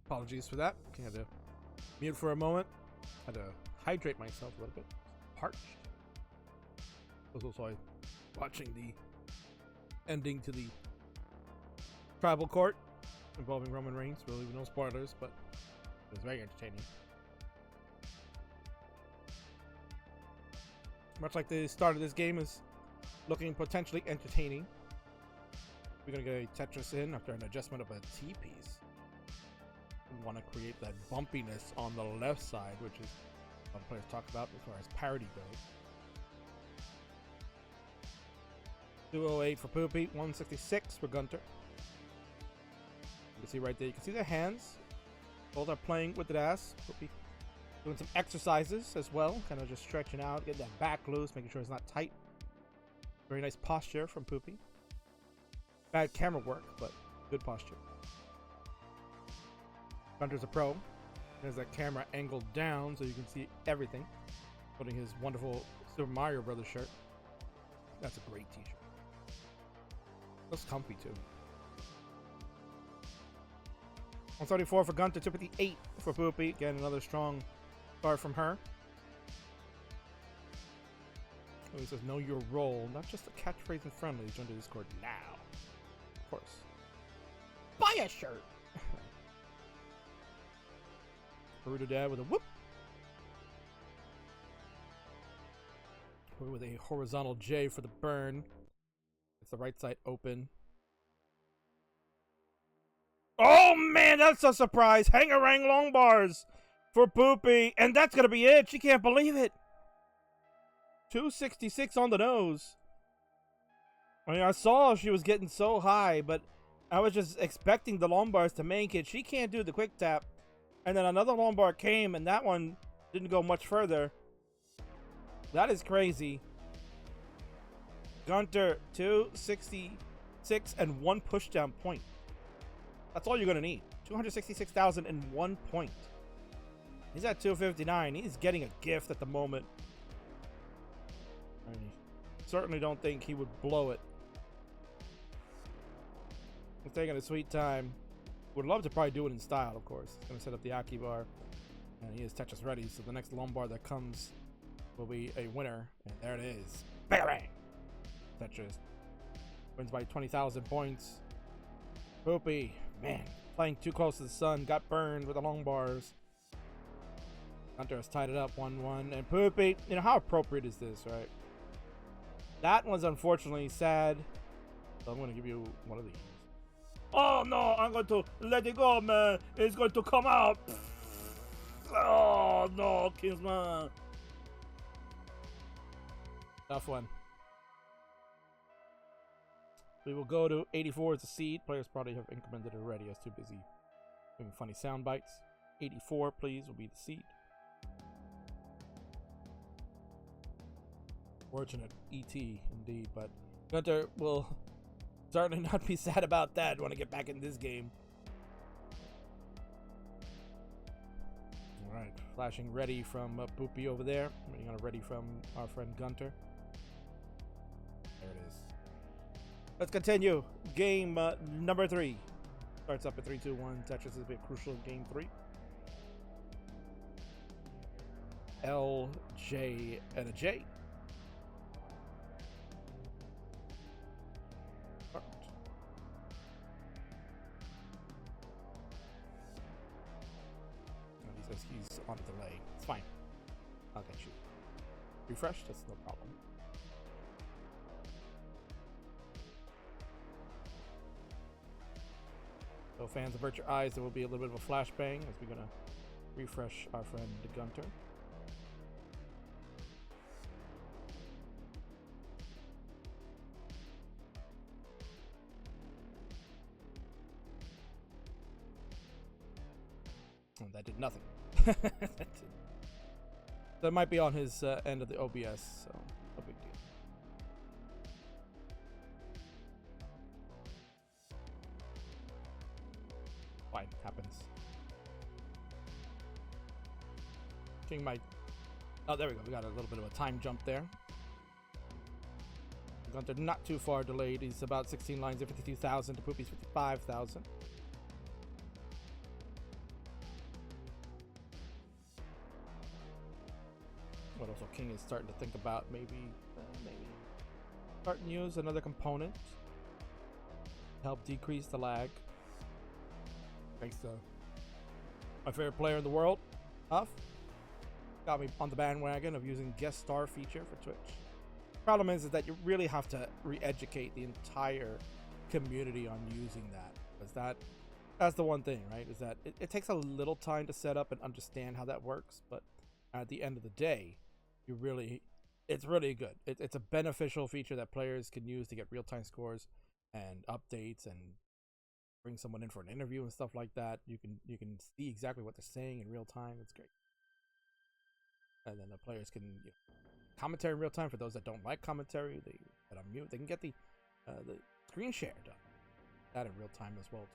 [SPEAKER 1] Apologies for that. Okay, had to mute for a moment. Had to hydrate myself a little bit. Parched. Was also watching the ending to the tribal court involving Roman Reigns. Really, no spoilers, but it was very entertaining. Much like the start of this game is looking potentially entertaining. We're gonna get a Tetris in after an adjustment of a T-piece. We want to create that bumpiness on the left side, which is what players talk about as far as parity goes. 208 for Poopy, 166 for Gunter. You can see right there, you can see their hands. Both are playing with the ass. Poopy doing some exercises as well, kind of just stretching out, getting that back loose, making sure it's not tight. Very nice posture from Poopy. Bad camera work, but good posture. Gunter's a pro. There's that camera angled down so you can see everything. Putting his wonderful Super Mario Brothers shirt. That's a great t-shirt. Looks comfy too. 134 for Gunter, 258 for Poopy. Again, another strong start from her. Oh, he says, know your role, not just a catchphrase in Friendlies. Join the Discord now. Of course. Buy a shirt! Peru to dad with a whoop. With a horizontal J for the burn. It's the right side open. Oh man, that's a surprise. Hangarang long bars for Poopy. And that's going to be it. She can't believe it. 266 on the nose. I mean, I saw she was getting so high, but I was just expecting the long bars to make it. She can't do the quick tap. And then another long bar came, and that one didn't go much further. That is crazy. Gunter, 266 and 1 pushdown point. That's all you're going to need. 266,000 and 1 point. He's at 259. He's getting a gift at the moment. I certainly don't think he would blow it. He's taking a sweet time. Would love to probably do it in style, of course. He's going to set up the Aki bar. And he is Tetris ready, so the next long bar that comes will be a winner. And there it is. Bang! Tetris wins by 20,000 points. Poopy, man, playing too close to the sun. Got burned with the long bars. Hunter has tied it up 1-1. And Poopy, you know, how appropriate is this, right? That one's unfortunately sad. So I'm going to give you one of these. Oh no, I'm going to let it go, man. It's going to come out. Oh no, Kingsman. Tough one. We will go to 84 as a seed. Players probably have incremented it already. I was too busy doing funny sound bites. 84, please, will be the seed. Fortunate ET, indeed. But Gunter will certainly not be sad about that. Want to get back in this game. All right, flashing ready from Poopy over there. Waiting on a ready from our friend Gunter. There it is. Let's continue. Game number 3. Starts up at 3-2-1. Tetris is a bit crucial in game 3. L, J, and a J. He says he's on a delay. It's fine. I'll get you. Refresh, that's no problem. So fans, avert your eyes. There will be a little bit of a flashbang as we're gonna refresh our friend Gunter. Oh, that did nothing. That might be on his end of the OBS, so no big deal. Fine, happens. King might. Oh, there we go. We got a little bit of a time jump there. Gunter not too far delayed. He's about 16 lines at 52,000 to Poopy's 55,000. But also King is starting to think about maybe starting to use another component to help decrease the lag. Thanks to my favorite player in the world, Huff. Got me on the bandwagon of using guest star feature for Twitch. Problem is that you really have to re-educate the entire community on using that, because that's the one thing, right? Is that it takes a little time to set up and understand how that works, but at the end of the day, it's really good. It's a beneficial feature that players can use to get real-time scores and updates and bring someone in for an interview and stuff like that. You can see exactly what they're saying in real time. It's great. And then the players can commentary in real time. For those that don't like commentary, that are mute, they can get the screen share done. That in real time as well.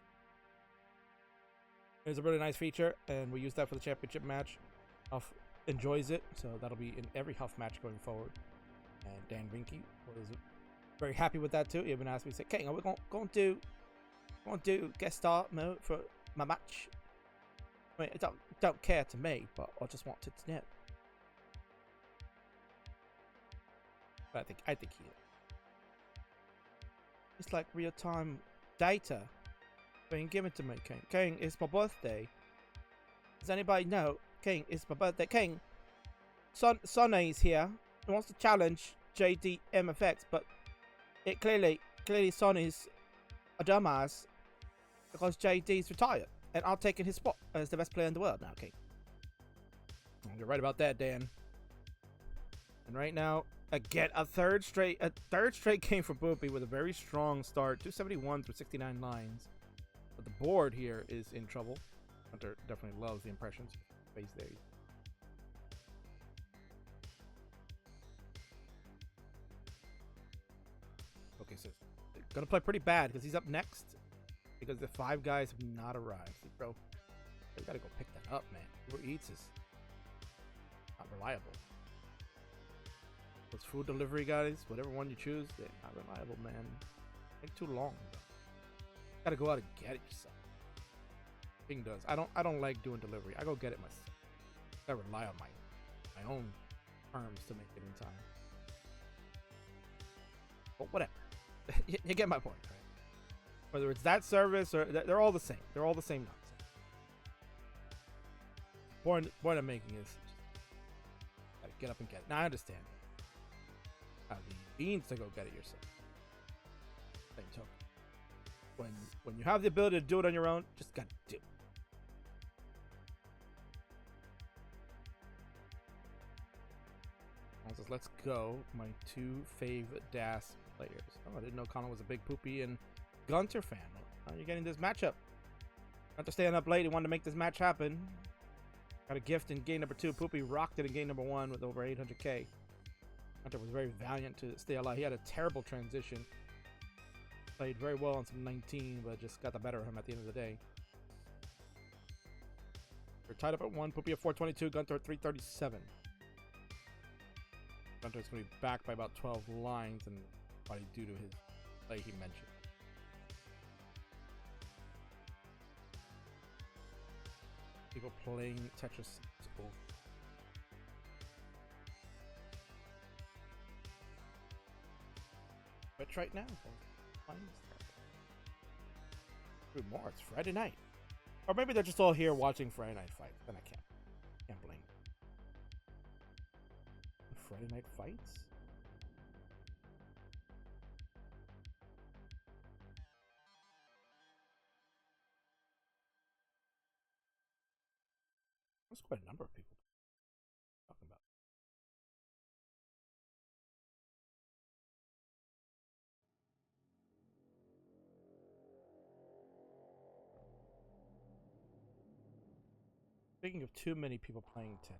[SPEAKER 1] It's a really nice feature, and we use that for the championship match. Huff enjoys it, so that'll be in every Huff match going forward. And Dan Rinke was very happy with that too. He even asked me, "Say, King, are we going to do guest star mode for my match?" I mean, it don't care to me, but I just wanted to know. But I think he. It's like real time data being given to me, King. King, it's my birthday. Does anybody know? King, it's my birthday. King, Sonny's here. He wants to challenge JD MFX, but it clearly Sonny's a dumbass because JD's retired, and I'm taking his spot as the best player in the world now, King. You're right about that, Dan. And right now, Again, a third straight game for Boopy with a very strong start. 271 through 69 lines. But the board here is in trouble. Hunter definitely loves the impressions. Face there. Okay, so gonna play pretty bad because he's up next. Because the 5 guys have not arrived. See, bro, you gotta go pick that up, man. Uber Eats is not reliable. Those food delivery guys, whatever one you choose, they're not reliable, man. Take too long. Gotta go out and get it yourself. King does. I don't like doing delivery. I go get it myself. I rely on my own terms to make it in time. But whatever. You get my point, right? Whether it's that service or they're all the same. They're all the same nonsense. Point I'm making is gotta get up and get it. Now I understand. Have the means to go get it yourself. Same token. When you have the ability to do it on your own, just gotta do it. Also, let's go. My 2 fave DAS players. Oh, I didn't know Colin was a big Poopy and Gunter fan. Well, you're getting this matchup. Gunter staying up late. He wanted to make this match happen. Got a gift in game number 2. Poopy rocked it in game number 1 with over 800k. Gunter was very valiant to stay alive. He had a terrible transition. Played very well on some 19, but just got the better of him at the end of the day. We're tied up at 1. Poopy at 422. Gunter at 337. Gunter's going to be back by about 12 lines, and probably due to his play he mentioned. People playing Tetris. Oh. But right now, more. It's Friday night, or maybe they're just all here watching Friday Night Fights. Then I can't blame. Friday Night Fights. That's quite a number of people talking about. Speaking of too many people playing Tetris,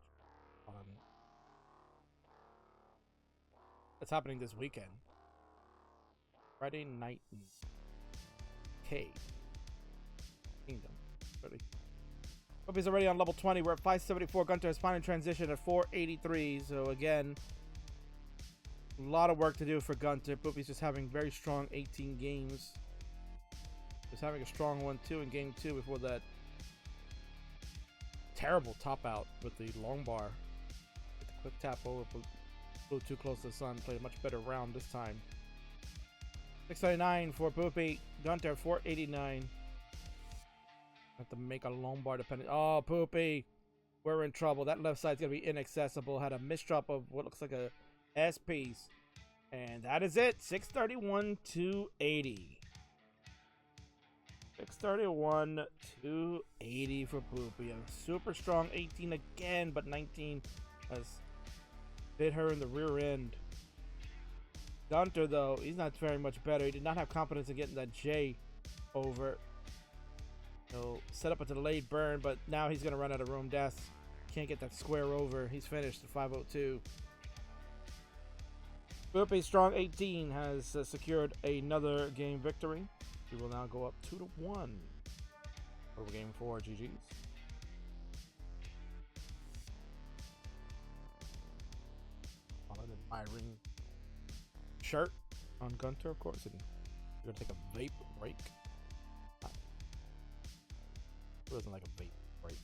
[SPEAKER 1] that's happening this weekend. Friday night in Kingdom. Poopy's already on level 20. We're at 574. Gunter has finally transitioned at 483. So again, a lot of work to do for Gunter. Poopy's just having very strong 18 games. Just having a strong one too in game 2 before that terrible top out with the long bar. With the quick tap over, flew too close to the sun. Played a much better round this time. 639 for Poopy. Gunter 489. Have to make a long bar dependent. Oh, Poopy, we're in trouble. That left side's gonna be inaccessible. Had a misdrop of what looks like a S piece, and that is it. 631 280. 631 280 for Poopy. A super strong 18 again, but 19 has bit her in the rear end. Gunter, though, he's not very much better. He did not have confidence in getting that J over. He'll set up a delayed burn, but now he's going to run out of room. Death can't get that square over. He's finished at 502. Poopy strong 18 has secured another game victory. He will now go up 2-1 over game 4. GG's. Admiring shirt on Gunter, of course, and you're gonna take a vape break. Who doesn't like a vape break?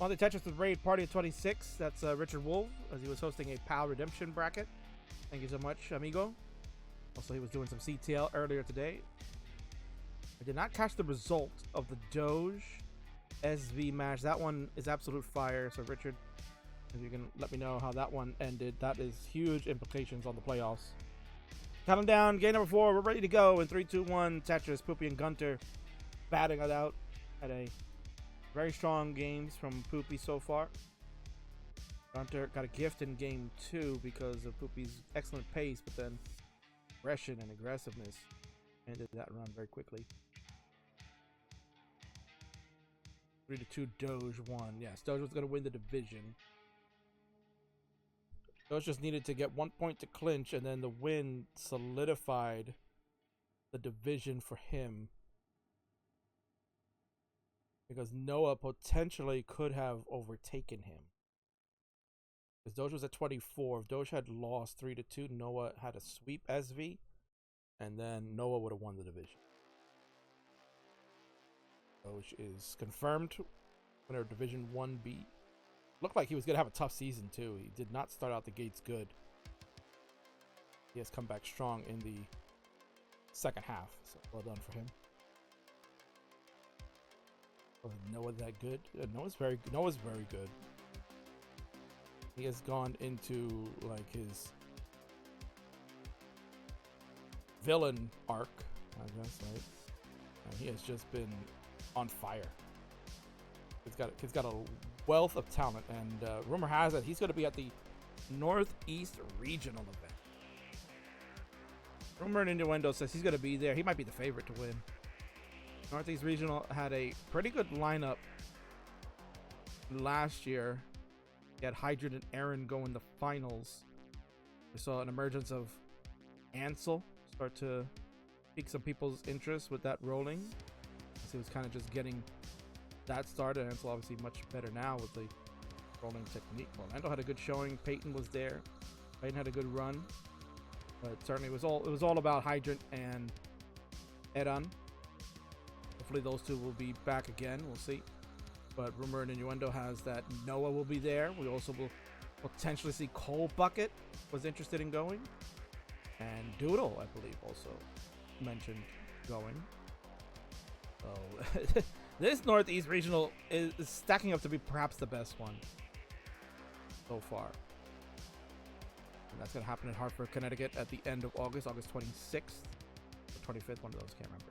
[SPEAKER 1] On the Tetris with Raid Party of 26, that's Richard Wolf, as he was hosting a PAL Redemption bracket. Thank you so much, amigo. Also, he was doing some CTL earlier today. I did not catch the result of the Doge SV match. That one is absolute fire. So, Richard, If you can let me know how that one ended, that is huge implications on the playoffs. Counting down, game number 4. We're ready to go in 3, 2, 1. Tetris, Poopy, and Gunter batting it out. Had a very strong games from Poopy so far. Gunter got a gift in game 2 because of Poopy's excellent pace, but then aggression and aggressiveness ended that run very quickly. 3-2 Doge won. Yes, Doge was going to win the division. Doge just needed to get 1 point to clinch, and then the win solidified the division for him. Because Noah potentially could have overtaken him. Because Doge was at 24. If Doge had lost 3-2, Noah had a sweep SV, and then Noah would have won the division. Doge is confirmed winner of Division 1B. Looked like he was going to have a tough season, too. He did not start out the gates good. He has come back strong in the second half, so well done for him. Was Noah that good? Noah's very good. He has gone into like his villain arc, I guess, right? And he has just been on fire. He's got a wealth of talent, and rumor has it he's going to be at the Northeast Regional event. Rumor and innuendo says he's going to be there. He might be the favorite to win. Northeast Regional had a pretty good lineup last year. He had Hydrant and Aaron go in the finals. We saw an emergence of Ansel start to pique some people's interest with that rolling. So he was kind of just getting that started. Ansel obviously much better now with the rolling technique. Orlando had a good showing. Peyton was there. Peyton had a good run. But certainly it was all about Hydrant and Edan. Hopefully those two will be back again. We'll see. But rumor and innuendo has that Noah will be there. We also will potentially see Cole Bucket was interested in going. And Doodle, I believe, also mentioned going. So this Northeast Regional is stacking up to be perhaps the best one so far. And that's going to happen in Hartford, Connecticut at the end of August 26th or 25th, one of those, can't remember.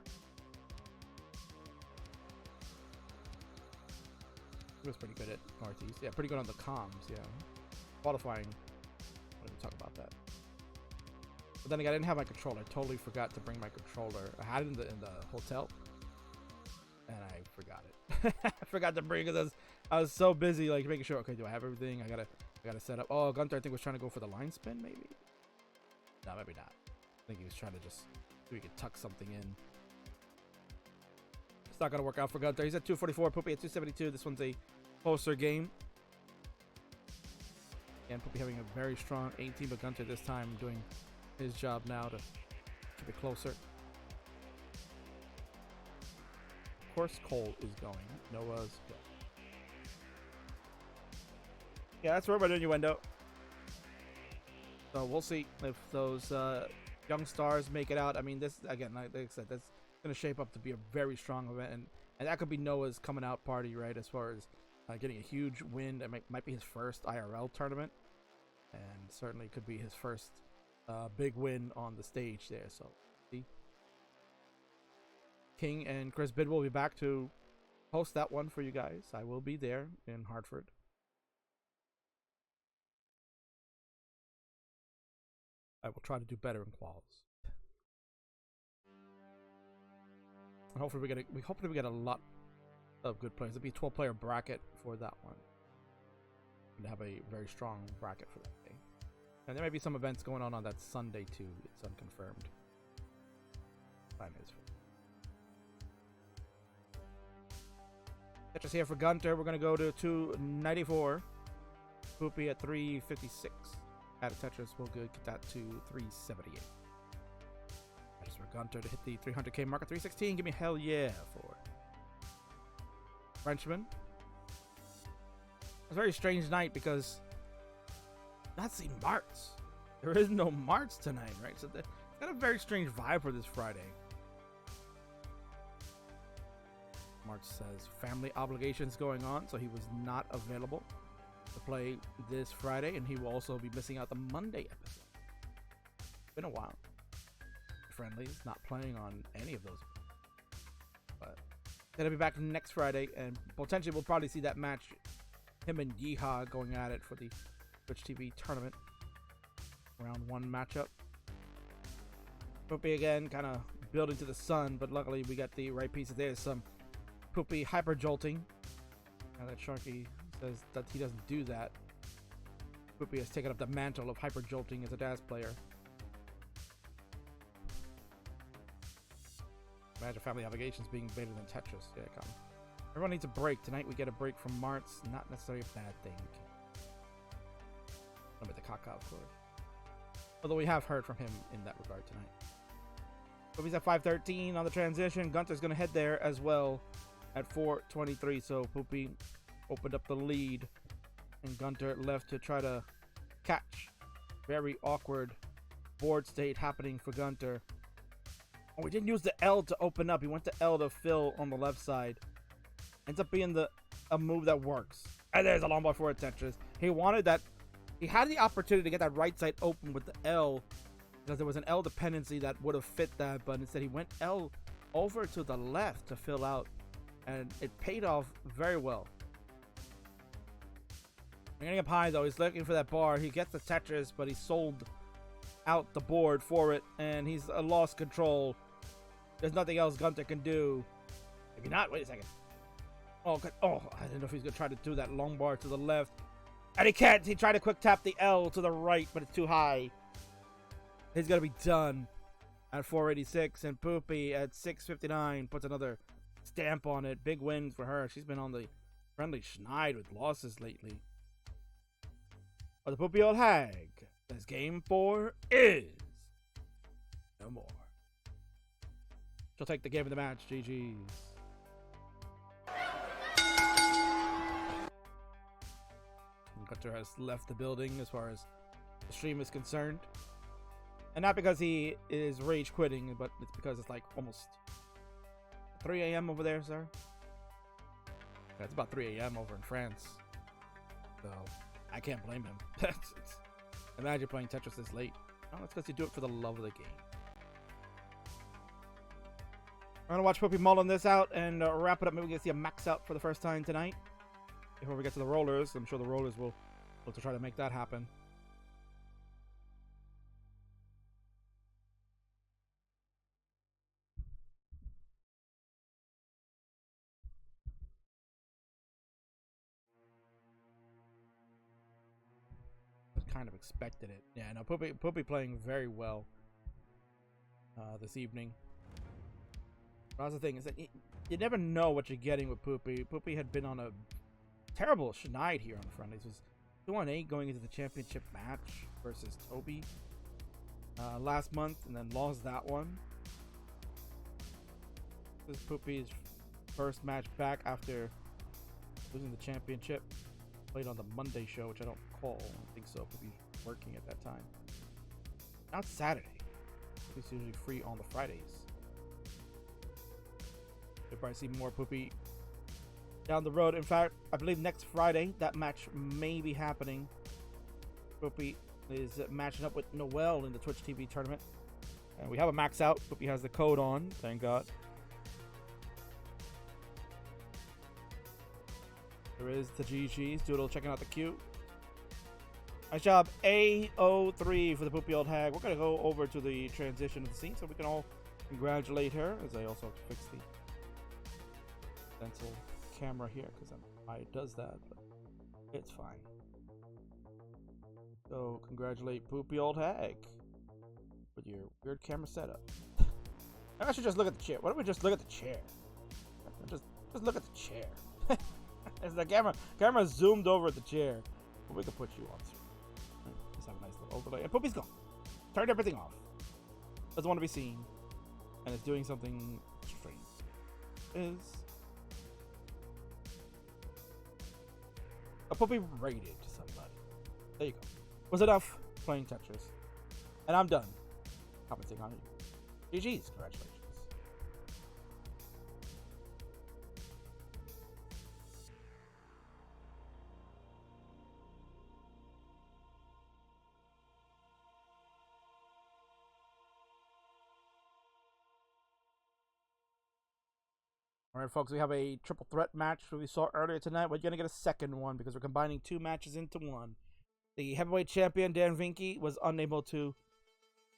[SPEAKER 1] He was pretty good at Northeast. Yeah, pretty good on the comms, yeah. Qualifying. I didn't talk about that. But then again, I didn't have my controller. I totally forgot to bring my controller. I had it in the hotel. And I forgot it. I forgot to bring it. I was so busy like making sure, okay, do I have everything? I gotta set up. Oh, Gunter I think was trying to go for the line spin, maybe? No, maybe not. I think he was trying to just so he could tuck something in. It's not gonna work out for Gunter. He's at 244, Poopy at 272. This one's a closer game. And Poopy having a very strong 18, but Gunter this time doing his job now to keep it closer. Of course Cole is going. Noah's going. Yeah, that's Robert Innuendo. So we'll see if those young stars make it out. I mean, this, again, like I said, that's going to shape up to be a very strong event. And that could be Noah's coming out party, right, as far as getting a huge win. It might be his first IRL tournament. And certainly could be his first big win on the stage there. So, see. King and Chris Bid will be back to host that one for you guys. I will be there in Hartford. I will try to do better in quals. And hopefully we get a lot of good players. It'll be a 12-player bracket for that one. And have a very strong bracket for that day. And there may be some events going on that Sunday too. It's unconfirmed. Time is for Tetris here for Gunter. We're going to go to 294. Poopy at 356. Add a Tetris. We'll get that to 378. Tetris for Gunter to hit the 300k mark at 316. Give me hell yeah for Frenchman. It's a very strange night because not seeing Marts. There is no Marts tonight, right? So it's got a very strange vibe for this Friday. March says family obligations going on, so he was not available. to play this Friday, and he will also be missing out the Monday episode. It's been a while. Friendlies not playing on any of those, but gonna be back next Friday, and potentially we'll probably see that match, him and Yeehaw going at it for the Twitch TV tournament round 1 matchup. Poopy again, kind of building to the sun, but luckily we got the right pieces. There's some Poopy hyper jolting. Now that Sharky says that he doesn't do that, Poopy has taken up the mantle of hyper jolting as a Daz player. Imagine family obligations being better than Tetris. Yeah, come on. Everyone needs a break. Tonight we get a break from Martz. Not necessarily a bad thing. I'm at the caca, of course. Although we have heard from him in that regard tonight. Poopy's at 5:13 on the transition. Gunter's going to head there as well at 4:23. So Poopy opened up the lead, and Gunter left to try to catch. Very awkward board state happening for Gunter. Oh, he didn't use the L to open up. He went to L to fill on the left side. Ends up being a move that works. And there's a long ball for a Tetris. He wanted that. He had the opportunity to get that right side open with the L, because there was an L dependency that would have fit that, but instead he went L over to the left to fill out, and it paid off very well. Getting up high though, he's looking for that bar. He gets the Tetris, but he sold out the board for it, and he's lost control. There's nothing else Gunter can do. Maybe not. Wait a second. Oh, good. Oh, I didn't know if he's gonna try to do that long bar to the left, and he can't. He tried to quick tap the L to the right, but it's too high. He's gonna be done at 486, and Poopy at 659 puts another stamp on it. Big wins for her. She's been on the friendly schneid with losses lately. But the Poopy old hag says game 4 is no more. She'll take the game of the match. GG's. Gunter has left the building as far as the stream is concerned. And not because he is rage quitting, but it's because it's like almost 3 a.m. over there, sir. Yeah, it's about 3 a.m. over in France. So I can't blame him. Imagine playing Tetris this late. No, that's because you do it for the love of the game. We're going to watch Poopy mullin this out and wrap it up. Maybe we can see a max out for the first time tonight. Before we get to the rollers, I'm sure the rollers will look to try to make that happen. I kind of expected it. Yeah, no, Poopy playing very well this evening. But that's the thing, is that you never know what you're getting with Poopy. Poopy had been on a terrible schneid here on the Friendlies. It was 2-8 going into the championship match versus Toby last month, and then lost that one. This is Poopy's first match back after losing the championship. Played on the Monday show, which I don't recall. I don't think so. Poopy's working at that time. Now it's Saturday. Poopy's usually free on the Fridays. You'll probably see more Poopy down the road. In fact, I believe next Friday that match may be happening. Poopy is matching up with Noel in the Twitch TV tournament, and we have a max out. Poopy has the code on, thank God. There is the GG's Doodle checking out the queue. Nice job, A03 for the Poopy old hag. We're gonna go over to the transition of the scene so we can all congratulate her, as I also have to fix the dental camera here because it does that, but it's fine. So congratulate Poopy old hag with your weird camera setup. I should just look at the chair. Why don't we just look at the chair? Just look at the chair. As the camera zoomed over at the chair, but we can put you on screen. Just have a nice little overlay. And Poopy's gone. Turned everything off. Doesn't want to be seen, and it's doing something strange. A Poopy raided somebody. There you go. Was enough playing Tetris. And I'm done commenting on it. GG's, congratulations. All right, folks, we have a triple threat match that we saw earlier tonight. We're going to get a second one because we're combining 2 matches into one. The heavyweight champion, Dan Vinke, was unable to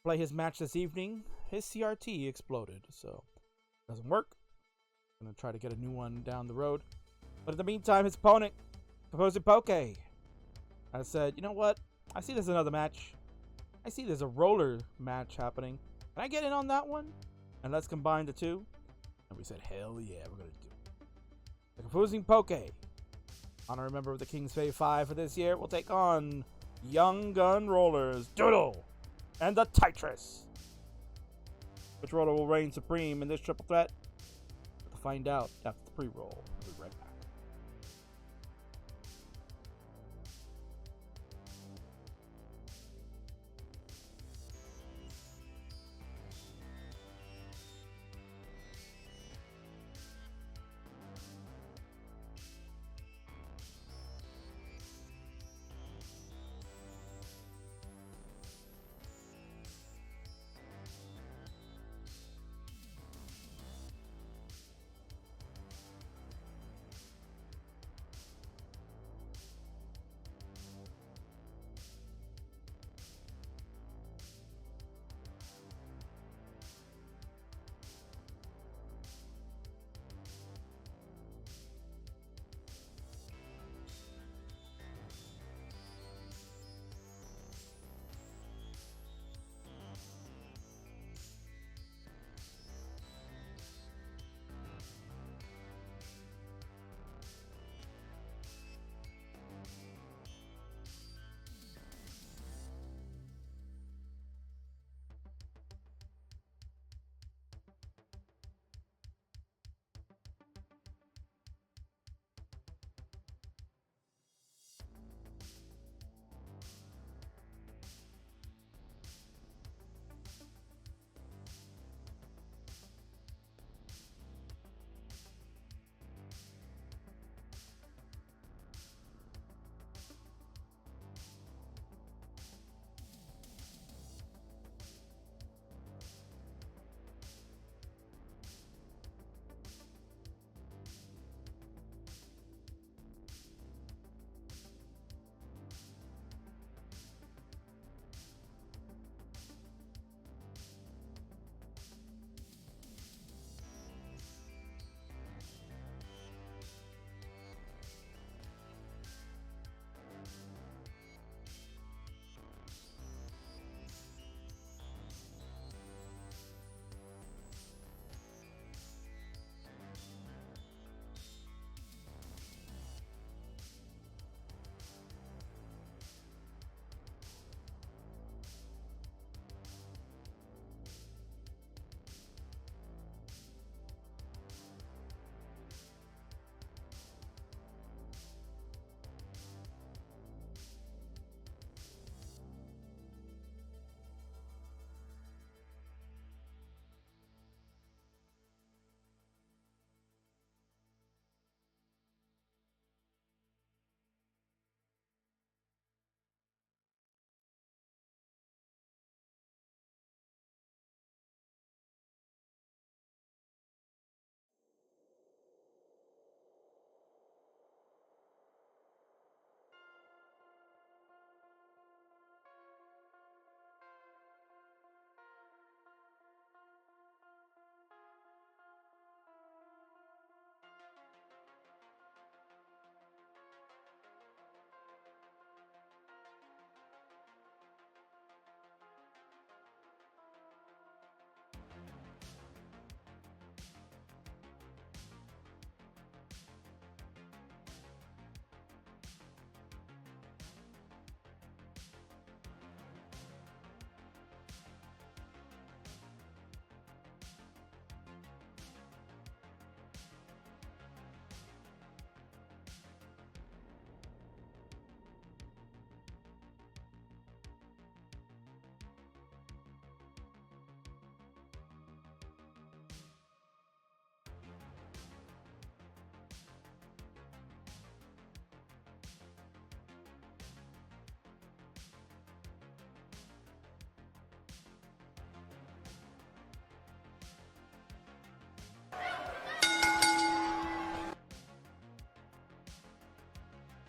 [SPEAKER 1] play his match this evening. His CRT exploded, so it doesn't work. I'm going to try to get a new one down the road. But in the meantime, his opponent, Proposing Poke, I said, you know what? I see there's another match. I see there's a roller match happening. Can I get in on that one? And let's combine the 2. And we said, hell yeah, we're going to do it. The Confusing Poke, honorary member of the King's Fave 5 for this year, will take on Young Gun Rollers, Doodle, and the Tetris. Which roller will reign supreme in this triple threat? We'll find out after the pre-roll. We'll be right back.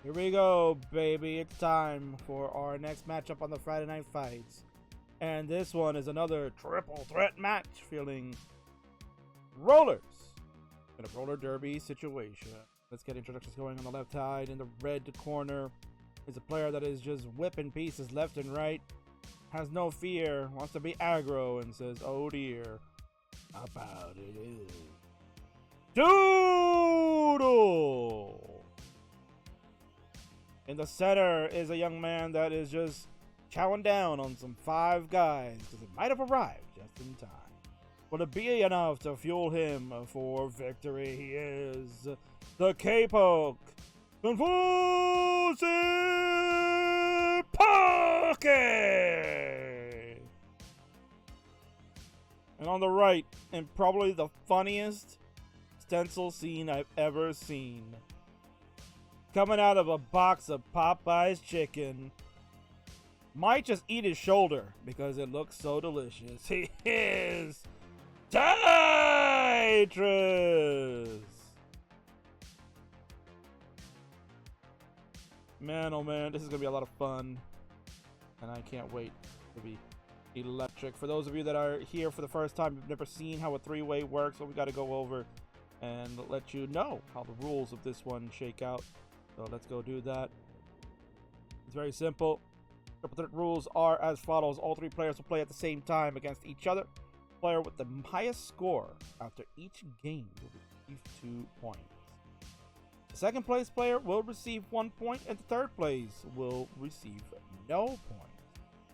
[SPEAKER 1] Here we go, baby. It's time for our next matchup on the Friday Night Fights. And this one is another triple threat match feeling rollers in a roller derby situation. Let's get introductions going on the left side. In the red corner is a player that is just whipping pieces left and right. Has no fear, wants to be aggro, and says, oh dear, about it. Doodle! In the center is a young man that is just chowing down on some Five Guys because it might have arrived just in time. Will it be enough to fuel him for victory? He is the K-Poke Confucius Poke! And on the right, and probably the funniest stencil scene I've ever seen. Coming out of a box of Popeye's chicken. Might just eat his shoulder because it looks so delicious. He is Tetris! Man, oh man, this is going to be a lot of fun. And I can't wait to be electric. For those of you that are here for the first time, you've never seen how a three-way works, so we got to go over and let you know how the rules of this one shake out. So let's go do that. It's very simple. Triple threat rules are as follows. All three players will play at the same time against each other. Player with the highest score after each game will receive 2 points. The second place player will receive 1 point, and the third place will receive no points.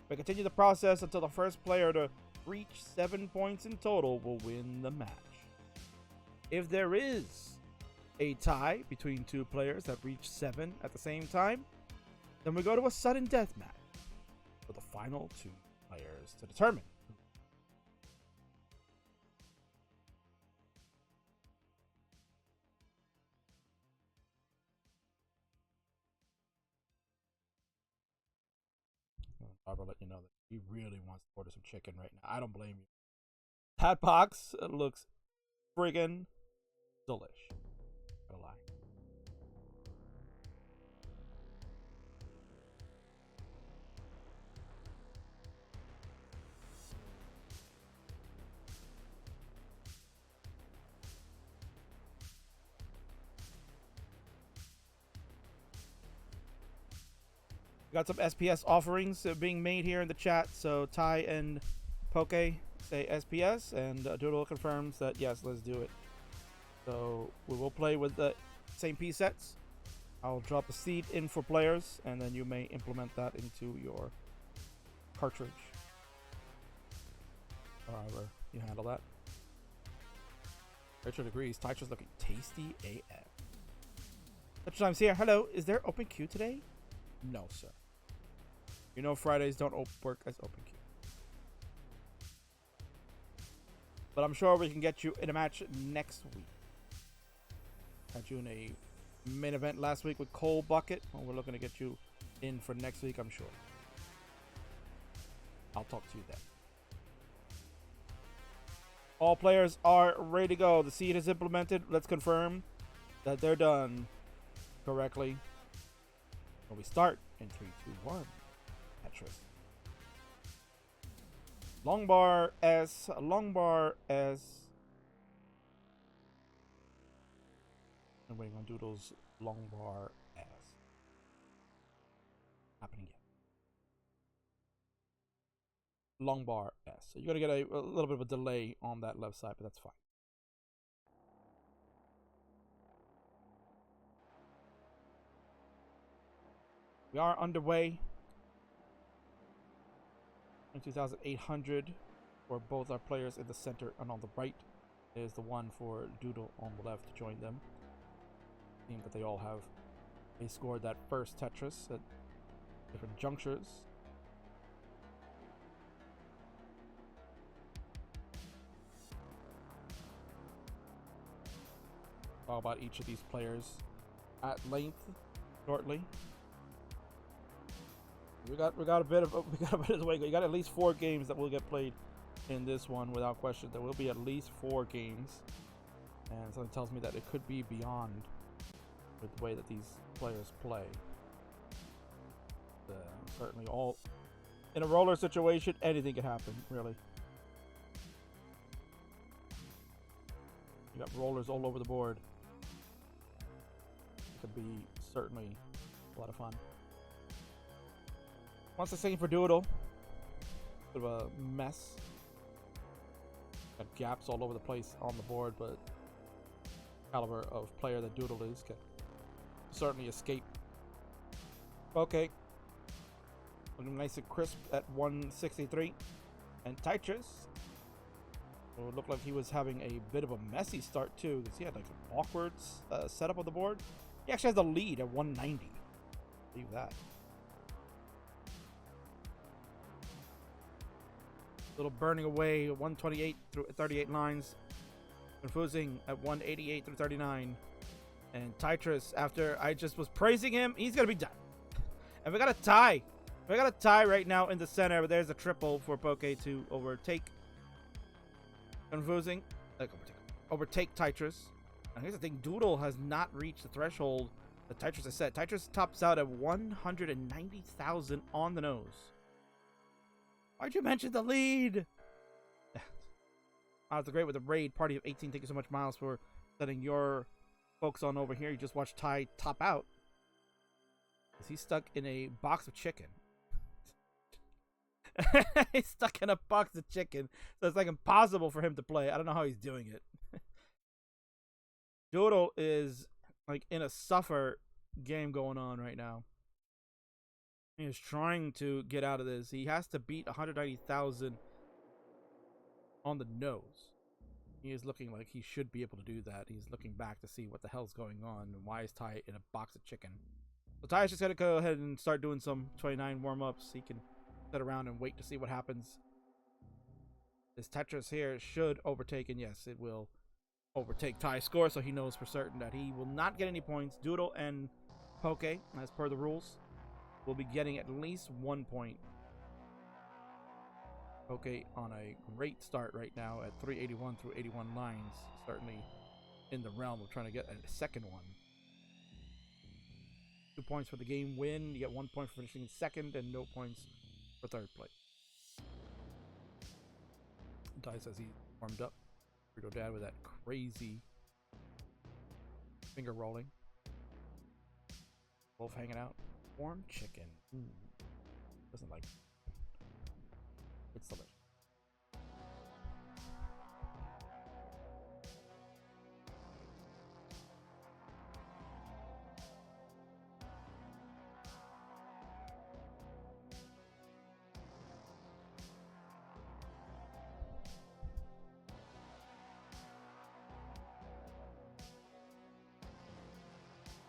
[SPEAKER 1] We continue the process until the first player to reach 7 points in total will win the match. If there is a tie between two players that reach 7 at the same time, then we go to a sudden death match for the final 2 players to determine. Barbara let you know that he really wants to order some chicken right now. I don't blame you. That box looks friggin' delish. Gotta lie. Got some SPS offerings being made here in the chat. So Ty and Poke say SPS, and Doodle confirms that yes, let's do it. So we will play with the same piece sets. I'll drop a seed in for players, and then you may implement that into your cartridge. However you handle that. Richard agrees. Tetra's looking tasty AF. Tetra Time's here. Hello. Is there open queue today? No, sir. You know Fridays don't work as open queue. But I'm sure we can get you in a match next week. Had you in a main event last week with Cole Bucket. Well, we're looking to get you in for next week, I'm sure. I'll talk to you then. All players are ready to go. The seed is implemented. Let's confirm that they're done correctly. When we start in 3, 2, 1. Tetris. Long bar S. Long bar S. I'm waiting on Doodle's long bar S. Happening yet. Long bar S. So you're going to get a little bit of a delay on that left side, but that's fine. We are underway. 2,800 for both our players in the center, and on the right is the one for Doodle on the left to join them. Seems that they all have scored that first Tetris at different junctures. Talk about each of these players at length shortly. We got a bit of the way. We got at least 4 games that will get played in this one without question. There will be at least 4 games, and something tells me that it could be beyond with the way that these players play. Certainly all in a roller situation, anything can happen, really. You got rollers all over the board. It could be certainly a lot of fun. Once the same for Doodle. Bit of a mess. Got gaps all over the place on the board, but caliber of player that Doodle is can certainly escape. Okay. Looking nice and crisp at 163. And Tetris. It would look like he was having a bit of a messy start too, because he had like an awkward setup on the board. He actually has the lead at 190. Leave that. Little burning away, 128 through 38 lines. Confusing at 188 through 39. And Tetris, after I just was praising him, he's going to be done. And we got a tie. We got a tie right now in the center, but there's a triple for Poke to overtake. Confusing. Overtake Tetris. And here's the thing, Doodle has not reached the threshold that Tetris has set. Tetris tops out at 190,000 on the nose. Why'd you mention the lead? That's great with the raid. Party of 18. Thank you so much, Miles, for letting your folks on over here. You just watched Ty top out. He's stuck in a box of chicken. He's stuck in a box of chicken. So it's like impossible for him to play. I don't know how he's doing it. Doodle is like in a suffer game going on right now. He is trying to get out of this. He has to beat 190,000 on the nose. He is looking like he should be able to do that. He's looking back to see what the hell's going on and why is Ty in a box of chicken. So Ty's just got to go ahead and start doing some 29 warm-ups. He can sit around and wait to see what happens. This Tetris here should overtake, and yes, it will overtake Ty's score, so he knows for certain that he will not get any points. Doodle and Poke, as per the rules, will be getting at least 1 point. Poke on a great start right now at 381 through 81 lines. Certainly in the realm of trying to get a second one. 2 points for the game win. You get 1 point for finishing second and no points for third place. Ty says he warmed up. Burrito Dad with that crazy finger rolling. Both hanging out. Warm chicken. Doesn't like it. It's delicious.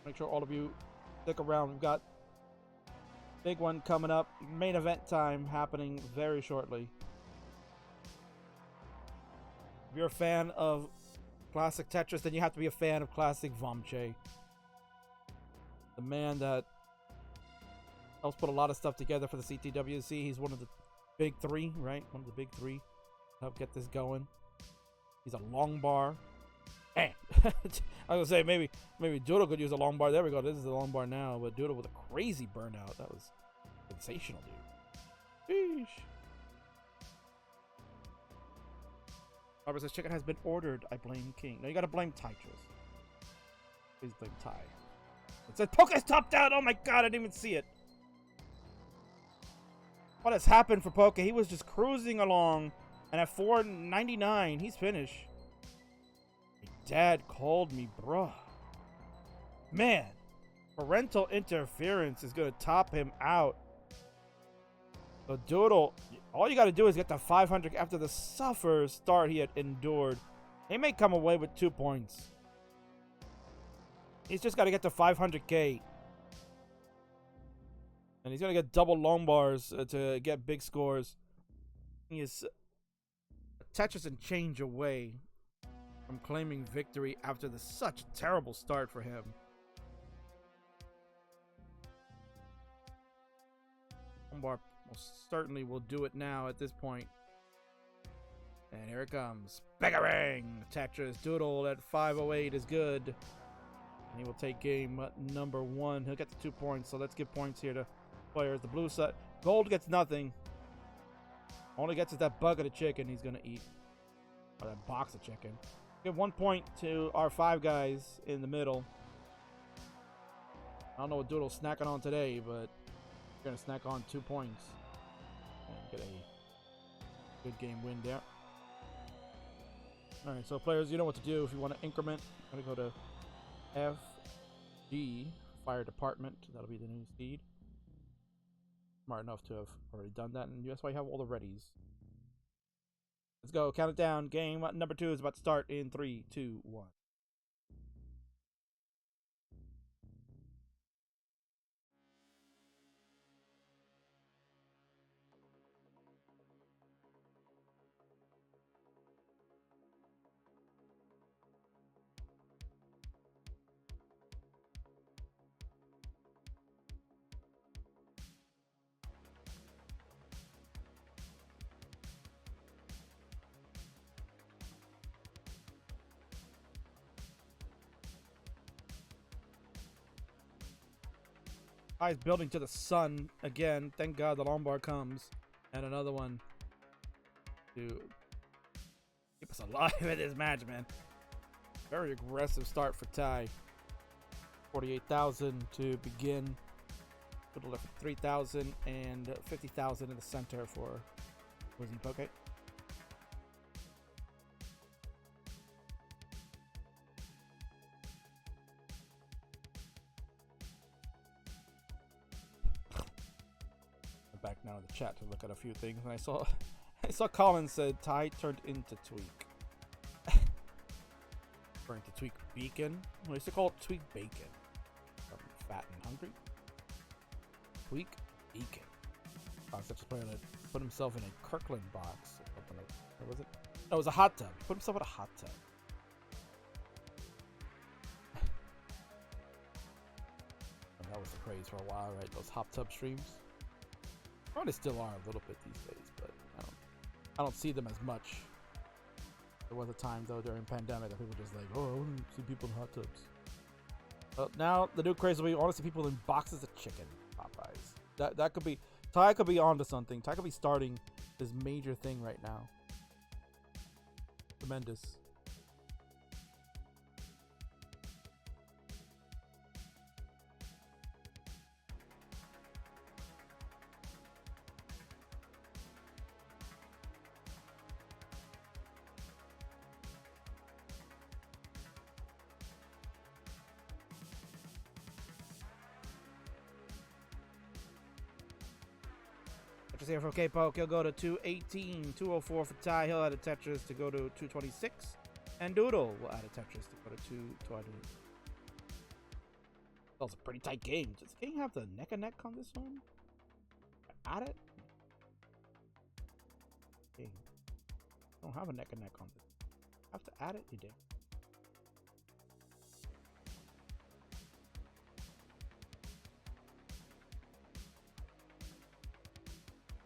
[SPEAKER 1] Make sure all of you stick around. We've got big one coming up. Main event time happening very shortly. If you're a fan of Classic Tetris, then you have to be a fan of Classic Vomche. The man that helps put a lot of stuff together for the CTWC. He's one of the big three, right? One of the big three to help get this going. He's a long bar. I was gonna say maybe Doodle could use a long bar. There we go. This is a long bar now, but Doodle with a crazy burnout. That was sensational, dude. Sheesh. Barbara says chicken has been ordered. I blame King. No, you gotta blame Tetris. Please blame Ty. It said Poke's topped out. Oh my god, I didn't even see it. What has happened for Poke? He was just cruising along, and at 499, he's finished. Dad called me, bruh. Man, parental interference is going to top him out. So Doodle, all you got to do is get the 500 after the suffer start he had endured. He may come away with 2 points. He's just got to get to 500k. And he's going to get double long bars to get big scores. He is Tetris and change away from claiming victory after such a terrible start for him. Bar most certainly will do it now at this point. And here it comes. Begarang! Tetris Doodle at 508 is good. He will take game number 1. He'll get the 2 points. So let's give points here to players. The blue side. Gold gets nothing. All he gets is that bucket of chicken he's going to eat. Or that box of chicken. Give 1 point to our 5 guys in the middle. I don't know what Doodle's snacking on today, but we're going to snack on 2 points. And get a good game win there. Alright, so players, you know what to do if you want to increment. I'm going to go to FG, Fire Department. That'll be the new seed. Smart enough to have already done that, and that's why you have all the readies. Let's go, count it down. Game number 2 is about to start in 3, 2, 1. Eyes building to the sun again. Thank God the long bar comes. And another one to keep us alive in this match, man. Very aggressive start for Ty. 48,000 to begin. Total of 3,000 and 50,000 in the center for Wizzy Poke. Back now in the chat to look at a few things, and I saw Colin said Ty turned into Tweak. Referring to Tweak Beacon. Well, I used to call it Tweak Bacon. I'm fat and hungry. Tweak Beacon. Fox just put himself in a Kirkland box. What was it? No, it was a hot tub. He put himself in a hot tub. And that was the craze for a while, right? Those hot tub streams. Probably still are a little bit these days, but I don't see them as much. There was a time though during pandemic that people just like, oh, I want to see people in hot tubs. But now the new craze will be, I want to see people in boxes of chicken. Popeyes. That could be, Ty could be onto something. Ty could be starting this major thing right now. Tremendous. Here for K-Poke, he'll go to 218, 204 for Ty. He'll add a Tetris to go to 226, and Doodle will add a Tetris to go to 220. That was a pretty tight game. Does the game have the neck and neck on this one? Add it? Okay. Don't have a neck and neck on this. Have to add it? You did.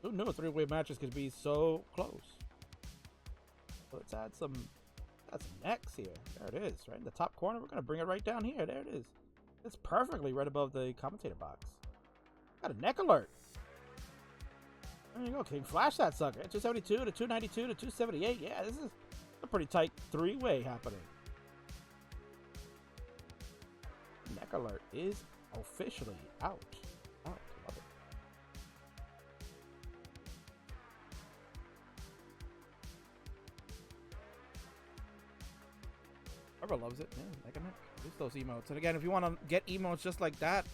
[SPEAKER 1] Who knew three-way matches could be so close? So let's add some necks here. There it is, right in the top corner. We're gonna bring it right down here. There it is. It's perfectly right above the commentator box. Got a neck alert. There you go, King. Flash that sucker. 272 to 292 to 278. Yeah, this is a pretty tight three-way happening. Neck alert is officially out. Love it. Everyone loves it. Yeah, neck and neck. Use those emotes. And again, if you want to get emotes just like that,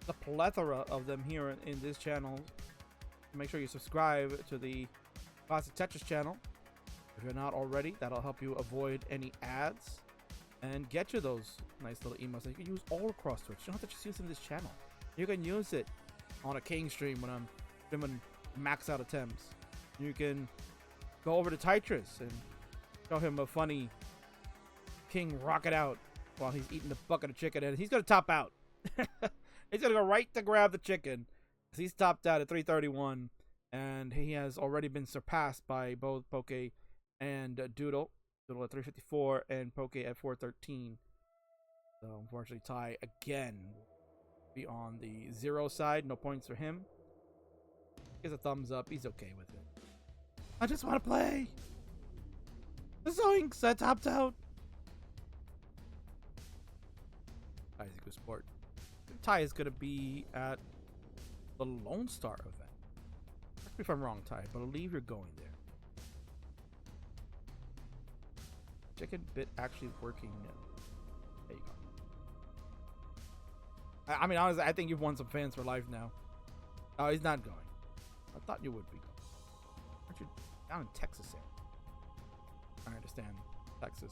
[SPEAKER 1] the plethora of them here in this channel. Make sure you subscribe to the ClassicTetris channel. If you're not already, that'll help you avoid any ads and get you those nice little emotes that you can use all across Twitch. You don't have to just use them in this channel. You can use it on a King stream when I'm doing max out attempts. You can go over to Tetris and show him a funny King rocket out while he's eating the bucket of chicken, and he's gonna top out. He's gonna go right to grab the chicken. He's topped out at 331, and he has already been surpassed by both Poke and Doodle. Doodle at 354 and Poke at 413. So unfortunately, Ty again be on the 0 side. No points for him. Gives a thumbs up. He's okay with it. I just want to play. The Zoinks, I topped out. Ty's a good sport. Ty is going to be at the Lone Star event. Correct me if I'm wrong, Ty. I believe you're going there. Chicken bit actually working. There you go. I mean, honestly, I think you've won some fans for life now. Oh, he's not going. I thought you would be going. Aren't you down in Texas here? I understand. Texas.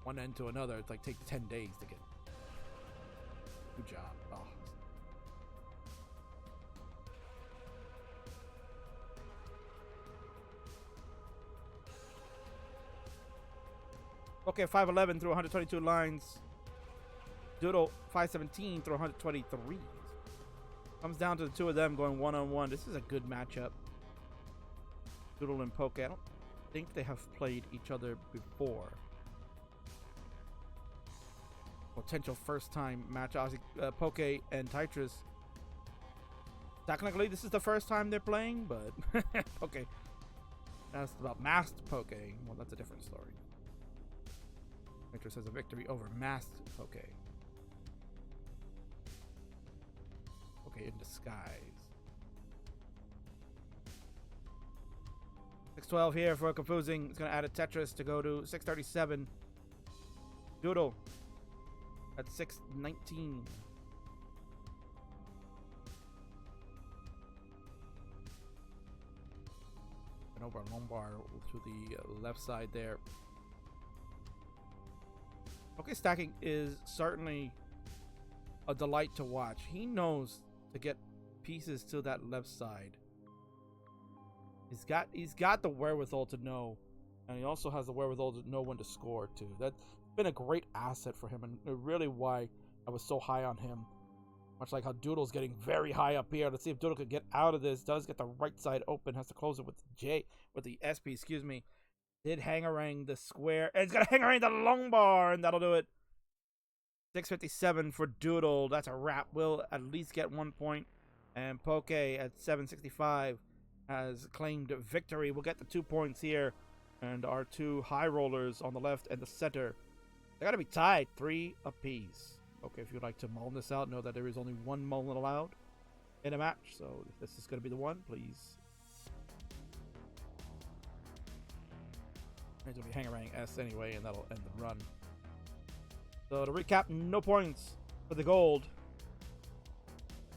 [SPEAKER 1] One end to another, it's like take 10 days to get. Good job. Oh. Okay, 511 through 122 lines. Doodle 517 through 123. Comes down to the two of them going one-on-one. This is a good matchup. Doodle and Poke. I don't think they have played each other before. Potential first-time match. Poke and Tetris. Technically, this is the first time they're playing, but Poke. That's about masked Poke. Well, that's a different story. Tetris has a victory over masked Poke. Poke in disguise. 612 here for confusing. It's going to add a Tetris to go to 637. Doodle at 619. And over Lombard to the left side there. Okay, stacking is certainly a delight to watch. He knows to get pieces to that left side. He's got the wherewithal to know, and he also has the wherewithal to know when to score too. That's been a great asset for him, and really why I was so high on him. Much like how Doodle's getting very high up here. Let's see if Doodle could get out of this. Does get the right side open. Has to close it with the SP. Excuse me. Did hangarang the square, and it's gonna hangarang the long bar, and that'll do it. 657 for Doodle. That's a wrap. Will at least get 1 point, and Poke at 765 has claimed victory. We'll get the 2 points here, and our two high rollers on the left and the center, they gotta be tied 3 apiece. Okay, if you'd like to mull this out, know that there is only one mulligan allowed in a match, so if this is gonna be the one, please. It's going to be hangarang S anyway, and that'll end the run. So to recap, no points for the gold.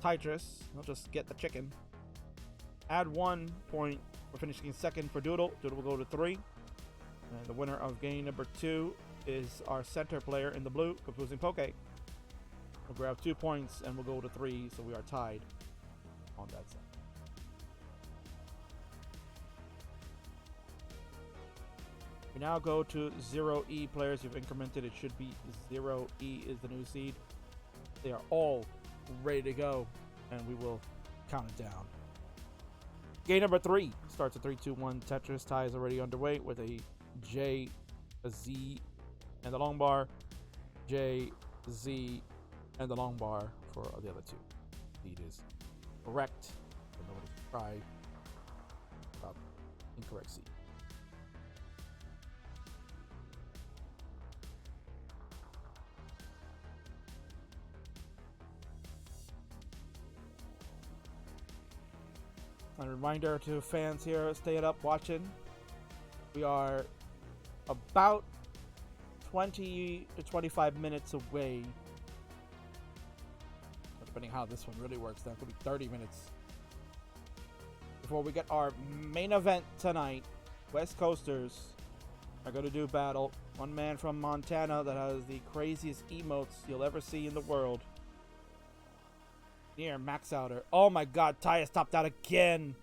[SPEAKER 1] Tetris, we'll just get the chicken. Add 1 point for finishing second for Doodle. Doodle will go to 3. And the winner of game number 2 is our center player in the blue, Confusing Poke. We'll grab 2 points and we'll go to 3, so we are tied on that side. We now go to 0E players. You've incremented. It should be 0E is the new seed. They are all ready to go, and we will count it down. Game number 3 starts at 3, 2, 1. Tetris tie is already underway with a J, a Z, and the long bar. J, Z, and the long bar for the other two. Seed is correct. So nobody can try about incorrect seed. A reminder to fans here, staying up watching. We are about 20 to 25 minutes away. Depending how this one really works, that could be 30 minutes before we get our main event tonight. West Coasters are going to do battle. One man from Montana that has the craziest emotes you'll ever see in the world. Near Max Outer. Oh my god, Ty has topped out again.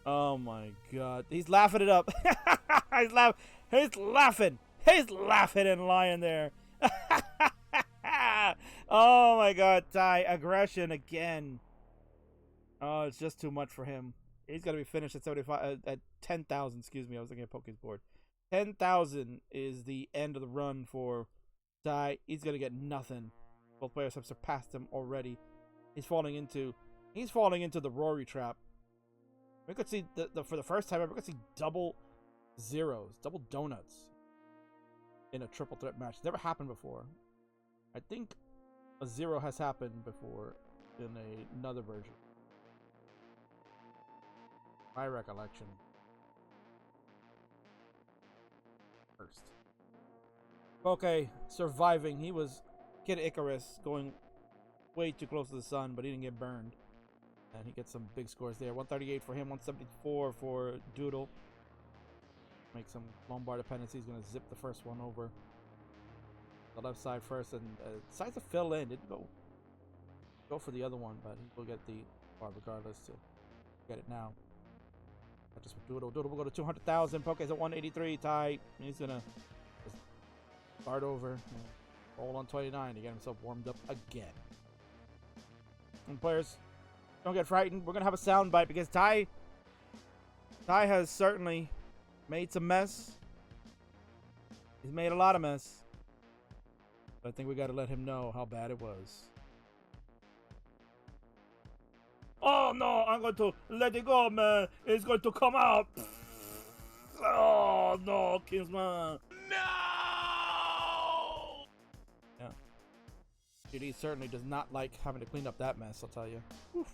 [SPEAKER 1] Oh my god. He's laughing it up. He's laughing. He's laughing and lying there. Oh my god, Ty. Aggression again. Oh, it's just too much for him. He's got to be finished at 75, at 10,000. Excuse me, I was looking at Poke's board. 10,000 is the end of the run for Die. He's gonna get nothing. Both players have surpassed him already. He's falling into the Rory trap. We could see for the first time ever, we could see double zeros, double donuts in a triple threat match. Never happened before. I think a zero has happened before in another version. My recollection. First. Okay, surviving. He was Kid Icarus going way too close to the sun, but he didn't get burned. And he gets some big scores there. 138 for him, 174 for Doodle. Make some Lombard dependency. He's going to zip the first one over the left side first, and decides to fill in. Didn't go for the other one, but he will get the bar regardless to get it now. Not just for Doodle. Doodle will go to 200,000. Poke's at 183. Tie. He's going to just start over and roll on 29 to get himself warmed up again. And players, don't get frightened. We're going to have a sound bite because Ty has certainly made some mess. He's made a lot of mess. But I think we got to let him know how bad it was. Oh no, I'm going to let it go, man. It's going to come out. Oh no, Kingsman. No! Yeah. GD certainly does not like having to clean up that mess, I'll tell you. Whew.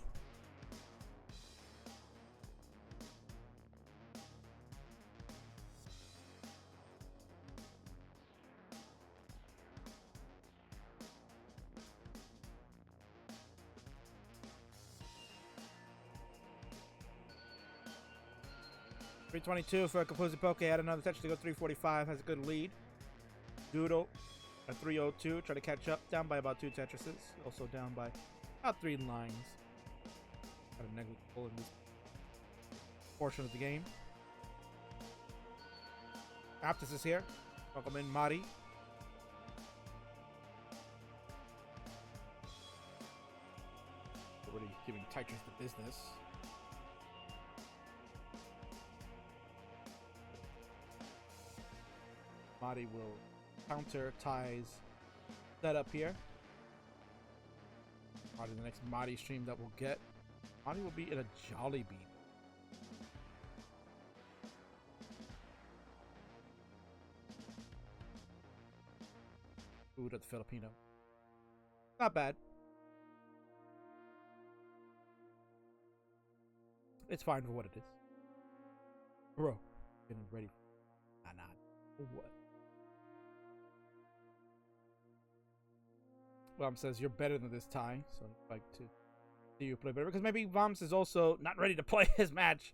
[SPEAKER 1] $322 for a Kapuzi Poke. Had another touch to go. 345. Has a good lead. Doodle at 302. Try to catch up. Down by about 2 Tetrises. Also down by about 3 lines. Kind of negligible in this portion of the game. Aptus is here. Welcome in, Mari. Already giving Tetris the business. Mari will counter Ty's setup here. Probably the next Mari stream that we'll get. Mari will be in a Jolly Bean. Food at the Filipino. Not bad. It's fine for what it is. Bro, getting ready. Nah. What? Vom says you're better than this, Ty, so I'd like to see you play better because maybe Voms is also not ready to play his match.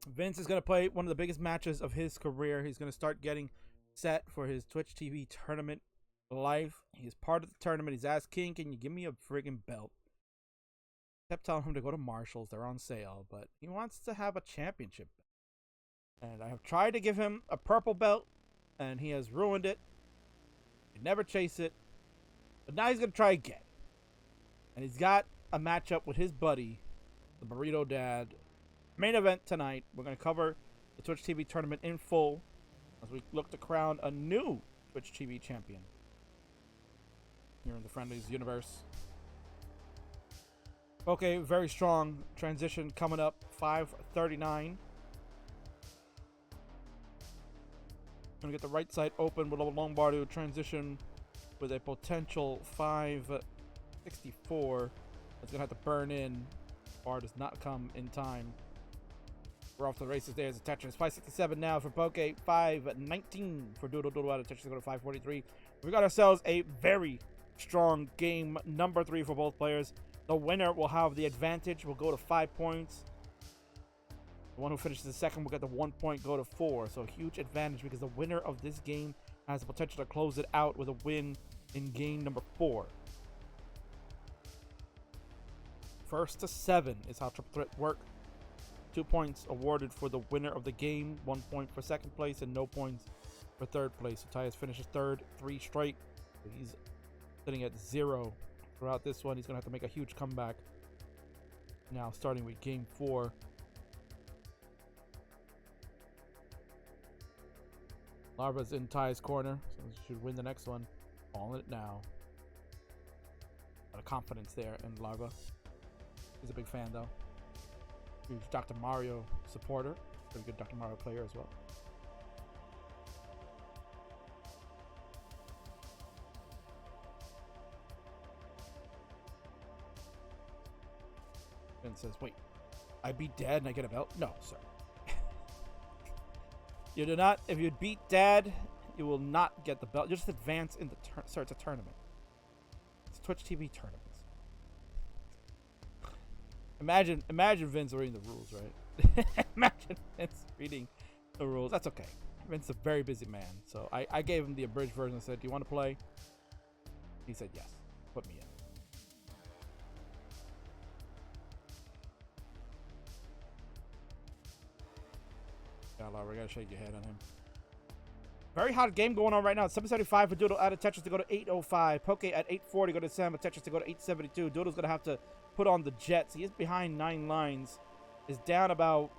[SPEAKER 1] Vince is going to play one of the biggest matches of his career. He's going to start getting set for his Twitch TV tournament life. He's part of the tournament. He's asked King, can you give me a friggin' belt? Kept telling him to go to Marshall's. They're on sale, but he wants to have a championship belt. And I have tried to give him a purple belt, and he has ruined it. He never chase it. But now he's going to try again. And he's got a matchup with his buddy, the Burrito Dad. Main event tonight. We're going to cover the Twitch TV tournament in full as we look to crown a new Twitch TV champion here in the Friendlies universe. Okay, very strong transition coming up. 5:39. Gonna get the right side open with a Lombardo transition with a potential 564. It's gonna have to burn in. Bar does not come in time. We're off to the races. There's a Tetris. 567 now for Poke. 519 for Doodle. Doodle out of Tetris to go to 543. We got ourselves a very strong game. Number 3 for both players. The winner will have the advantage. We'll go to 5 points. The one who finishes the second will get the 1 point, go to 4. So huge advantage because the winner of this game has the potential to close it out with a win in game number 4. 1st to 7 is how Triple Threat work. 2 points awarded for the winner of the game. 1 point for second place and no points for third place. So Tyus finishes third, 3 straight. So he's sitting at 0 throughout this one. He's going to have to make a huge comeback. Now starting with game 4. Larva's in Ty's corner, so he should win the next one. Calling it now. A lot of confidence there in Larva. He's a big fan, though. Huge Dr. Mario supporter. Pretty good Dr. Mario player as well. And says, wait, I beat Dad and I get a belt? No, sir. You do not. If you beat Dad, you will not get the belt. You just advance in the it's a tournament. It's Twitch TV tournaments. Imagine Vince reading the rules, right? Imagine Vince reading the rules. That's okay. Vince's a very busy man, so I gave him the abridged version and said, "Do you want to play?" He said, "Yes. Put me in." Yeah, Laura, we gotta shake your head on him. Very hot game going on right now. 775 for Doodle out of Tetris to go to 805. Poke at 840 go to Sam, but Tetris to go to 872. Doodle's gonna have to put on the Jets. He is behind 9 lines. Is down about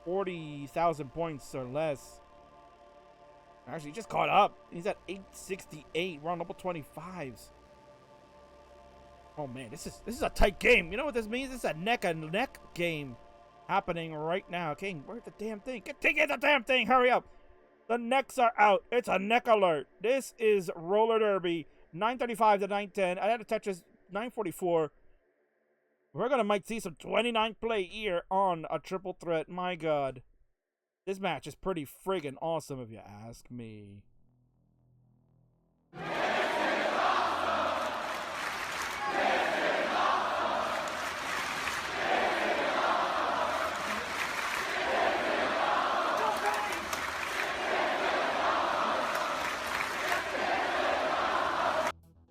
[SPEAKER 1] 40,000 points or less. Actually, he just caught up. He's at 868. We're on level 25s. Oh man, this is a tight game. You know what this means? This is a neck and neck game happening right now. King, where's the damn thing? Get the damn thing. Hurry up. The necks are out. It's a neck alert. This is Roller Derby. 935 to 910. I had to Tetris 944. We're gonna might see some 29 play here on a triple threat. My God. This match is pretty friggin' awesome if you ask me.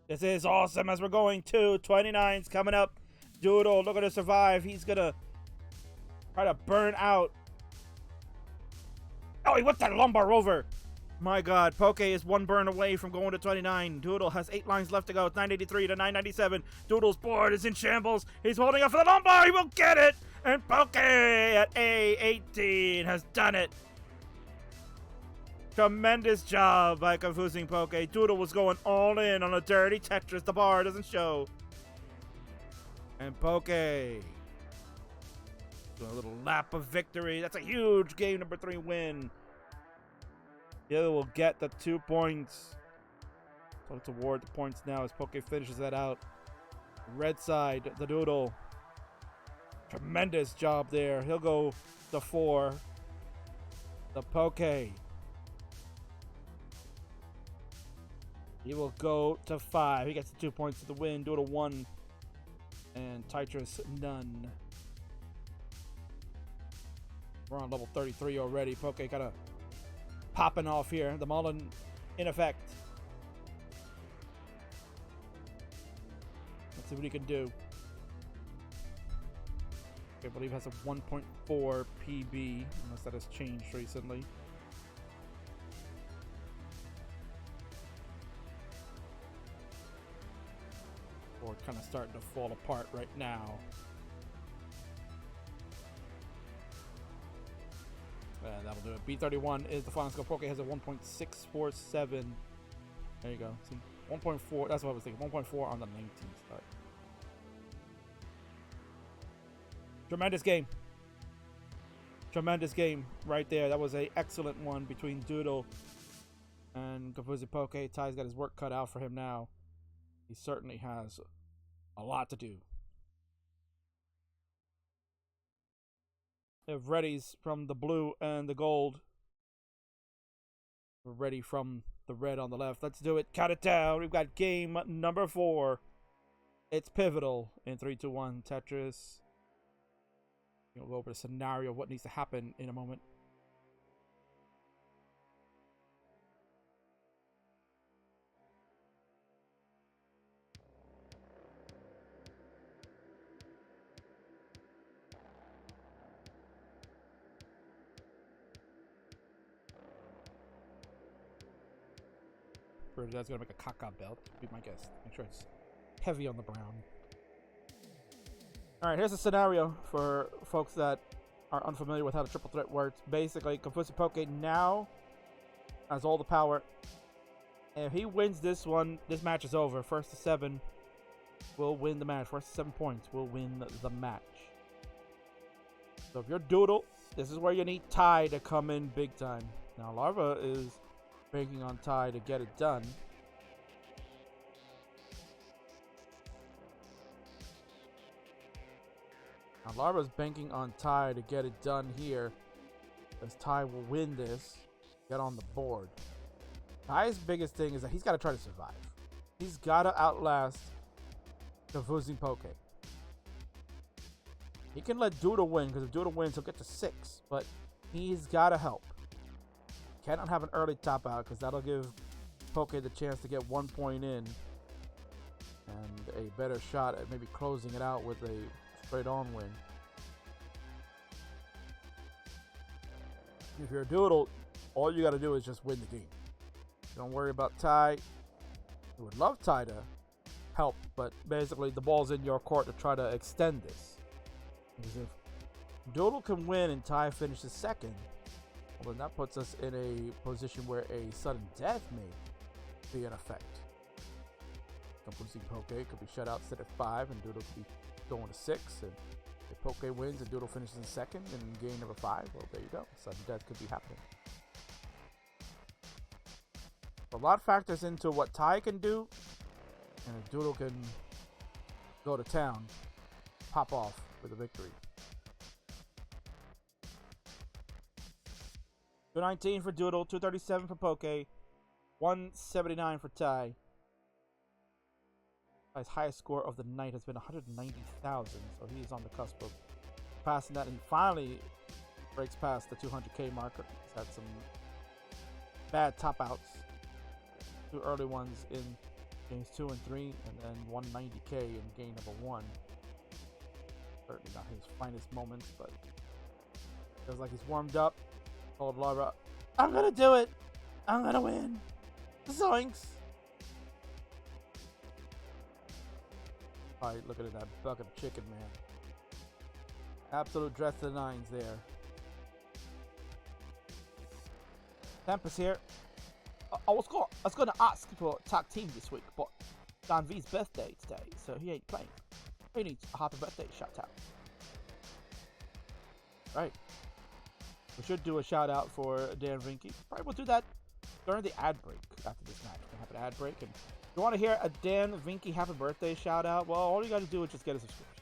[SPEAKER 1] This is awesome as we're going to 29s coming up. Doodle looking to survive. He's gonna try to burn out. Oh, he whipped that lumbar over. My God, Poke is 1 burn away from going to 29. Doodle has 8 lines left to go. It's 983 to 997. Doodle's board is in shambles. He's holding up for the lumbar. He will get it. And Poke at A18 has done it. Tremendous job by confusing Poke. Doodle was going all in on a dirty Tetris. The bar doesn't show. And Poke doing a little lap of victory. That's a huge game number 3 win. The other will get the 2 points. So let's award the points now as Poke finishes that out. Red side, the Doodle. Tremendous job there. He'll go to 4. The Poke. He will go to 5. He gets the 2 points to the win. Doodle 1. And Tetris none. We're on level 33 already. Poke kind of popping off here. The Mullen in effect. Let's see what he can do. I believe has a 1.4 PB, unless that has changed recently. Or kind of starting to fall apart right now. And that'll do it. B31 is the final score. Poke has a 1.647. There you go. See, 1.4. That's what I was thinking. 1.4 on the 19th start. Tremendous game. Tremendous game right there. That was an excellent one between Doodle and Kafuzi Poke. Ty's got his work cut out for him now. He certainly has a lot to do. We have readies from the blue and the gold. We're ready from the red on the left. Let's do it. Count it down. We've got game number 4. It's pivotal in 3, 2, 1 Tetris. We'll go over the scenario of what needs to happen in a moment. That's gonna make a caca belt. Be my guess. Make sure it's heavy on the brown. All right, here's a scenario for folks that are unfamiliar with how the triple threat works. Basically, Confucius Poke now Has all the power. And if he wins this one, this match is over. First to 7 will win the match. First to 7 points will win the match. So if you're Doodle, this is where you need Ty to come in big time. Now Larva is banking on Ty to get it done. Now Larva's banking on Ty to get it done here, as Ty will win this, get on the board. Ty's biggest thing is that he's got to try to survive. He's got to outlast the Vuzing Poke. He can let Doodle win, because if Doodle wins, he'll get to 6. But he's got to help. Cannot have an early top out, because that'll give Poke the chance to get 1 point in. And a better shot at maybe closing it out with a straight on win. If you're a Doodle, all you got to do is just win the game. Don't worry about Ty. We would love Ty to help, but basically the ball's in your court to try to extend this. Because if Doodle can win and Ty finishes second, well, then that puts us in a position where a sudden death may be in effect. Losing Poke could be shut out, sit at 5, and Doodle could be going to 6. And if Poke wins and Doodle finishes in second and gain number 5, well, there you go. Sudden death could be happening. A lot factors into what Ty can do, and if Doodle can go to town, pop off with a victory. 219 for Doodle, 237 for Poke, 179 for Ty. Ty's highest score of the night has been 190,000, so he is on the cusp of passing that, and finally breaks past the 200k marker. He's had some bad top outs. 2 early ones in games 2 and 3, and then 190k in game number 1. Certainly not his finest moments, but feels like he's warmed up. Told Laura, I'm gonna do it! I'm gonna win! Zoinks! Alright, looking at that bucket of chicken, man. Absolute dress to the nines there. Tempest here. I was going to ask for a tag team this week, but Dan V's birthday today, so he ain't playing. He needs a happy birthday shout out. Right. We should do a shout out for Dan Vinky. Probably we'll do that during the ad break after this match. We'll have an ad break, and if you want to hear a Dan Vinky happy birthday shout out, well, all you got to do is just get a subscription.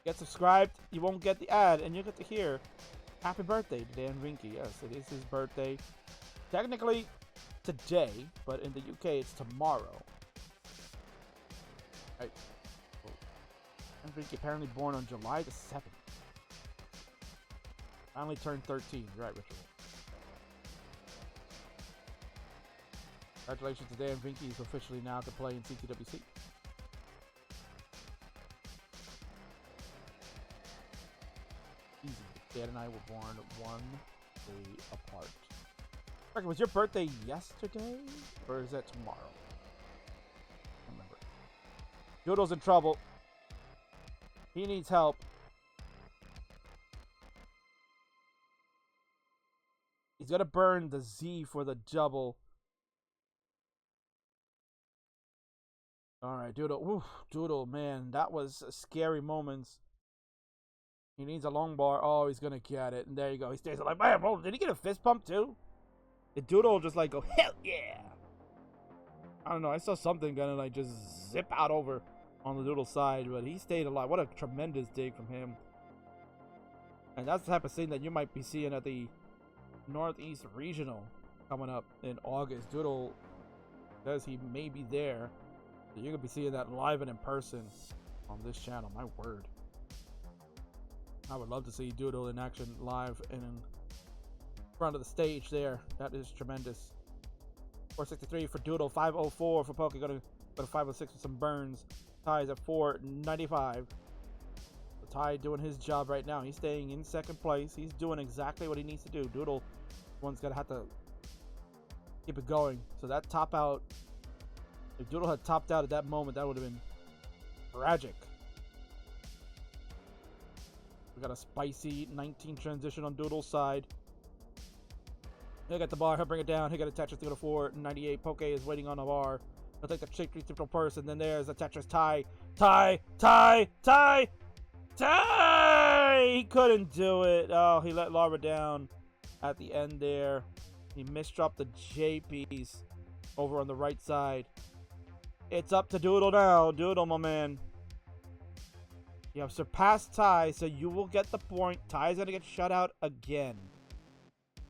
[SPEAKER 1] Get subscribed, you won't get the ad, and you get to hear happy birthday to Dan Vinky. Yes, it is his birthday. Technically today, but in the UK it's tomorrow. Right. Dan Vinky apparently born on July the 7th. Finally turned 13. You're right, Richard. Congratulations to Dan Vinky. He's officially now to play in CTWC. Easy. Dan and I were born 1 day apart. Frank, was your birthday yesterday? Or is that tomorrow? I don't remember. Doodle's in trouble. He needs help. He's gonna burn the Z for the double. Alright, Doodle. Oof, Doodle, man. That was scary moments. He needs a long bar. Oh, he's gonna get it. And there you go. He stays alive. Man, bro, did he get a fist pump too? Did Doodle just like go, hell yeah? I don't know. I saw something gonna like just zip out over on the Doodle side, but he stayed alive. What a tremendous dig from him. And that's the type of thing that you might be seeing at the Northeast Regional coming up in August. Doodle says he may be there. So you're gonna be seeing that live and in person on this channel. My word. I would love to see Doodle in action live and in front of the stage there. That is tremendous. 463 for Doodle, 504 for Poke. Gonna go to 506 with some burns. Ty's at 495. So Ty doing his job right now. He's staying in second place. He's doing exactly what he needs to do. Doodle, one's gonna have to keep it going. So that top out, if Doodle had topped out at that moment, that would have been tragic. We got a spicy 19 transition on Doodle's side. He'll get the bar. He'll bring it down. He'll get a Tetris to go to 498. Poke is waiting on the bar. He'll take the triple purse, and then there's a Tetris tie. Tie! He couldn't do it. Oh, he let Lara down at the end there. He misdropped the J piece over on the right side. It's up to Doodle now. Doodle, my man. You have surpassed Ty, so you will get the point. Ty's going to get shut out again.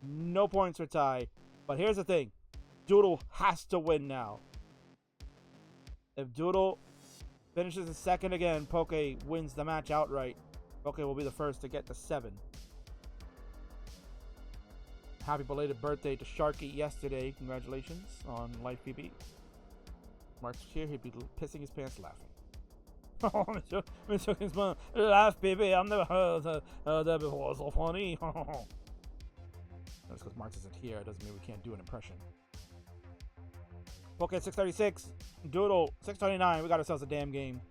[SPEAKER 1] No points for Ty. But here's the thing. Doodle has to win now. If Doodle finishes in second again, Poke wins the match outright. Poke will be the first to get to 7. Happy belated birthday to Sharky yesterday. Congratulations on Life PB. Mark's here, he'd be pissing his pants laughing. Oh, Mr. Kingsman, laugh, baby. I've never heard that before. So funny. That's because Marx isn't here. It doesn't mean we can't do an impression. Poke 636. Doodle 629. We got ourselves a damn game.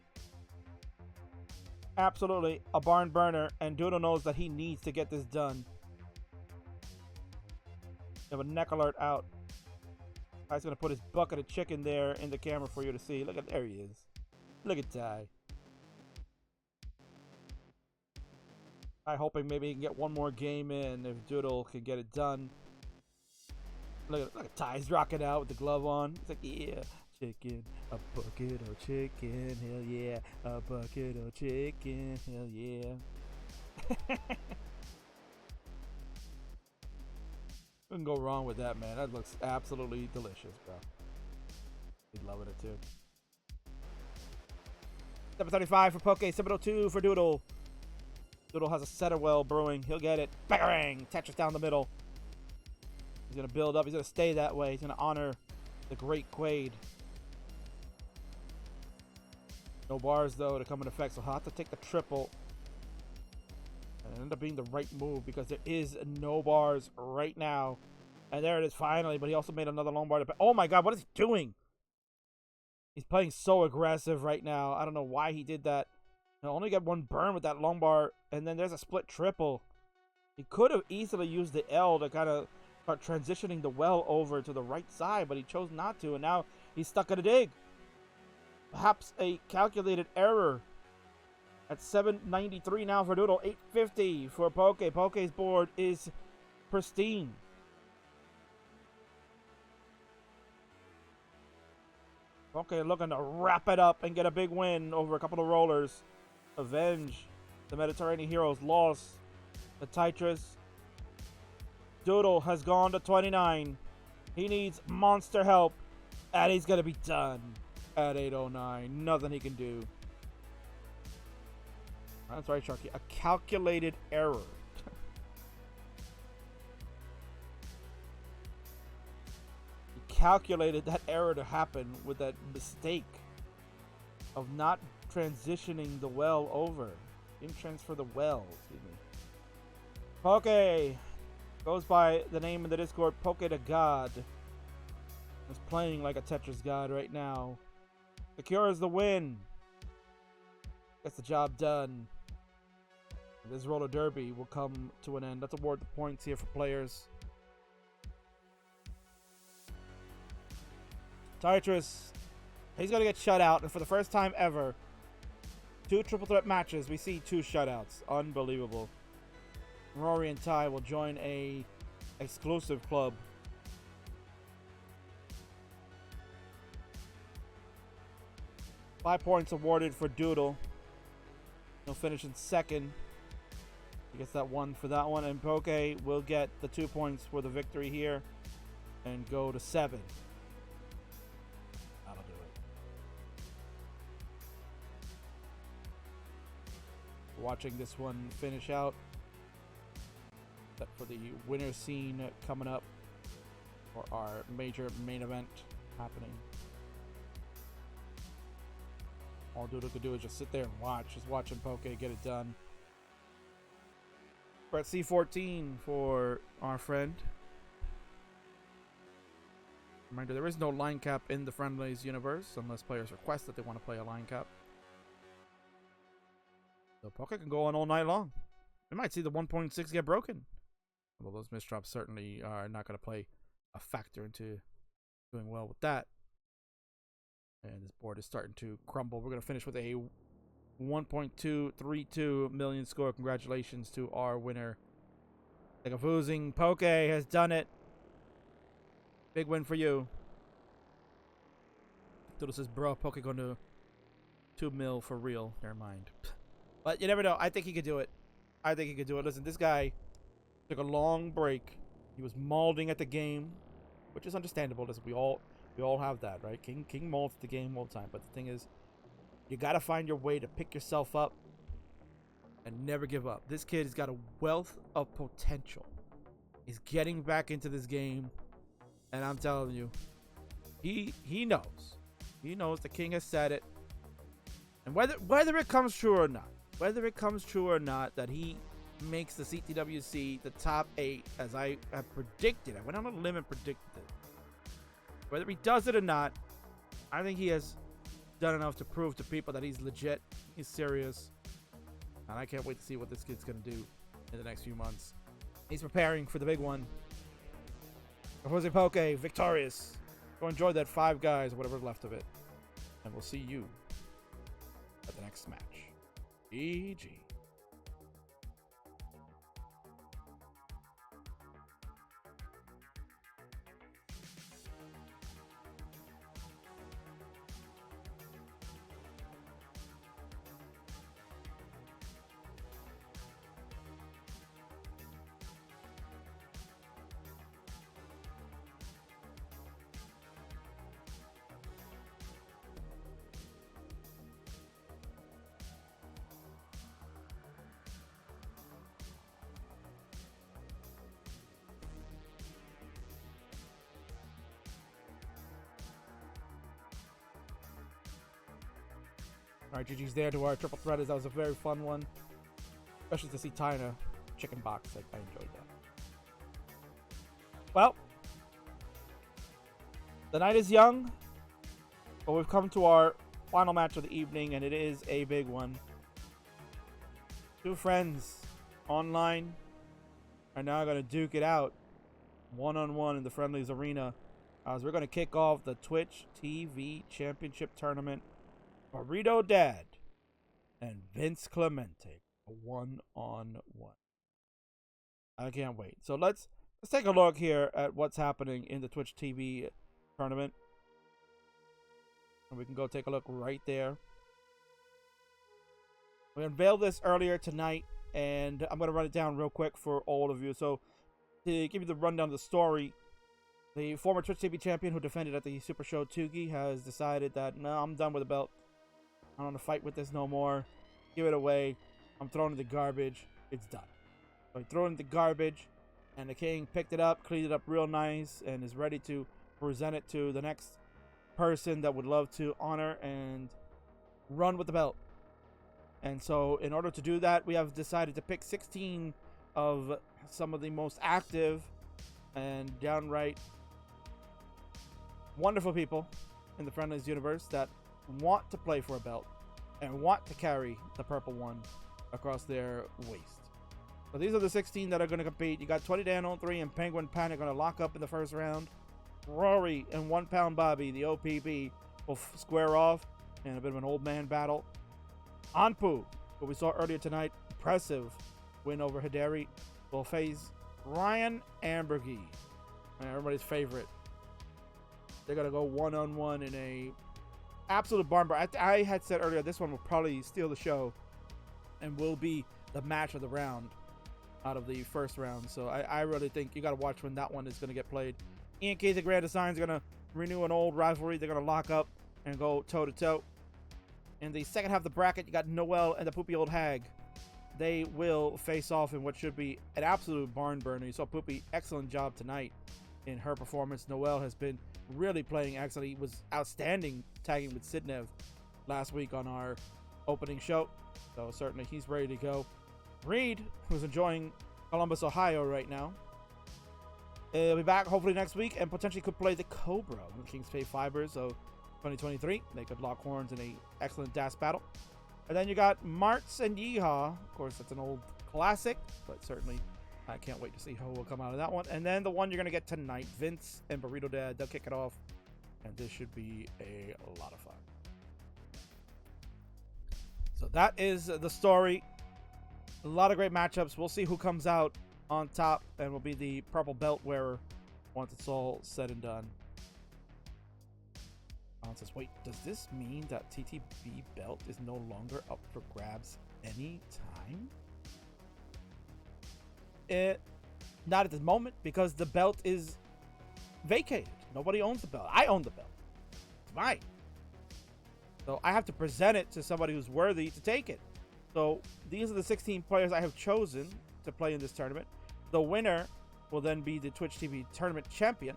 [SPEAKER 1] Absolutely a barn burner, and Doodle knows that he needs to get this done. You have a neck alert out. Ty's gonna put his bucket of chicken there in the camera for you to see. Look at, there he is. Look at Ty. I'm hoping maybe he can get one more game in if Doodle can get it done. Look at Ty's rocking out with the glove on. He's like, yeah, chicken, a bucket of chicken, hell yeah, a bucket of chicken, hell yeah. Couldn't go wrong with that, man. That looks absolutely delicious, bro. He's loving it too. 735 for Poke, 702 for Doodle. Doodle has a Setterwell brewing. He'll get it. Bang! Tetris down the middle. He's going to build up. He's going to stay that way. He's going to honor the great Quaid. No bars, though, to come in effect, so he'll have to take the triple. And it ended up being the right move because there is no bars right now. And there it is finally, but he also made another long bar. Oh my god, what is he doing? He's playing so aggressive right now. I don't know why he did that. He'll only get one burn with that long bar, and then there's a split triple. He could have easily used the L to kind of start transitioning the well over to the right side, but he chose not to, and now he's stuck at a dig. Perhaps a calculated error. At 793 now for Doodle, 850 for Poke. Poke's board is pristine. Poke looking to wrap it up and get a big win over a couple of rollers. Avenge the Mediterranean Heroes' loss. The Tetris. Doodle has gone to 29. He needs monster help, and he's going to be done at 809. Nothing he can do. That's right, Sharky. A calculated error. He calculated that error to happen with that mistake of not transitioning the well over. Didn't transfer the well, excuse me. Poke goes by the name in the Discord, Poke the God. Is playing like a Tetris god right now. Secures the win. Gets the job done. This roller derby will come to an end. Let's award the points here for players. Tetris, he's going to get shut out. And for the first time ever, 2 triple threat matches, we see 2 shutouts. Unbelievable. Rory and Ty will join a exclusive club. Five points awarded for Doodle. He'll finish in second. He gets that 1 for that one. And Poke will get the 2 points for the victory here and go to 7. That'll do it. Watching this one finish out. Except for the winner scene coming up for our major main event happening. All Doodle could do is just sit there and watch. Just watching Poke get it done. We're at C14 for our friend. Reminder, there is no line cap in the Friendlies universe unless players request that they want to play a line cap. So Poke can go on all night long. We might see the 1.6 get broken. Although those misdrops certainly are not going to play a factor into doing well with that. And this board is starting to crumble. We're going to finish with a 1.232 million score. Congratulations to our winner. Tegafusing Poke has done it. Big win for you. Doodle says, bro, Poke going to 2 mil for real. Never mind. But you never know. I think he could do it. I think he could do it. Listen, this guy took a long break. He was mauling at the game, which is understandable. Listen, we all have that, right? King molds the game all the time. But the thing is, you got to find your way to pick yourself up and never give up. This kid has got a wealth of potential. He's getting back into this game, and I'm telling you, he knows. He knows the king has said it. And whether it comes true or not, that he makes the CTWC the top 8, as I have predicted. I went on a limb and predicted it. Whether he does it or not, I think he has done enough to prove to people that he's legit, he's serious, and I can't wait to see what this kid's going to do in the next few months. He's preparing for the big one. Jose Poke, victorious. Go enjoy that 5 guys, or whatever's left of it. And we'll see you at the next match. GG. Alright, GG's there to our triple threaders. That was a very fun one. Especially to see Ty in a chicken box. I enjoyed that. Well, the night is young, but we've come to our final match of the evening, and it is a big one. 2 friends online are now going to duke it out one-on-one in the Friendlies arena, as we're going to kick off the Twitch TV Championship Tournament. Burrito Dad and Vince Clemente, a one-on-one. I can't wait. So let's take a look here at what's happening in the Twitch TV tournament. And we can go take a look right there. We unveiled this earlier tonight, and I'm going to run it down real quick for all of you. So to give you the rundown of the story, the former Twitch TV champion who defended at the Super Show Tugi has decided that, no, I'm done with the belt. I don't want to fight with this no more. Give it away. I'm throwing it in the garbage. It's done. So he threw it in the garbage, and the king picked it up, cleaned it up real nice, and is ready to present it to the next person that would love to honor and run with the belt. And so in order to do that, we have decided to pick 16 of some of the most active and downright wonderful people in the Friendlies universe that want to play for a belt and want to carry the purple one across their waist. So these are the 16 that are going to compete. You got 20 Dan on 3 and Penguin Panic going to lock up in the first round. Rory and 1 Pound Bobby, the OPP, will square off in a bit of an old man battle. Anpu, who we saw earlier tonight, impressive win over Hideri, will face Ryan Ambergy, everybody's favorite. They're going to go one-on-one in a absolute barn burner. I had said earlier this one will probably steal the show and will be the match of the round out of the first round. So I really think you got to watch when that one is going to get played. Ian Keith and Grand Design is going to renew an old rivalry. They're going to lock up and go toe-to-toe. In the second half of the bracket, you got Noel and the Poopy Old Hag. They will face off in what should be an absolute barn burner. You saw Poopy, excellent job tonight in her performance. Noel has been really playing excellent. He was outstanding tagging with Sidnev last week on our opening show. So certainly he's ready to go. Reed, who's enjoying Columbus, Ohio right now, he'll be back hopefully next week and potentially could play the Cobra in King's Pay Fibers of 2023. They could lock horns in a excellent DAS battle. And then you got Martz and Yeehaw. Of course, that's an old classic, but certainly I can't wait to see who will come out of that one. And then the one you're going to get tonight, Vince and Burrito Dad, they'll kick it off. And this should be a lot of fun. So that is the story. A lot of great matchups. We'll see who comes out on top and will be the purple belt wearer once it's all said and done. Alan says, wait, does this mean that TTB belt is no longer up for grabs any time? Not at this moment, because the belt is vacated. Nobody owns the belt. I own the belt. It's mine. So I have to present it to somebody who's worthy to take it. So these are the 16 players I have chosen to play in this tournament. The winner will then be the Twitch TV tournament champion,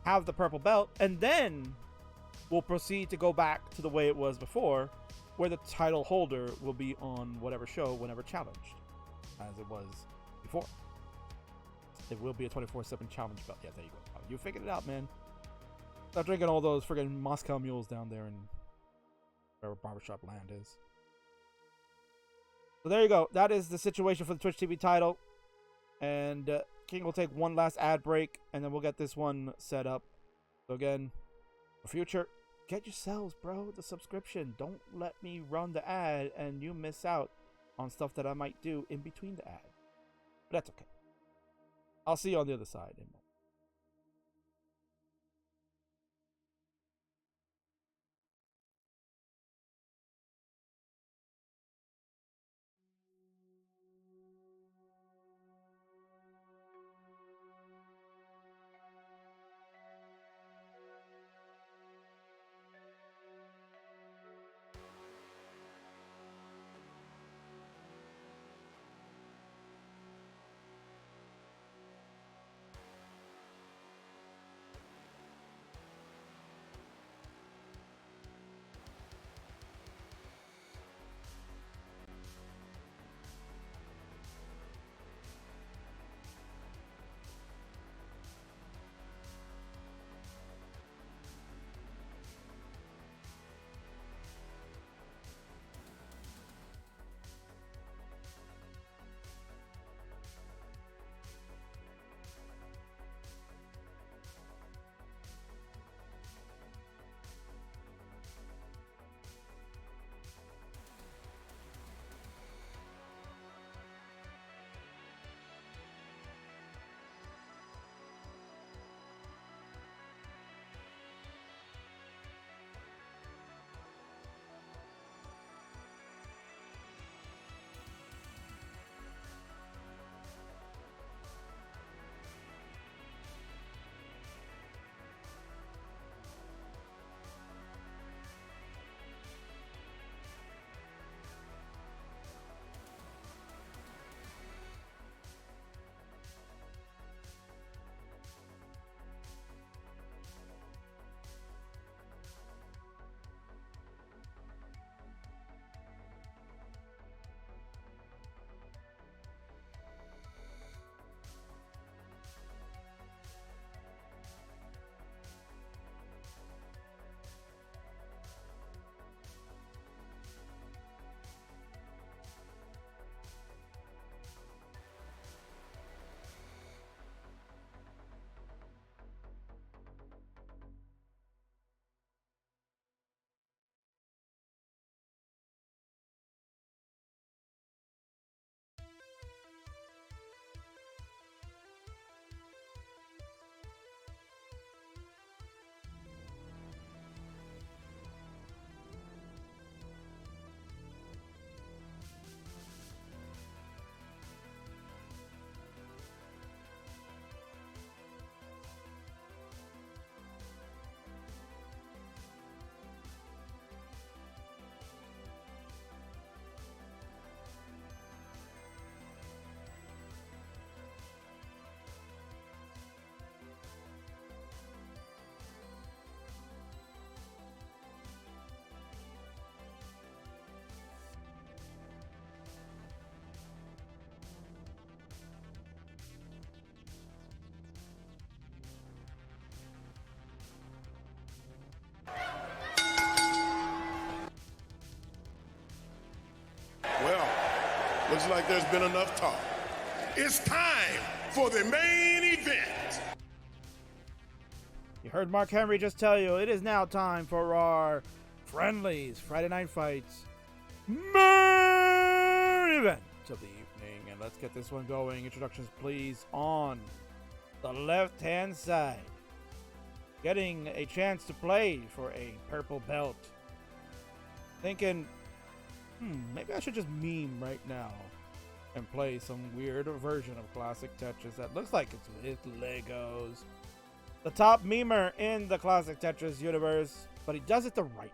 [SPEAKER 1] have the purple belt, and then we'll proceed to go back to the way it was before, where the title holder will be on whatever show, whenever challenged, as it was before. It will be a 24/7 challenge belt. Yeah, there you go. You figured it out, man. Stop drinking all those friggin' Moscow mules down there in wherever barbershop land is. So there you go. That is the situation for the Twitch TV title. And King will take one last ad break, and then we'll get this one set up. So again, for future, get yourselves, bro, the subscription. Don't let me run the ad and you miss out on stuff that I might do in between the ad. But that's okay. I'll see you on the other side.
[SPEAKER 2] Looks like there's been enough talk. it's time for the main event.
[SPEAKER 1] You heard Mark Henry just tell you it is now time for our Friendlies Friday Night Fights main event of the evening. And let's get this one going. Introductions, please, on the left-hand side. Getting a chance to play for a purple belt. Thinking, maybe I should just meme right now and play some weird version of Classic Tetris that looks like it's with Legos. The top memer in the Classic Tetris universe, but he does it the right way.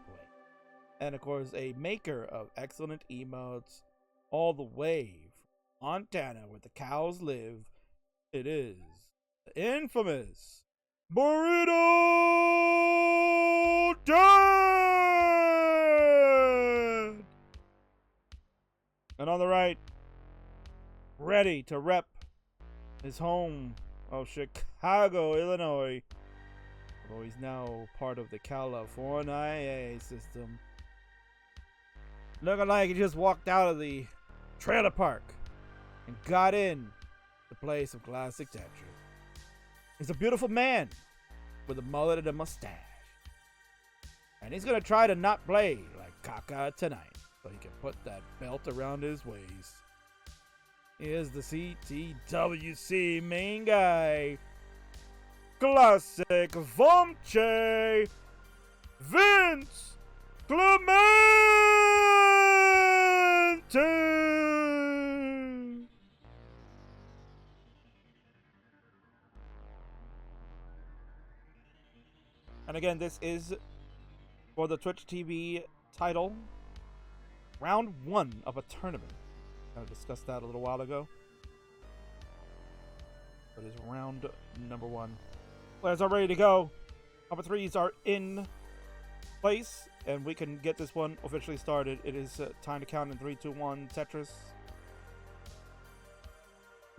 [SPEAKER 1] And of course, a maker of excellent emotes all the way from Montana, where the cows live. It is the infamous Burrito Dad! And on the right, ready to rep his home of Chicago, Illinois. Although he's now part of the California system. Looking like he just walked out of the trailer park and got in to play some Classic Tetris. He's a beautiful man with a mullet and a mustache. And he's going to try to not play like Kaka tonight, so he can put that belt around his waist. Here's the CTWC main guy, Classic Vomche, Vince Clemente. And again, this is for the Twitch TV title, round 1 of a tournament. I discussed that a little while ago. But it's round number 1. Players are ready to go. Number 3s are in place, and we can get this one officially started. It is time to count in 3, 2, 1. Tetris.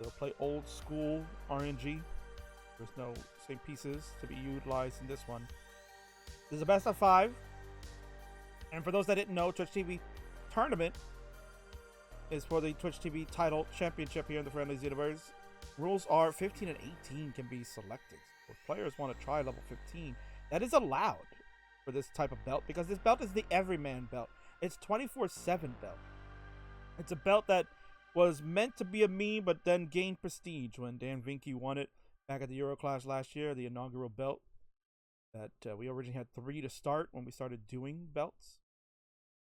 [SPEAKER 1] They'll play old school RNG. There's no same pieces to be utilized in this one. This is a best of 5. And for those that didn't know, Twitch TV tournament is for the Twitch TV title championship here in the Friendlies universe. Rules are 15 and 18 can be selected. So if players want to try level 15, that is allowed for this type of belt, because this belt is the everyman belt. It's 24/7 belt. It's a belt that was meant to be a meme, but then gained prestige when Dan Vinci won it back at the Euroclash last year, the inaugural belt. That we originally had 3 to start when we started doing belts.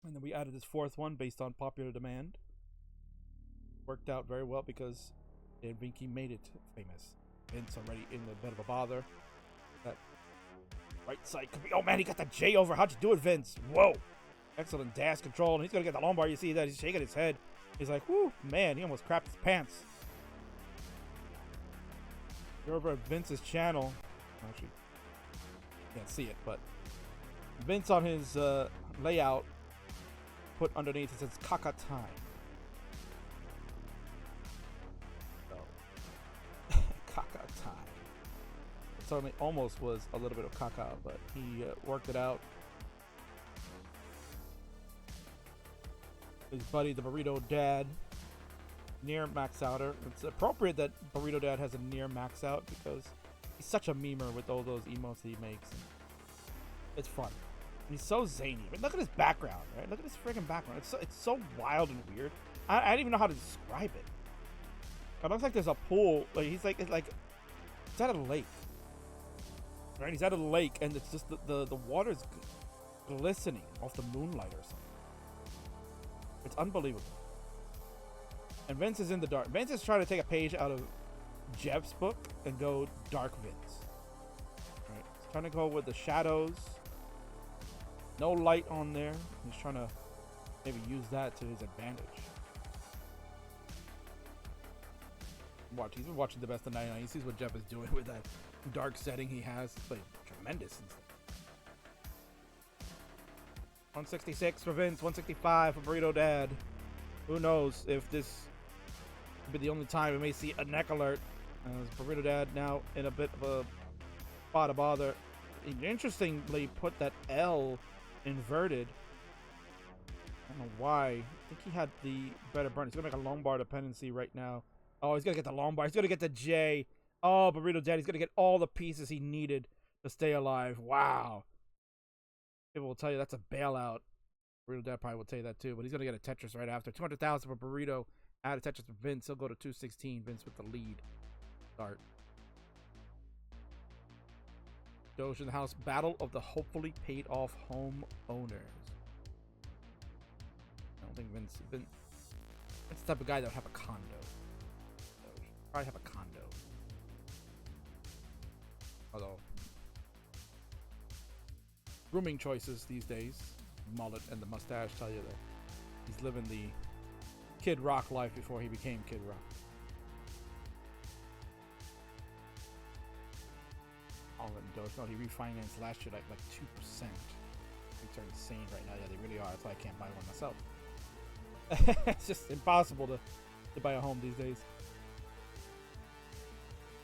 [SPEAKER 1] And then we added this 4th one based on popular demand. Worked out very well because Dan Vinci made it famous. Vince already in a bit of a bother. That right side could be... Oh man, he got the J over. How'd you do it, Vince? Whoa. Excellent dash control. And he's going to get the lumbar. You see that? He's shaking his head. He's like, whoo, man, he almost crapped his pants. You're over at Vince's channel. Actually, can't see it, but Vince on his layout put underneath it says Kaka time. So Kaka time. It certainly almost was a little bit of Kaka, but he worked it out. His buddy, the Burrito Dad, near max outer. It's appropriate that Burrito Dad has a near max out because he's such a memer with all those emotes that he makes. It's fun. And he's so zany. But look at his background, right? Look at his friggin' background. It's so wild and weird. I don't even know how to describe it. It looks like there's a pool. Like he's like it's at a lake. Right? He's at a lake and it's just the water's glistening off the moonlight or something. It's unbelievable. And Vince is in the dark. Vince is trying to take a page out of Jeff's book and go dark Vince. Right? He's trying to go with the shadows. No light on there. He's trying to maybe use that to his advantage. Watch. He's been watching the best of 99. He sees what Jeff is doing with that dark setting he has. It's like tremendous. 166 for Vince. 165 for Burrito Dad. Who knows if this will be the only time we may see a neck alert. As Burrito Dad now in a bit of a spot of bother. He interestingly put that L inverted. I don't know why. I think he had the better burn. He's going to make a lumbar dependency right now Oh, he's gonna get the long bar. He's gonna get the J. Oh, Burrito Dad, he's gonna get all the pieces he needed to stay alive. Wow. People will tell you that's a bailout. Burrito Dad probably will tell you that too, but he's gonna get a Tetris right after. 200,000 for Burrito. Add a Tetris for Vince. He'll go to 216. Vince with the lead. Start. Doge in the house. Battle of the hopefully paid off home owners. I don't think Vince that's the type of guy that would have a condo. Doge. Probably have a condo. Although grooming choices these days, mullet and the mustache tell you that he's living the Kid Rock life before he became Kid Rock. All in Doge. No, he refinanced last year like 2%. Things are insane right now. Yeah, they really are. That's why I can't buy one myself. It's just impossible to buy a home these days.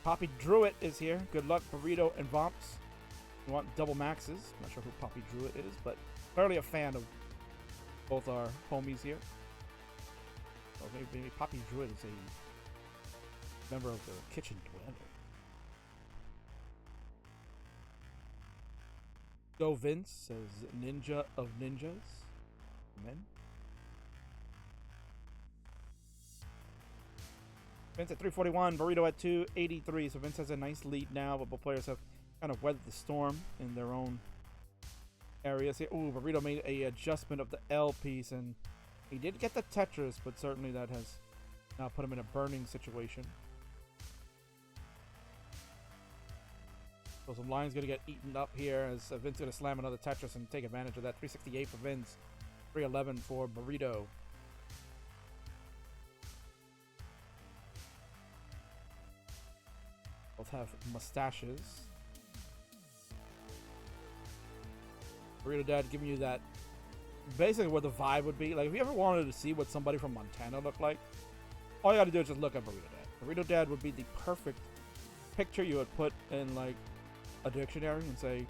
[SPEAKER 1] Poppy Druid is here. Good luck, Burrito and Vomps. You want double maxes. I'm not sure who Poppy Druid is, but clearly a fan of both our homies here. So maybe Poppy Druid is a member of the Kitchen Dweller. Go Vince says Ninja of Ninjas. Amen. Vince at 341, Burrito at 283. So Vince has a nice lead now, but both players have kind of weathered the storm in their own areas here. Ooh, Burrito made a adjustment of the L piece, and he did get the Tetris, but certainly that has now put him in a burning situation. So some lines going to get eaten up here as Vince going to slam another Tetris and take advantage of that. 368 for Vince, 311 for Burrito. Both have mustaches. Burrito Dad giving you that, basically what the vibe would be. Like, if you ever wanted to see what somebody from Montana looked like, all you got to do is just look at Burrito Dad. Burrito Dad would be the perfect picture you would put in, like, a dictionary and say,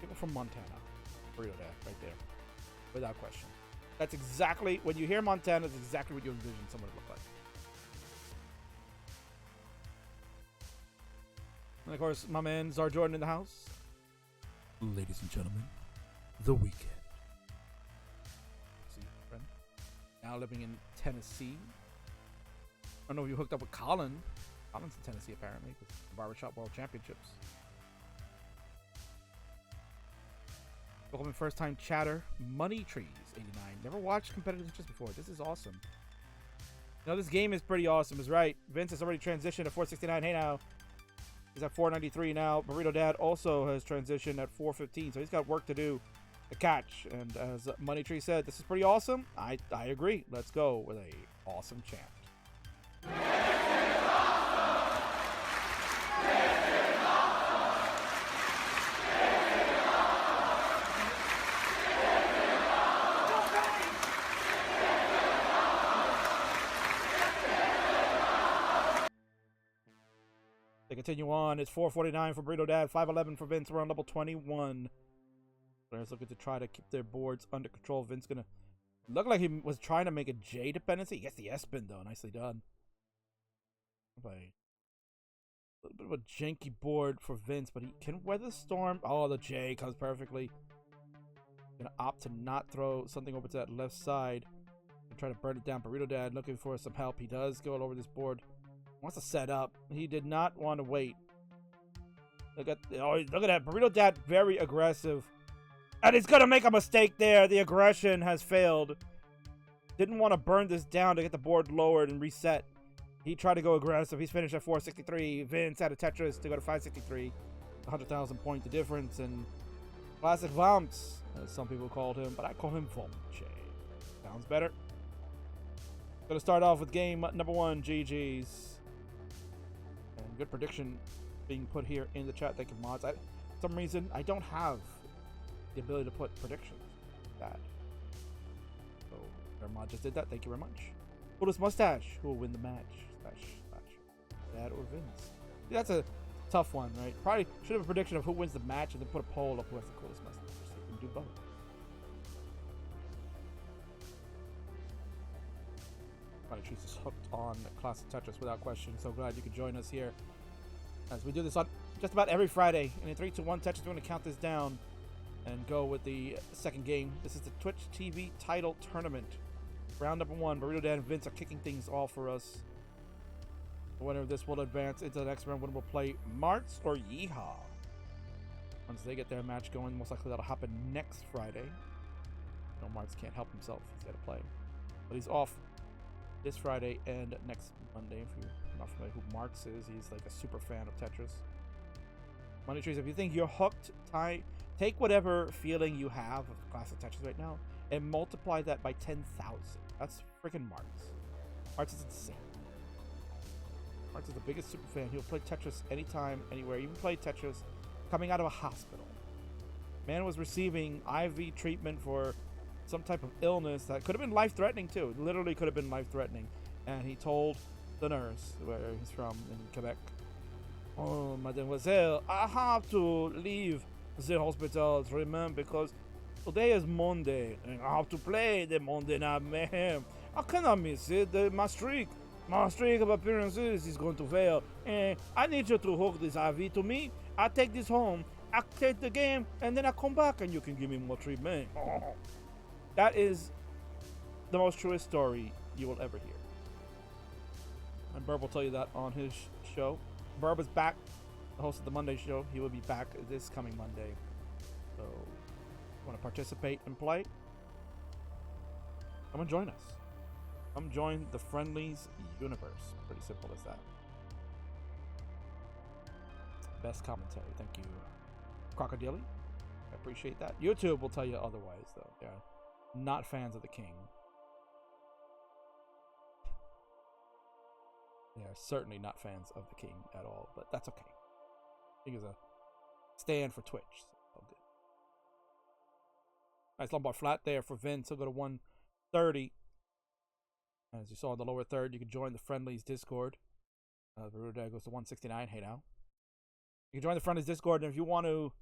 [SPEAKER 1] people from Montana. Burrito Dad, right there. Without question. That's exactly, when you hear Montana, that's exactly what you envision someone to look like. And of course, my man Czar Jordan in the house. Ladies and gentlemen, the weekend. See, friend. Now living in Tennessee. I don't know if you hooked up with Colin. Colin's in Tennessee, apparently, with the Barbershop World Championships. Welcome first time chatter. Money Trees 89. Never watched competitive Tetris before. This is awesome. You know, this game is pretty awesome. Is right. Vince has already transitioned to 469. Hey now. He's at 493 now. Burrito Dad also has transitioned at 415, so he's got work to do to catch. And as Money Tree said, this is pretty awesome. I agree. Let's go with a awesome chant. They continue on. It's 449 for Burrito Dad, 511 for Vince. We're on level 21. Players looking to try to keep their boards under control. Vince gonna look like he was trying to make a J dependency. He gets the S spin though. Nicely done. A little bit of a janky board for Vince, but he can weather the storm. Oh, the J comes perfectly. Gonna opt to not throw something over to that left side and try to burn it down. Burrito Dad looking for some help. He does go all over this board. Wants to set up. He did not want to wait. Look at that. Burrito Dad, very aggressive. And he's going to make a mistake there. The aggression has failed. Didn't want to burn this down to get the board lowered and reset. He tried to go aggressive. He's finished at 463. Vince had a Tetris to go to 563. 100,000 point the difference. And Classic Vomps, as some people called him. But I call him Vomche. Sounds better. Going to start off with game number 1. GG's. And good prediction being put here in the chat. Thank you, mods. For some reason, I don't have the ability to put predictions. Bad. So, our mod just did that. Thank you very much. Coolest mustache. Who will win the match? Dad or Vince? That's a tough one, right? Probably should have a prediction of who wins the match and then put a poll of who has the coolest mustache. So you can do both. Trees is hooked on Classic Tetris without question. So glad you could join us here as we do this on just about every Friday. And in 3, 2, 1, Tetris, we're going to count this down and go with the second game. This is the Twitch TV title tournament. Round number 1. Burrito Dad and Vince are kicking things off for us. The winner of this will advance into the next round. Winner will play Marts or Yeehaw. Once they get their match going, most likely that'll happen next Friday. No, Marts can't help himself. He's got to play. But he's off this Friday and next Monday. If you're not familiar who Marks is, he's like a super fan of Tetris. Money Trees, if you think you're hooked, take whatever feeling you have of Classic Tetris right now and multiply that by 10,000. That's freaking Marks. Marks is insane. Marks is the biggest super fan. He'll play Tetris anytime, anywhere. Even play Tetris coming out of a hospital. Man was receiving IV treatment for some type of illness that could have been life-threatening too. It literally could have been life-threatening. And he told the nurse, where he's from in Quebec, "Oh, mademoiselle, I have to leave the hospital, remember, because today is Monday, and I have to play the Monday Night Mayhem. I cannot miss it. My streak of appearances is going to fail, and I need you to hook this IV to me. I take this home, I take the game, and then I come back, and you can give me more treatment." Oh. That is the most truest story you will ever hear. And Burb will tell you that on his show. Burb is back, the host of the Monday show. He will be back this coming Monday. So, if you want to participate and play, come and join us. Come join the Friendlies universe. Pretty simple as that. Best commentary. Thank you, Crocodile. I appreciate that. YouTube will tell you otherwise, though. Yeah. Not fans of the king. They are certainly not fans of the king at all, but that's okay. King is a stand for Twitch. So all good. Nice lumbar flat there for Vince. He'll go to 130. As you saw in the lower third, you can join the Friendlies Discord. The road goes to 169. Hey now. You can join the Friendlies Discord, and if you want to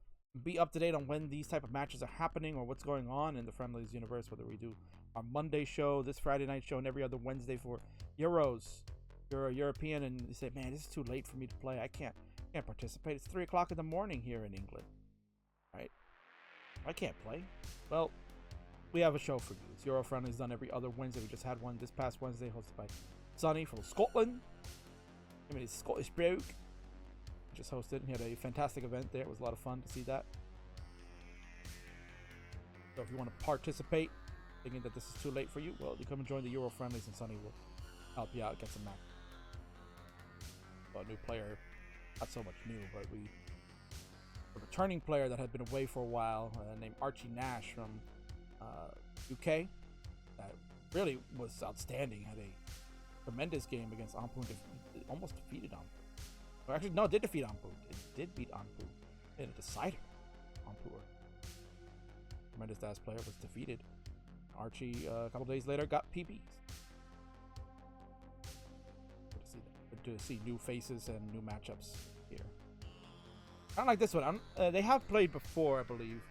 [SPEAKER 1] be up to date on when these type of matches are happening or what's going on in the Friendlies universe, whether we do our Monday show, this Friday night show, and every other Wednesday for Euros. You're a European and you say, "Man, this is too late for me to play. I can't participate. It's 3 o'clock in the morning here in England. Right? I can't play." Well, we have a show for you. It's Euro Friendlies done every other Wednesday. We just had one this past Wednesday, hosted by Sonny from Scotland. I mean, he's Scottish bloke. Just hosted, and he had a fantastic event there. It was a lot of fun to see that. So if you want to participate, thinking that this is too late for you, well, you come and join the Euro Friendlies, and Sonny will help you out, get some match. Well, a new player, not so much new, but a returning player that had been away for a while, named Archie Nash from UK, that really was outstanding. Had a tremendous game against Ampu, almost defeated Ampu. Or actually, no, it did defeat Ampu. It did beat Ampu in a decider. Ampu, tremendous ass player, was defeated. Archie, a couple days later, got PBs. Good to see new faces and new matchups here. I don't like this one. They have played before, I believe.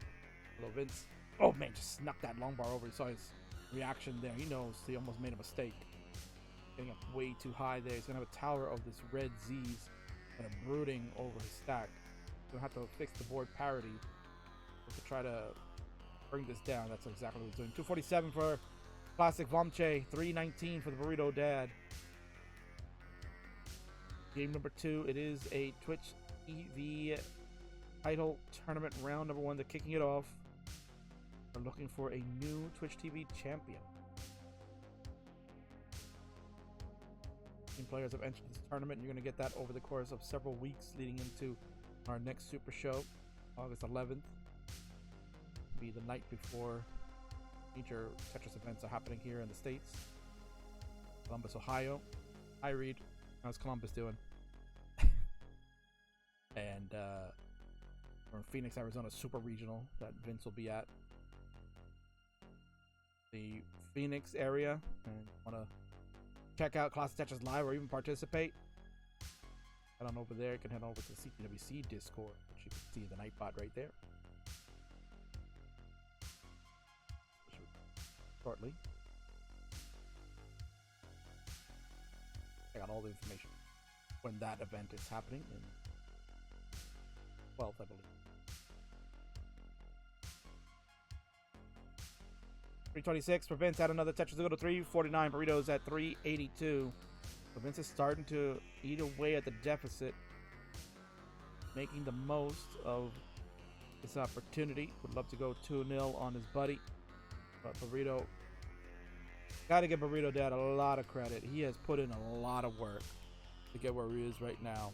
[SPEAKER 1] Hello, Vince. Oh man, just snuck that long bar over. You saw his reaction there. He knows he almost made a mistake. Getting up way too high there. He's gonna have a tower of this red Z's and a brooding over his stack. He's gonna have to fix the board parity to try to bring this down. That's exactly what he's doing. 247 for Classic Vomche, 319 for the Burrito Dad. Game number 2. It is a Twitch TV title tournament round number 1. They're kicking it off. They're looking for a new Twitch TV champion. Players have entered this tournament. You're going to get that over the course of several weeks leading into our next Super Show, August 11th. Be the night before major Tetris events are happening here in the States. Columbus, Ohio. Hi, Reed. How's Columbus doing? And we're in Phoenix, Arizona, Super Regional that Vince will be at. The Phoenix area, and want to check out ClassicTetris live or even participate, head on over there. You can head over to the CTWC Discord, which you can see the Nightbot right there. Shortly. I got all the information when that event is happening in 12th, I believe. 326 for Vince. Add another Tetris to go to 349. Burritos at 382. So Vince is starting to eat away at the deficit, making the most of this opportunity. Would love to go 2-0 on his buddy, but Burrito, gotta give Burrito Dad a lot of credit. He has put in a lot of work to get where he is right now.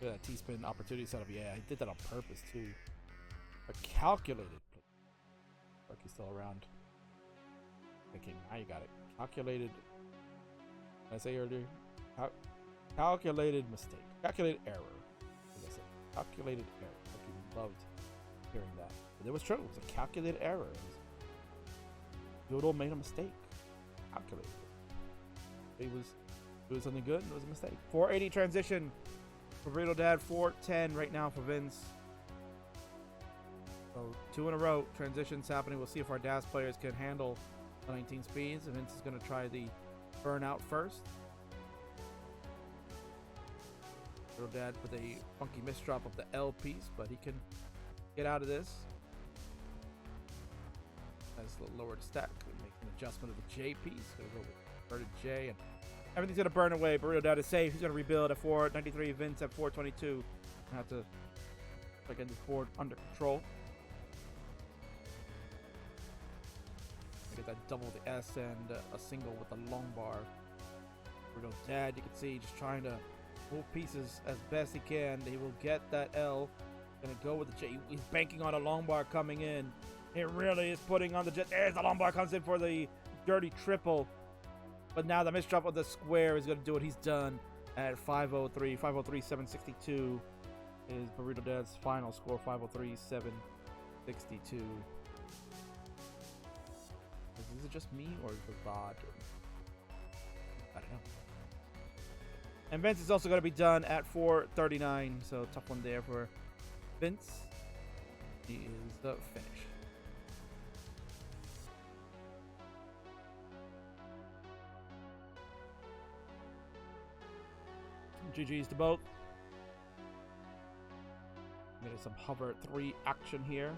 [SPEAKER 1] Look at that T-spin opportunity setup. Yeah, he did that on purpose too. A calculated. Like he's still around. Okay, now you got it. Calculated. Did I say earlier? Calculated mistake. Calculated error. What did I say? Calculated error. Like he loved hearing that. But it was true. It was a calculated error. Doodle made a mistake. Calculated. He was doing something good and it was a mistake. 480 transition for Burrito Dad. 410 right now for Vince. So 2 in a row. Transitions happening. We'll see if our DAS players can handle the 19 speeds. And Vince is going to try the burnout first. Burrito Dad with a funky misdrop of the L piece, but he can get out of this. Has a little lowered stack. Make an adjustment of the J piece. Gonna go with inverted J, and everything's gonna burn away. Burrito Dad is safe. He's gonna rebuild at 493. Vince at 422. Have to get this board under control. Get that double with the S and a single with the long bar. Burrito Dad, you can see, just trying to move pieces as best he can. He will get that L. Gonna go with the J. He's banking on a long bar coming in. It really is putting on the jet. There's the long bar, comes in for the dirty triple. But now the misdrop of the square is going to do what he's done at 503. 503, 762 is Burrito Dad's final score. 503, 762. Is it just me or is it VOD? I don't know. And Vince is also going to be done at 439. So tough one there for Vince. He is the finish. GG's to both. Getting some hover 3 action here.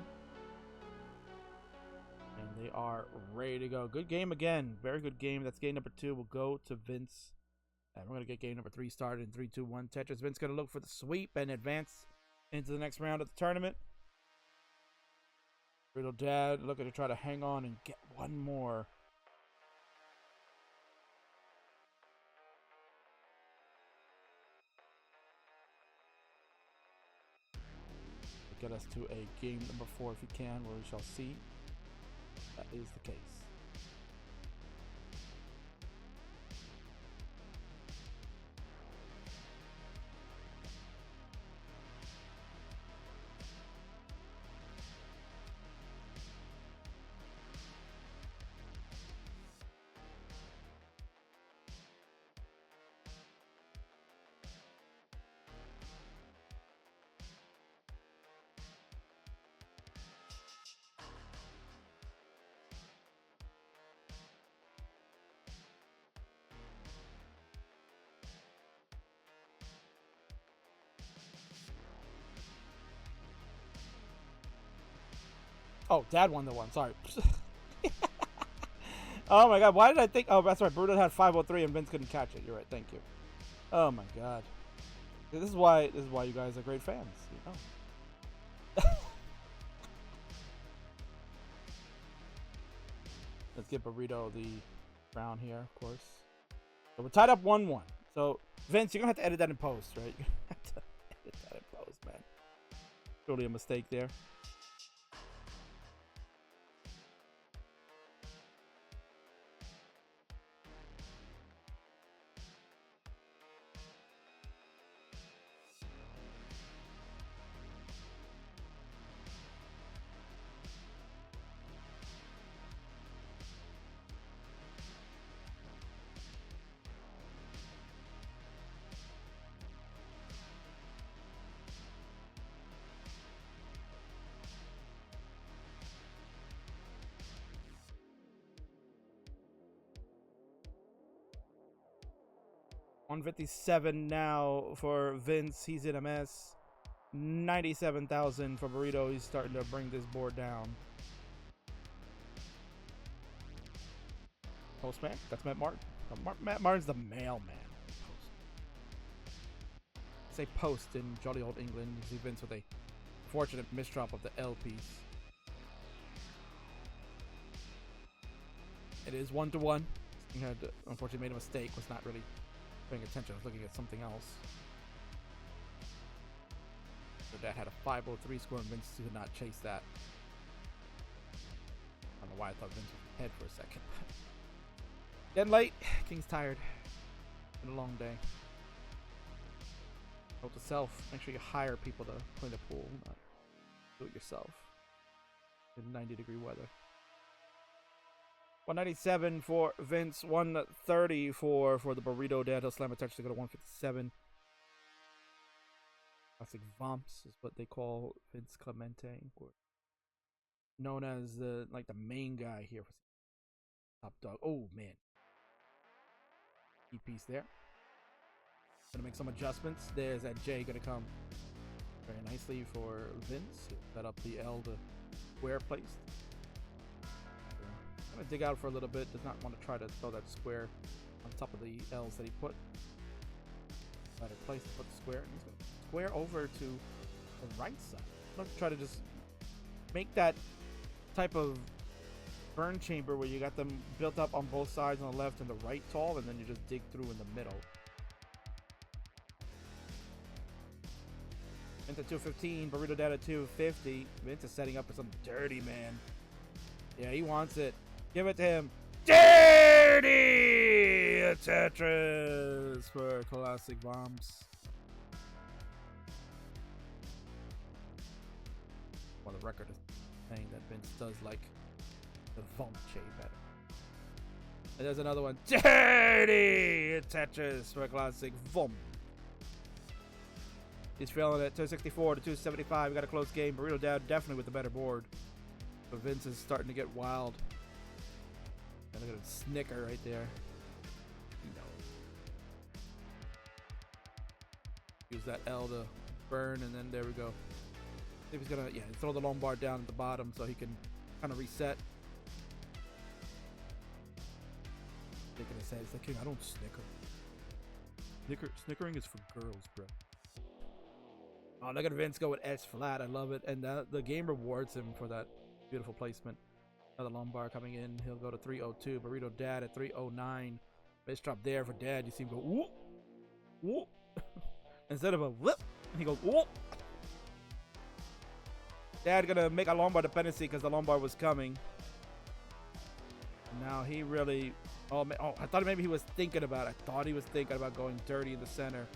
[SPEAKER 1] And they are ready to go. Good game again. Very good game. That's game number 2. Will go to Vince. And we're going to get game number 3 started in 3, 2, 1. Tetris. Vince going to look for the sweep and advance into the next round of the tournament. Burrito Dad looking to try to hang on and get one more. Get us to a game number 4 if he can, where we shall see that is the case. Oh, Dad won the one. Sorry. Oh my God. Why did I think? Oh, that's right. Burrito had 503 and Vince couldn't catch it. You're right. Thank you. Oh my God. This is why you guys are great fans. You know. Let's get Burrito the round here, of course. So we're tied up 1-1. So Vince, you're gonna have to edit that in post, right? You're gonna have to edit that in post, man. Totally a mistake there. 157 now for Vince. He's in a mess. 97,000 for Burrito. He's starting to bring this board down. Postman. That's Matt Martin. Matt Martin's the mailman. Say post in jolly old England. You see Vince with a fortunate misdrop of the L piece. It is 1-1. He had unfortunately made a mistake. Was not really paying attention. Was looking at something else. So that had a 503 score, and Vince did not chase that. I don't know why I thought Vince was ahead for a second. Getting late. King's tired. Been a long day. Note to self, make sure you hire people to clean the pool, not do it yourself in 90-degree weather. 197 for Vince, 134 for the Burrito Dad. He'll slam a touch to go to 157. Classic Vomps is what they call Vince Clemente, or known as the main guy here for Top Dog. Oh man, key piece there. Gonna make some adjustments. There's that J gonna come very nicely for Vince. Set up the L to square placed. Gonna dig out for a little bit. Does not want to try to throw that square on top of the L's that he put. Better place to put the square. And he's gonna square over to the right side. I'm gonna try to just make that type of burn chamber where you got them built up on both sides on the left and the right tall, and then you just dig through in the middle. Into 215, Burrito Dad at 250. Vince is setting up for some dirty, man. Yeah, he wants it. Give it to him. Dirty Tetris for classic bombs. Well, the record is saying that Vince does like the Vomp better. And there's another one. Dirty Tetris for classic Vomp. He's feeling it. 264 to 275. We got a close game. Burrito Dad definitely with the better board. But Vince is starting to get wild. And look at a snicker right there. No. Use that L to burn, and then there we go. I think he's gonna throw the Lombard down at the bottom so he can kind of reset. Shaking his head. He's like, King, I don't snicker. Snickering is for girls, bro. Oh, look at Vince go with S flat. I love it. And the game rewards him for that beautiful placement. Another Lombard coming in. He'll go to 302. Burrito Dad at 309. Base drop there for Dad. You see him go whoop, whoop. Instead of a whoop, he goes whoop. Dad gonna make a Lombard dependency because the Lombard was coming. Now he really. Oh, man, I thought maybe he was thinking about it. I thought he was thinking about going dirty in the center.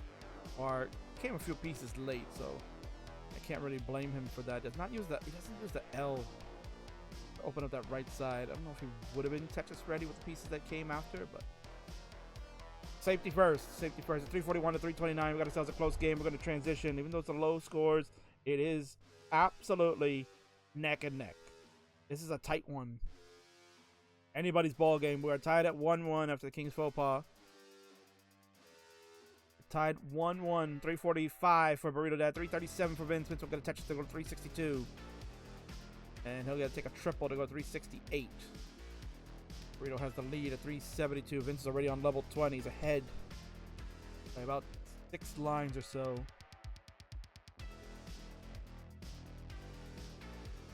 [SPEAKER 1] Or came a few pieces late, so I can't really blame him for that. He doesn't use the L to open up that right side. I don't know if he would have been Tetris ready with the pieces that came after, but safety first. At 341 to 329, we got ourselves a close game. We're going to transition. Even though it's a low scores, it is absolutely neck and neck. This is a tight one. Anybody's ball game. We are tied at 1-1 after the King's faux pas. Tied 1-1, 345 for Burrito Dad, 337 for Vince. Vince will get a touch to go to 362. And he'll get to take a triple to go to 368. Burrito has the lead at 372. Vince is already on level 20. He's ahead by about 6 lines or so.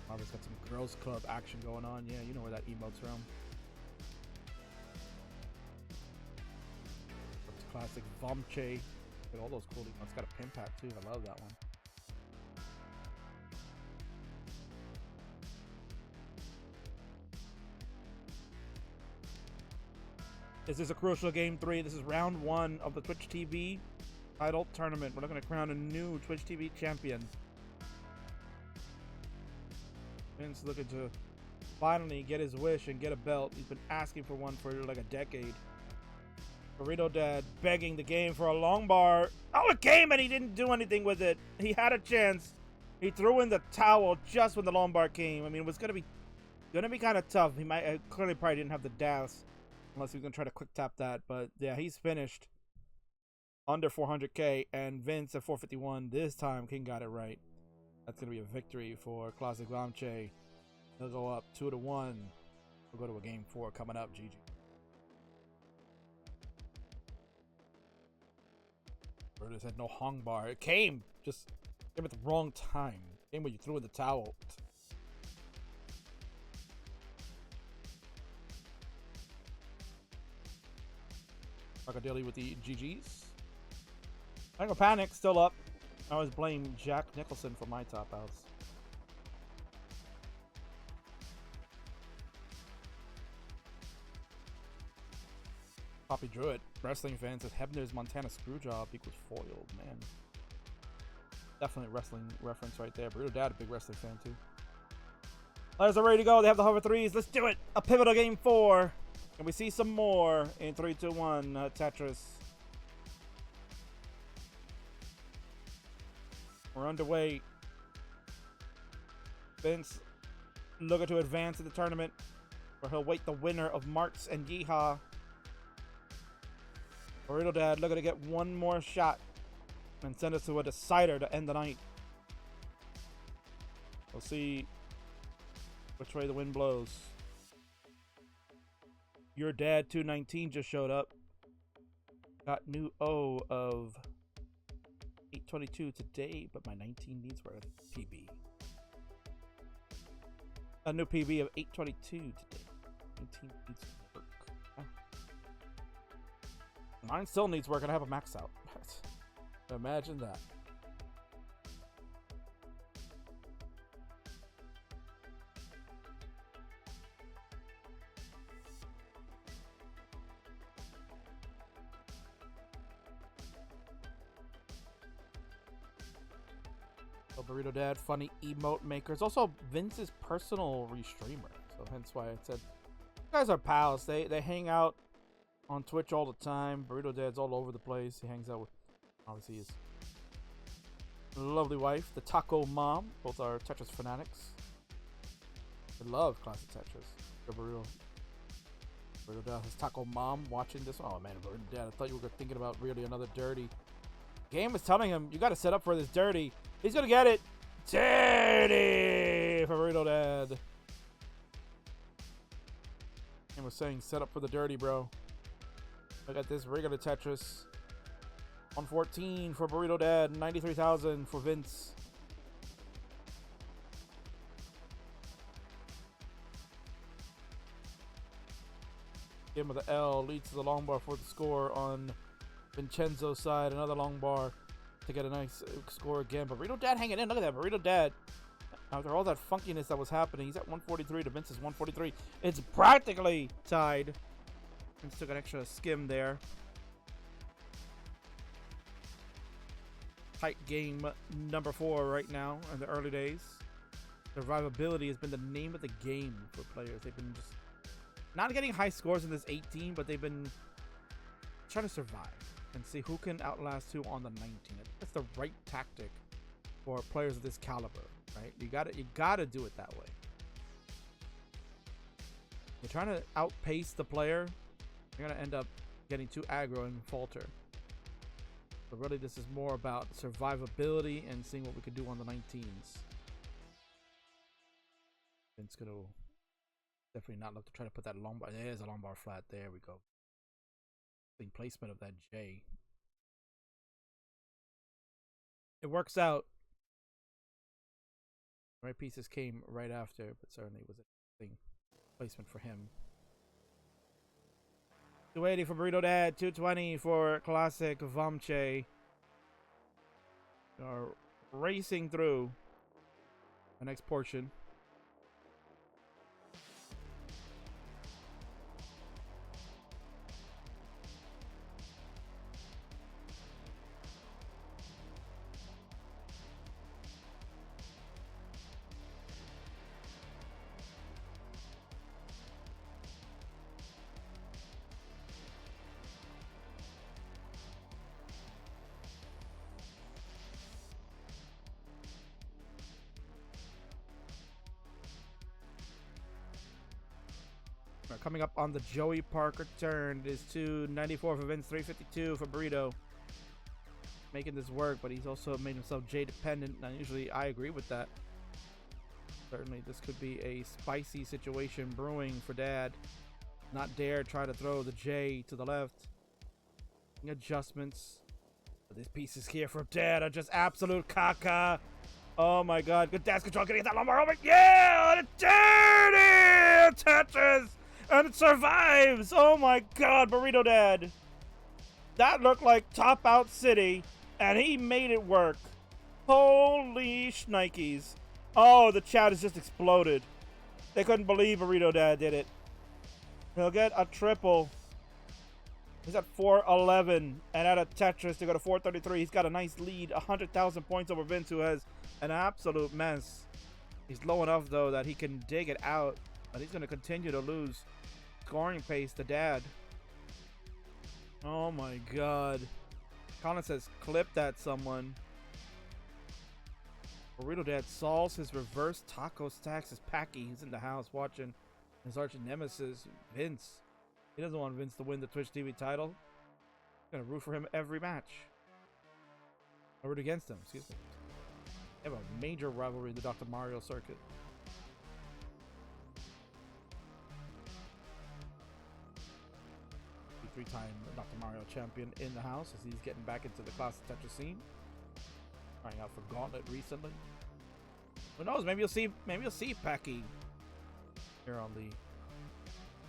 [SPEAKER 1] Marvin's got some girls club action going on. Yeah, you know where that emote's from. Classic Vomche. Look at all those cool emotes. Got a pin pack too. I love that one. This is a crucial game 3. This is round 1 of the Twitch TV title tournament. We're looking to crown a new Twitch TV champion. Vince looking to finally get his wish and get a belt. He's been asking for one for like a decade. Burrito Dad begging the game for a Lombard. Oh, it came and he didn't do anything with it. He had a chance. He threw in the towel just when the Lombard came. I mean, it was gonna be kind of tough. He might clearly probably didn't have the DAS unless he was gonna try to quick tap that. But yeah, he's finished. under 400K, and Vince at 451. This time, King got it right. That's going to be a victory for Classic Vamche. He'll go up 2-1. We'll go to a game 4 coming up. GG. Brutus had no hung bar. It came at the wrong time. It came when you threw in the towel. Rockadelli with the GGs. Tango Panic still up. I always blame Jack Nicholson for my top outs. Poppy Druid, wrestling fans says Hebner's Montana Screwjob equals foiled, man. Definitely wrestling reference right there. Burrito Dad, a big wrestling fan too. Players are ready to go. They have the hover threes. Let's do it. A pivotal game 4. Can we see some more in 3, 2, 1 Tetris? We're underway. Vince looking to advance in the tournament, where he'll wait the winner of Marks and Yeehaw. Burrito Dad looking to get one more shot and send us to a decider to end the night. We'll see which way the wind blows. Your Dad 219 just showed up. Got new O of 822 today, but my 19 needs were a PB. A new PB of 822 today. 19 needs work. Huh? Mine still needs work, and I have a max out. Imagine that. Burrito Dad, funny emote makers. Also, Vince's personal restreamer. So hence why I said, you guys are pals. They hang out on Twitch all the time. Burrito Dad's all over the place. He hangs out with, obviously, his lovely wife, the Taco Mom. Both are Tetris fanatics. They love classic Tetris. Burrito Dad, his Taco Mom watching this. Oh man, Burrito Dad, I thought you were thinking about really another dirty. Game is telling him, you got to set up for this dirty. He's going to get it. Dirty for Burrito Dad. And was saying, set up for the dirty, bro. Look at this regular Tetris. 114 for Burrito Dad. 93,000 for Vince. Game of the L leads to the long bar for the score on Vincenzo's side. Another long bar to get a nice score again. But Burrito Dad hanging in. Look at that. Burrito Dad, after all that funkiness that was happening, he's at 143 to Vince's 143. It's practically tied. Vince took an extra skim there. Tight game number 4 right now in the early days. Survivability has been the name of the game for players. They've been just not getting high scores in this 18, but they've been trying to survive and see who can outlast who on the 19. That's the right tactic for players of this caliber, right? You gotta do it that way. You're trying to outpace the player, you're gonna end up getting too aggro and falter. But really, this is more about survivability and seeing what we can do on the 19s. Vince gonna definitely not love to try to put that long bar. There's a long bar flat. There we go. Placement of that J. It works out. Right pieces came right after, but certainly was a thing placement for him. 280 for Burrito Dad, 220 for Classic Vamche. We are racing through the next portion. Coming up on the Joey Parker turn is 294 for Vince, 352 for Burrito. making this work, but he's also made himself J dependent. And usually I agree with that. Certainly this could be a spicy situation brewing for Dad. Not dare try to throw the J to the left. Adjustments. But these pieces here from Dad are just absolute caca. Oh my god, good dash control, getting that lumbar over. Yeah, the dirty Tetris, and it survives. Oh my god, Burrito Dad. That looked like Top Out City, and he made it work. Holy shnikes. Oh, the chat has just exploded. They couldn't believe Burrito Dad did it. He'll get a triple. He's at 411, and out of Tetris to go to 433. He's got a nice lead, 100,000 points over Vince, who has an absolute mess. He's low enough, though, that he can dig it out, but he's going to continue to lose scoring pace to Dad. Oh, my God. Colin says, clip that, someone. Burrito Dad solves his reverse taco stacks. His Packy, he's in the house watching his arch nemesis, Vince. He doesn't want Vince to win the Twitch TV title. He's going to root for him every match. Or root against him, excuse me. They have a major rivalry in the Dr. Mario circuit. Three-time Dr. Mario champion in the house as he's getting back into the ClassicTetris scene. Trying out for Gauntlet recently. Who knows? Maybe you'll see Packy here on the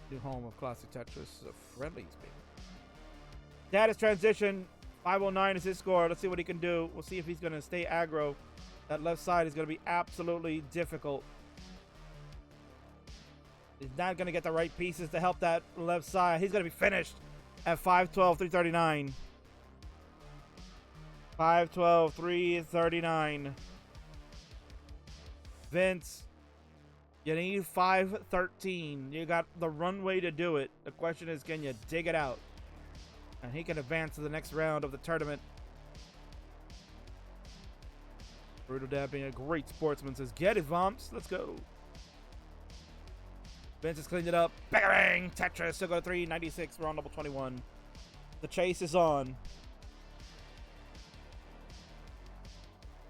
[SPEAKER 1] new home of ClassicTetris, Friendlies, baby. Dad is transition. 509 is his score. Let's see what he can do. We'll see if he's going to stay aggro. That left side is going to be absolutely difficult. He's not going to get the right pieces to help that left side. He's going to be finished at 512, 339. 512, 339. Vince, you need 513. You got the runway to do it. The question is, can you dig it out? And he can advance to the next round of the tournament. Brutal Dad, being a great sportsman, says, get it, Vomps. Let's go. Vince has cleaned it up. Bang! Tetris still go to 396. We're on level 21. The chase is on.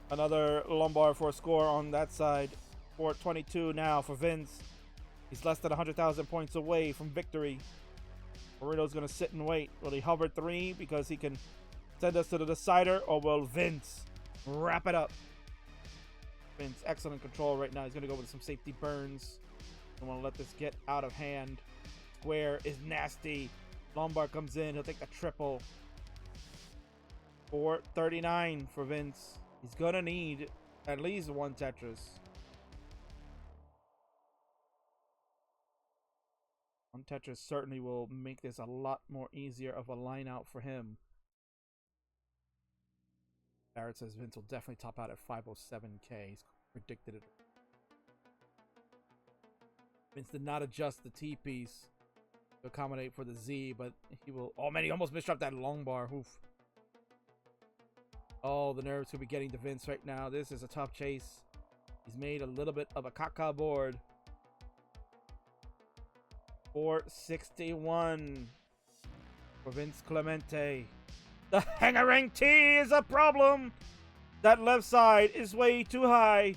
[SPEAKER 1] Another lumbar for a score on that side. 422 now for Vince. He's less than 100,000 points away from victory. Burrito's going to sit and wait. Will he hover 3 because he can send us to the decider, or will Vince wrap it up? Vince, excellent control right now. He's going to go with some safety burns. Don't want to let this get out of hand. Square is nasty. Lombard comes in. He'll take the triple. 439 for Vince. He's going to need at least one Tetris. One Tetris certainly will make this a lot more easier of a line out for him. Barrett says Vince will definitely top out at 507k. He's predicted it. Vince did not adjust the T piece to accommodate for the Z, but he will. Oh man, he almost misdropped that long bar. Oof. Oh, the nerves could be getting to Vince right now. This is a tough chase. He's made a little bit of a caca board. 461 for Vince Clemente. The Hangarang T is a problem. That left side is way too high.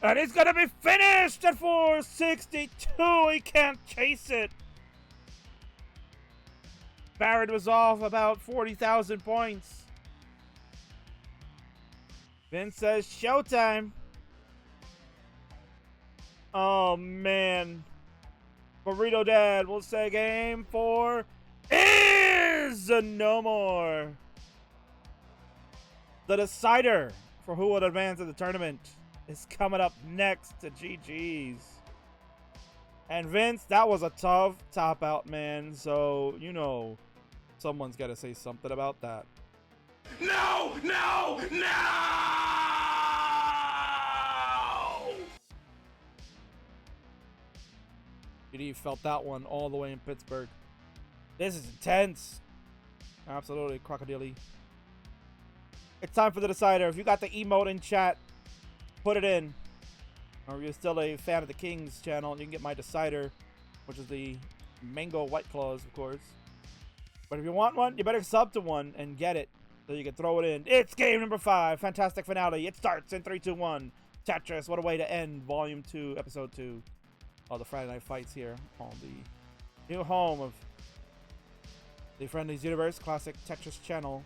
[SPEAKER 1] And it's going to be finished at 462. He can't chase it. Barrett was off about 40,000 points. Vince says showtime. Oh, man. Burrito Dad will say game 4 is no more. The decider for who will advance to the tournament is coming up next to GG's. And Vince, that was a tough top out, man. So, you know, someone's got to say something about that.
[SPEAKER 2] No! No! No!
[SPEAKER 1] GD felt that one all the way in Pittsburgh. This is intense. Absolutely crocodile-y. It's time for the decider. If you got the emote in chat, put it in. Or if you're still a fan of the Kings channel, you can get my decider, which is the mango white claws, of course. But if you want one, you better sub to one and get it. So you can throw it in. It's game number 5. Fantastic finale. It starts in 3, 2, 1. Tetris. What a way to end Volume 2, Episode 2. All the Friday Night Fights here on the new home of the Friendlies Universe Classic Tetris channel.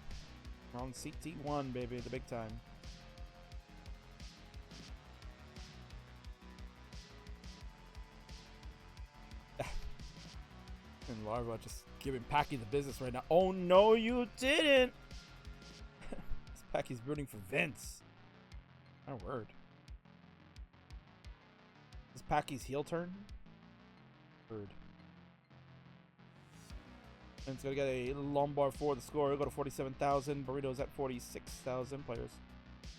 [SPEAKER 1] We're on CT1, baby, the big time. And Larva just giving Packy the business right now. Oh no, you didn't! Packy's rooting for Vince. My word. Is Packy's heel turn? Word. And it's gonna get a Lombard for the score. It'll go to 47,000. Burrito's at 46,000. Players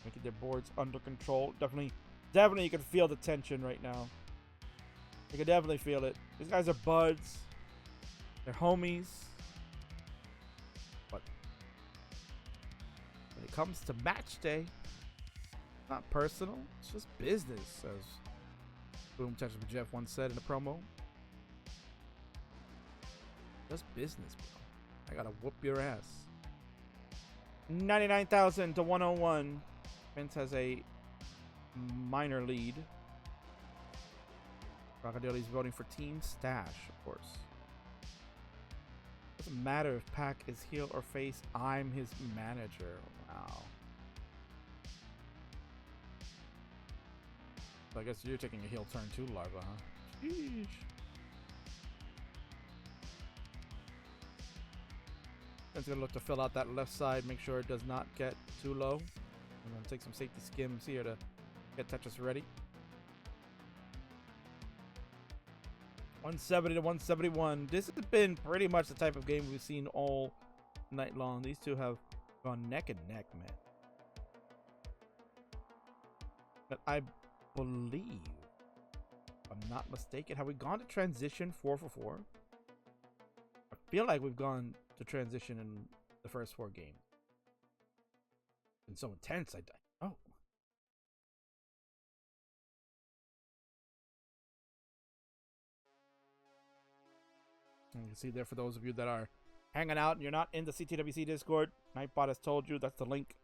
[SPEAKER 1] making their boards under control. Definitely you can feel the tension right now. You can definitely feel it. These guys are buds. They're homies. But when it comes to match day, it's not personal. It's just business, as Boom Tetris with Jeff once said in the promo. Just business, bro. I gotta whoop your ass. 99,000 to 101. Vince has a minor lead. Crocodili's voting for Team Stash, of course. Doesn't matter if Pac is heel or face. I'm his manager. Wow. So I guess you're taking a heel turn too, Larva, huh? Sheesh. It's gonna look to fill out that left side, make sure it does not get too low. I'm gonna take some safety skims here to get Tetris ready. 170 to 171. This has been pretty much the type of game we've seen all night long. These two have gone neck and neck, man. But I believe, if I'm not mistaken, have we gone to transition 4 for 4? I feel like we've gone to transition in the first 4 games. It's been so intense. Oh. And you can see there, for those of you that are hanging out and you're not in the CTWC Discord, Nightbot has told you that's the link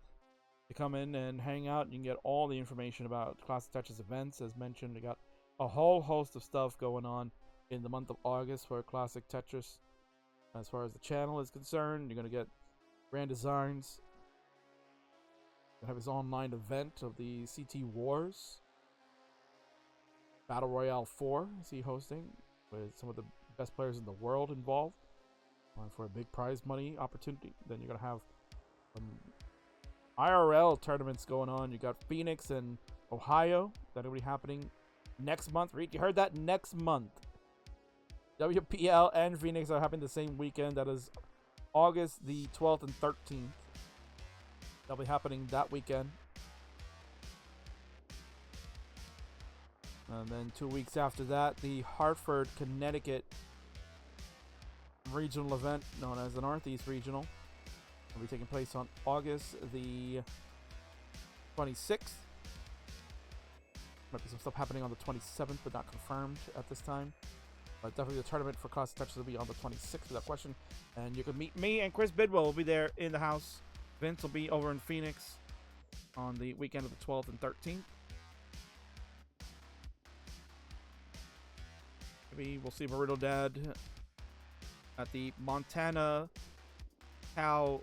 [SPEAKER 1] to come in and hang out. You can get all the information about ClassicTetris events. As mentioned, we got a whole host of stuff going on in the month of August for ClassicTetris. As far as the channel is concerned, you're going to get grand designs. You'll have his online event of the CT Wars. Battle Royale 4 is he hosting, with some of the best players in the world involved, for a big prize money opportunity. Then you're going to have some IRL tournaments going on. You got Phoenix and Ohio that'll be happening next month. Reed, you heard that? Next month. WPL and Phoenix are happening the same weekend. That is August the 12th and 13th. They'll be happening that weekend. And then 2 weeks after that, the Hartford, Connecticut regional event known as the Northeast Regional will be taking place on August the 26th. Might be some stuff happening on the 27th, but not confirmed at this time. But definitely the tournament for ClassicTetris will be on the 26th without question. And you can meet me and Chris Bidwell will be there in the house. Vince will be over in Phoenix on the weekend of the 12th and 13th. Maybe we'll see Burrito Dad at the Montana Cow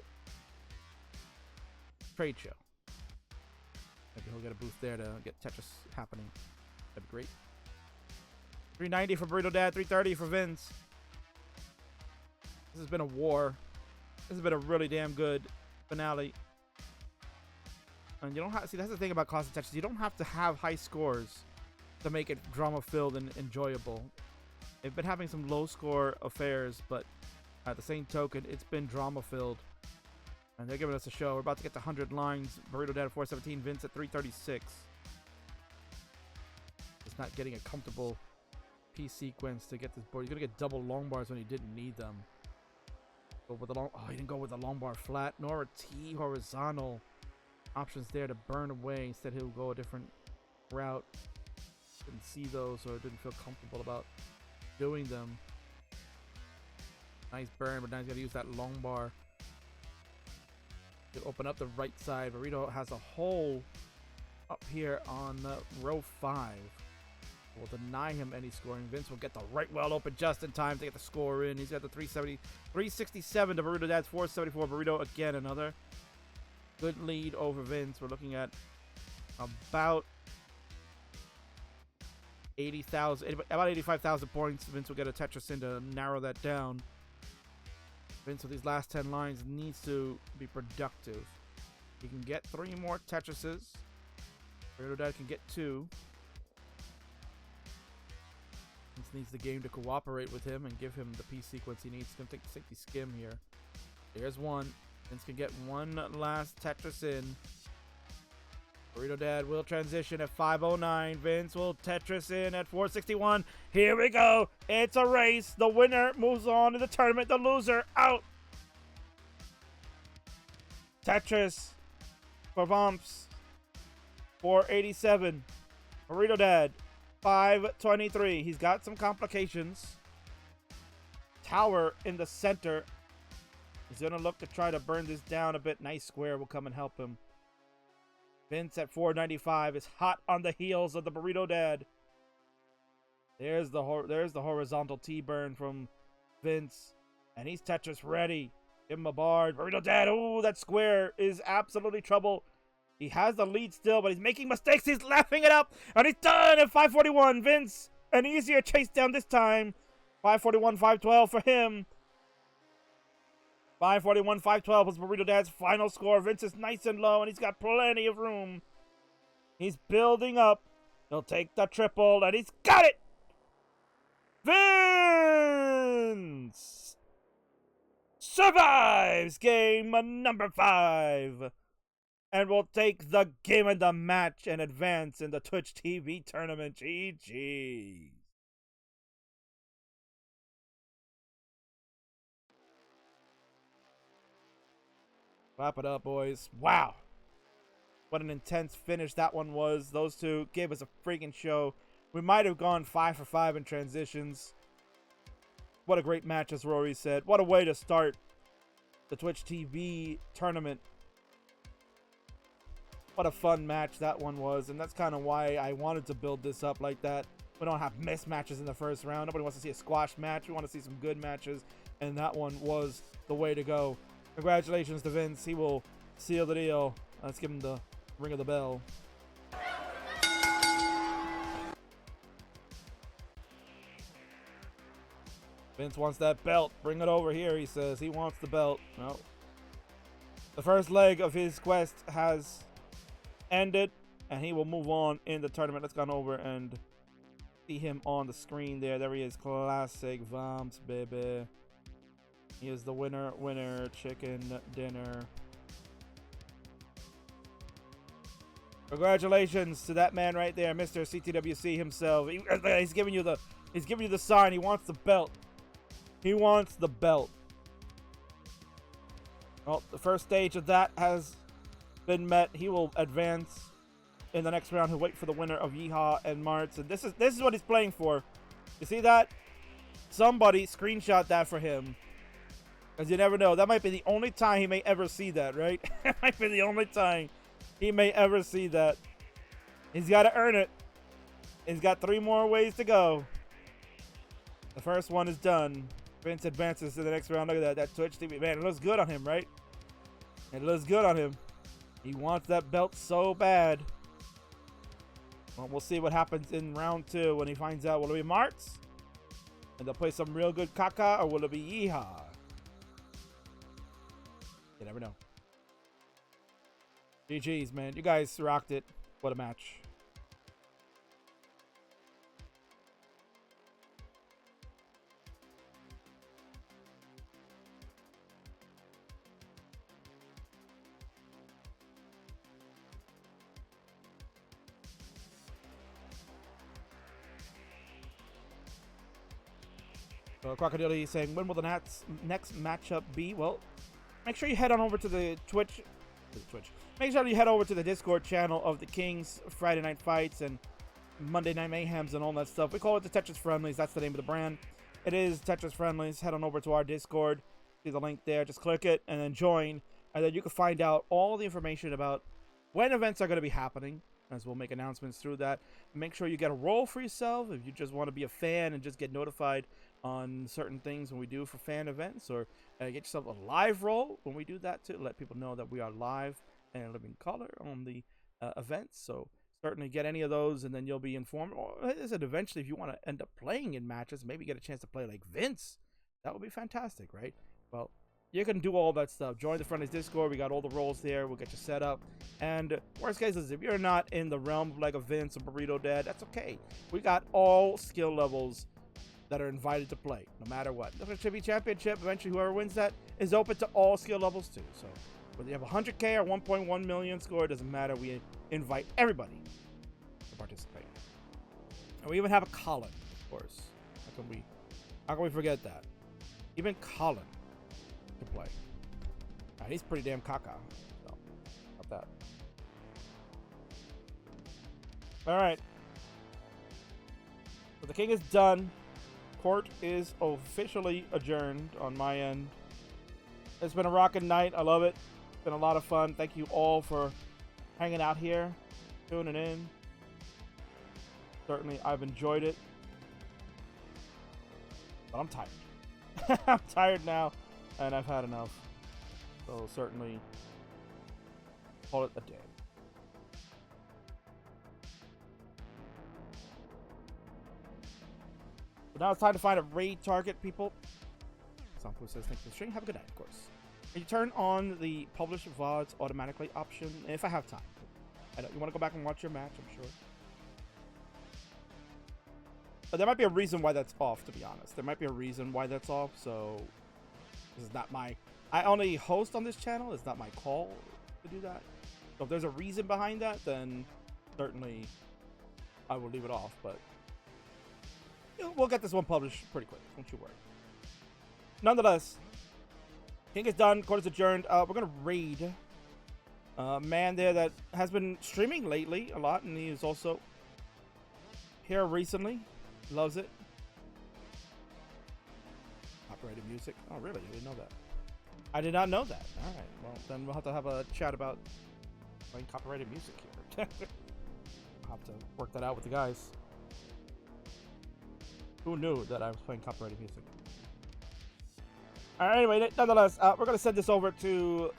[SPEAKER 1] Trade Show. Maybe he'll get a booth there to get Tetris happening. That'd be great. 390 for Burrito Dad, 330 for Vince. This has been a war. This has been a really damn good finale. And you don't have, see, that's the thing about ClassicTetris. You don't have to have high scores to make it drama-filled and enjoyable. They've been having some low-score affairs, but at the same token, it's been drama-filled. And they're giving us a show. We're about to get to 100 lines. Burrito Dad at 417, Vince at 336. Just not getting a comfortable P sequence to get this board. He's going to get double long bars when he didn't need them. Go with the long, he didn't go with the long bar flat, nor a T horizontal. Options there to burn away. Instead, he'll go a different route. Didn't see those, or didn't feel comfortable about doing them. Nice burn, but now he's got to use that long bar. to open up the right side. Burrito has a hole up here on row 5. Will deny him any scoring. Vince will get the right well open just in time to get the score in. He's got the 367 to Burrito Dad's 474. Burrito again, another good lead over Vince. We're looking at about 80,000, about 85,000 points. Vince will get a Tetris in to narrow that down. Vince with these last 10 lines needs to be productive. He can get 3 more Tetrises. Burrito Dad can get 2. Vince needs the game to cooperate with him and give him the piece sequence he needs. He's going to take the skim here. There's 1. Vince can get 1 last Tetris in. Burrito Dad will transition at 5:09. Vince will Tetris in at 4:61. Here we go. It's a race. The winner moves on to the tournament. The loser out. Tetris for Vamps. 487. Burrito Dad. 523. He's got some complications. Tower in the center. He's going to look to try to burn this down a bit. Nice square will come and help him. Vince at 495 is hot on the heels of the Burrito Dad. There's the horizontal T-burn from Vince. And he's Tetris ready. Give him a bar. Burrito Dad, oh, that square is absolutely trouble. He has the lead still, but he's making mistakes. He's laughing it up. And he's done at 541. Vince, an easier chase down this time. 541, 512 for him. 541, 512 was Burrito Dad's final score. Vince is nice and low, and he's got plenty of room. He's building up. He'll take the triple, and he's got it! Vince survives game number 5. And will take the game and the match and advance in the Twitch TV tournament. GG. Wrap it up, boys. Wow. What an intense finish that one was. Those two gave us a freaking show. We might have gone 5 for 5 in transitions. What a great match, as Rory said. What a way to start the Twitch TV tournament. What a fun match that one was. And that's kind of why I wanted to build this up like that. We don't have mismatches in the first round. Nobody wants to see a squash match. We want to see some good matches. And that one was the way to go. Congratulations to Vince. He will seal the deal. Let's give him the ring of the bell. Vince wants that belt. Bring it over here, he says. He wants the belt. No. The first leg of his quest has ended, and he will move on in the tournament. Let's go over and see him on the screen there. There he is. Classic Vamps, baby. He is the winner, chicken dinner. Congratulations to that man right there, Mr. CTWC himself. He's giving you the sign. He wants the belt. He wants the belt. Well, the first stage of that has been met. He will advance in the next round. He'll wait for the winner of Yeehaw and Martz. And this is what he's playing for. You see that? Somebody screenshot that for him. Because you never know. That might be the only time he may ever see that, right? That might be the only time he may ever see that. He's got to earn it. He's got 3 more ways to go. The first one is done. Vince advances to the next round. Look at that. That Twitch TV. Man, it looks good on him, right? It looks good on him. He wants that belt so bad. Well, we'll see what happens in round 2 when he finds out. Will it be Martz? And they'll play some real good caca, or will it be Yeehaw? You never know. GG's, man. You guys rocked it. What a match. Crocodile saying, when will the next matchup be? Well, make sure you head on over to the Twitch. Make sure you head over to the Discord channel of the Kings Friday Night Fights and Monday Night Mayhems and all that stuff. We call it the Tetris Friendlies. That's the name of the brand. It is Tetris Friendlies. Head on over to our Discord. See the link there. Just click it and then join. And then you can find out all the information about when events are going to be happening, as we'll make announcements through that. Make sure you get a role for yourself if you just want to be a fan and just get notified on certain things when we do for fan events, or get yourself a live role when we do that to let people know that we are live and living color on the events. So certainly get any of those, and then you'll be informed. Or is it eventually, if you want to end up playing in matches, maybe get a chance to play like Vince, that would be fantastic, right? Well, you can do all that stuff. Join the Friendlies Discord. We got all the roles there. We'll get you set up. And worst case is, if you're not in the realm of like a Vince or Burrito Dad, that's okay. We got all skill levels that are invited to play, no matter what. The Chibi Championship, eventually whoever wins that is open to all skill levels too. So whether you have 100K or 1.1 million score, it doesn't matter. We invite everybody to participate. And we even have a Colin, of course. How can we forget that? Even Colin can play. He's pretty damn caca. So, about that. Alright. So the king is done. Court is officially adjourned on my end. It's been a rockin' night. I love it. It's been a lot of fun. Thank you all for hanging out here, tuning in. Certainly, I've enjoyed it. But I'm tired. I'm tired now, and I've had enough. So certainly, call it a day. So now it's time to find a raid target, people. Sampo says, thanks for the stream. Have a good night, of course. And you turn on the publish VODs automatically option, if I have time. You want to go back and watch your match, I'm sure. But there might be a reason why that's off, to be honest. There might be a reason why that's off, so this is not my... I only host on this channel. It's not my call to do that. So if there's a reason behind that, then certainly I will leave it off, but we'll get this one published pretty quick. Don't you worry. Nonetheless, King is done. Court is adjourned. We're going to raid a man there that has been streaming lately a lot, and he is also here recently. Loves it. Copyrighted music. Oh, really? I didn't know that. I did not know that. All right. Well, then we'll have a chat about playing copyrighted music here. I'll have to work that out with the guys. Who knew that I was playing copyrighted music? All right. Anyway, nonetheless, we're gonna send this over to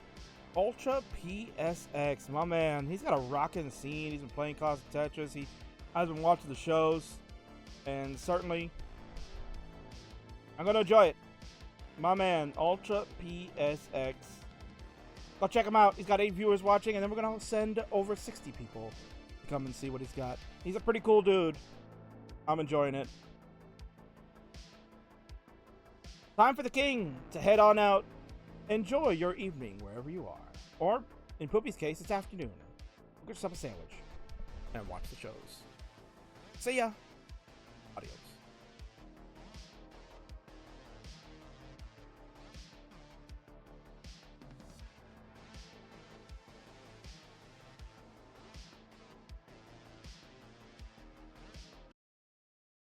[SPEAKER 1] Ultra PSX. My man, he's got a rockin' scene. He's been playing ClassicTetris. He has been watching the shows, and certainly, I'm gonna enjoy it. My man, Ultra PSX. Go check him out. He's got 8 viewers watching, and then we're going to send over 60 people to come and see what he's got. He's a pretty cool dude. I'm enjoying it. Time for the king to head on out. Enjoy your evening wherever you are. Or, in Poopy's case, it's afternoon. Get yourself a sandwich and watch the shows. See ya. Adios.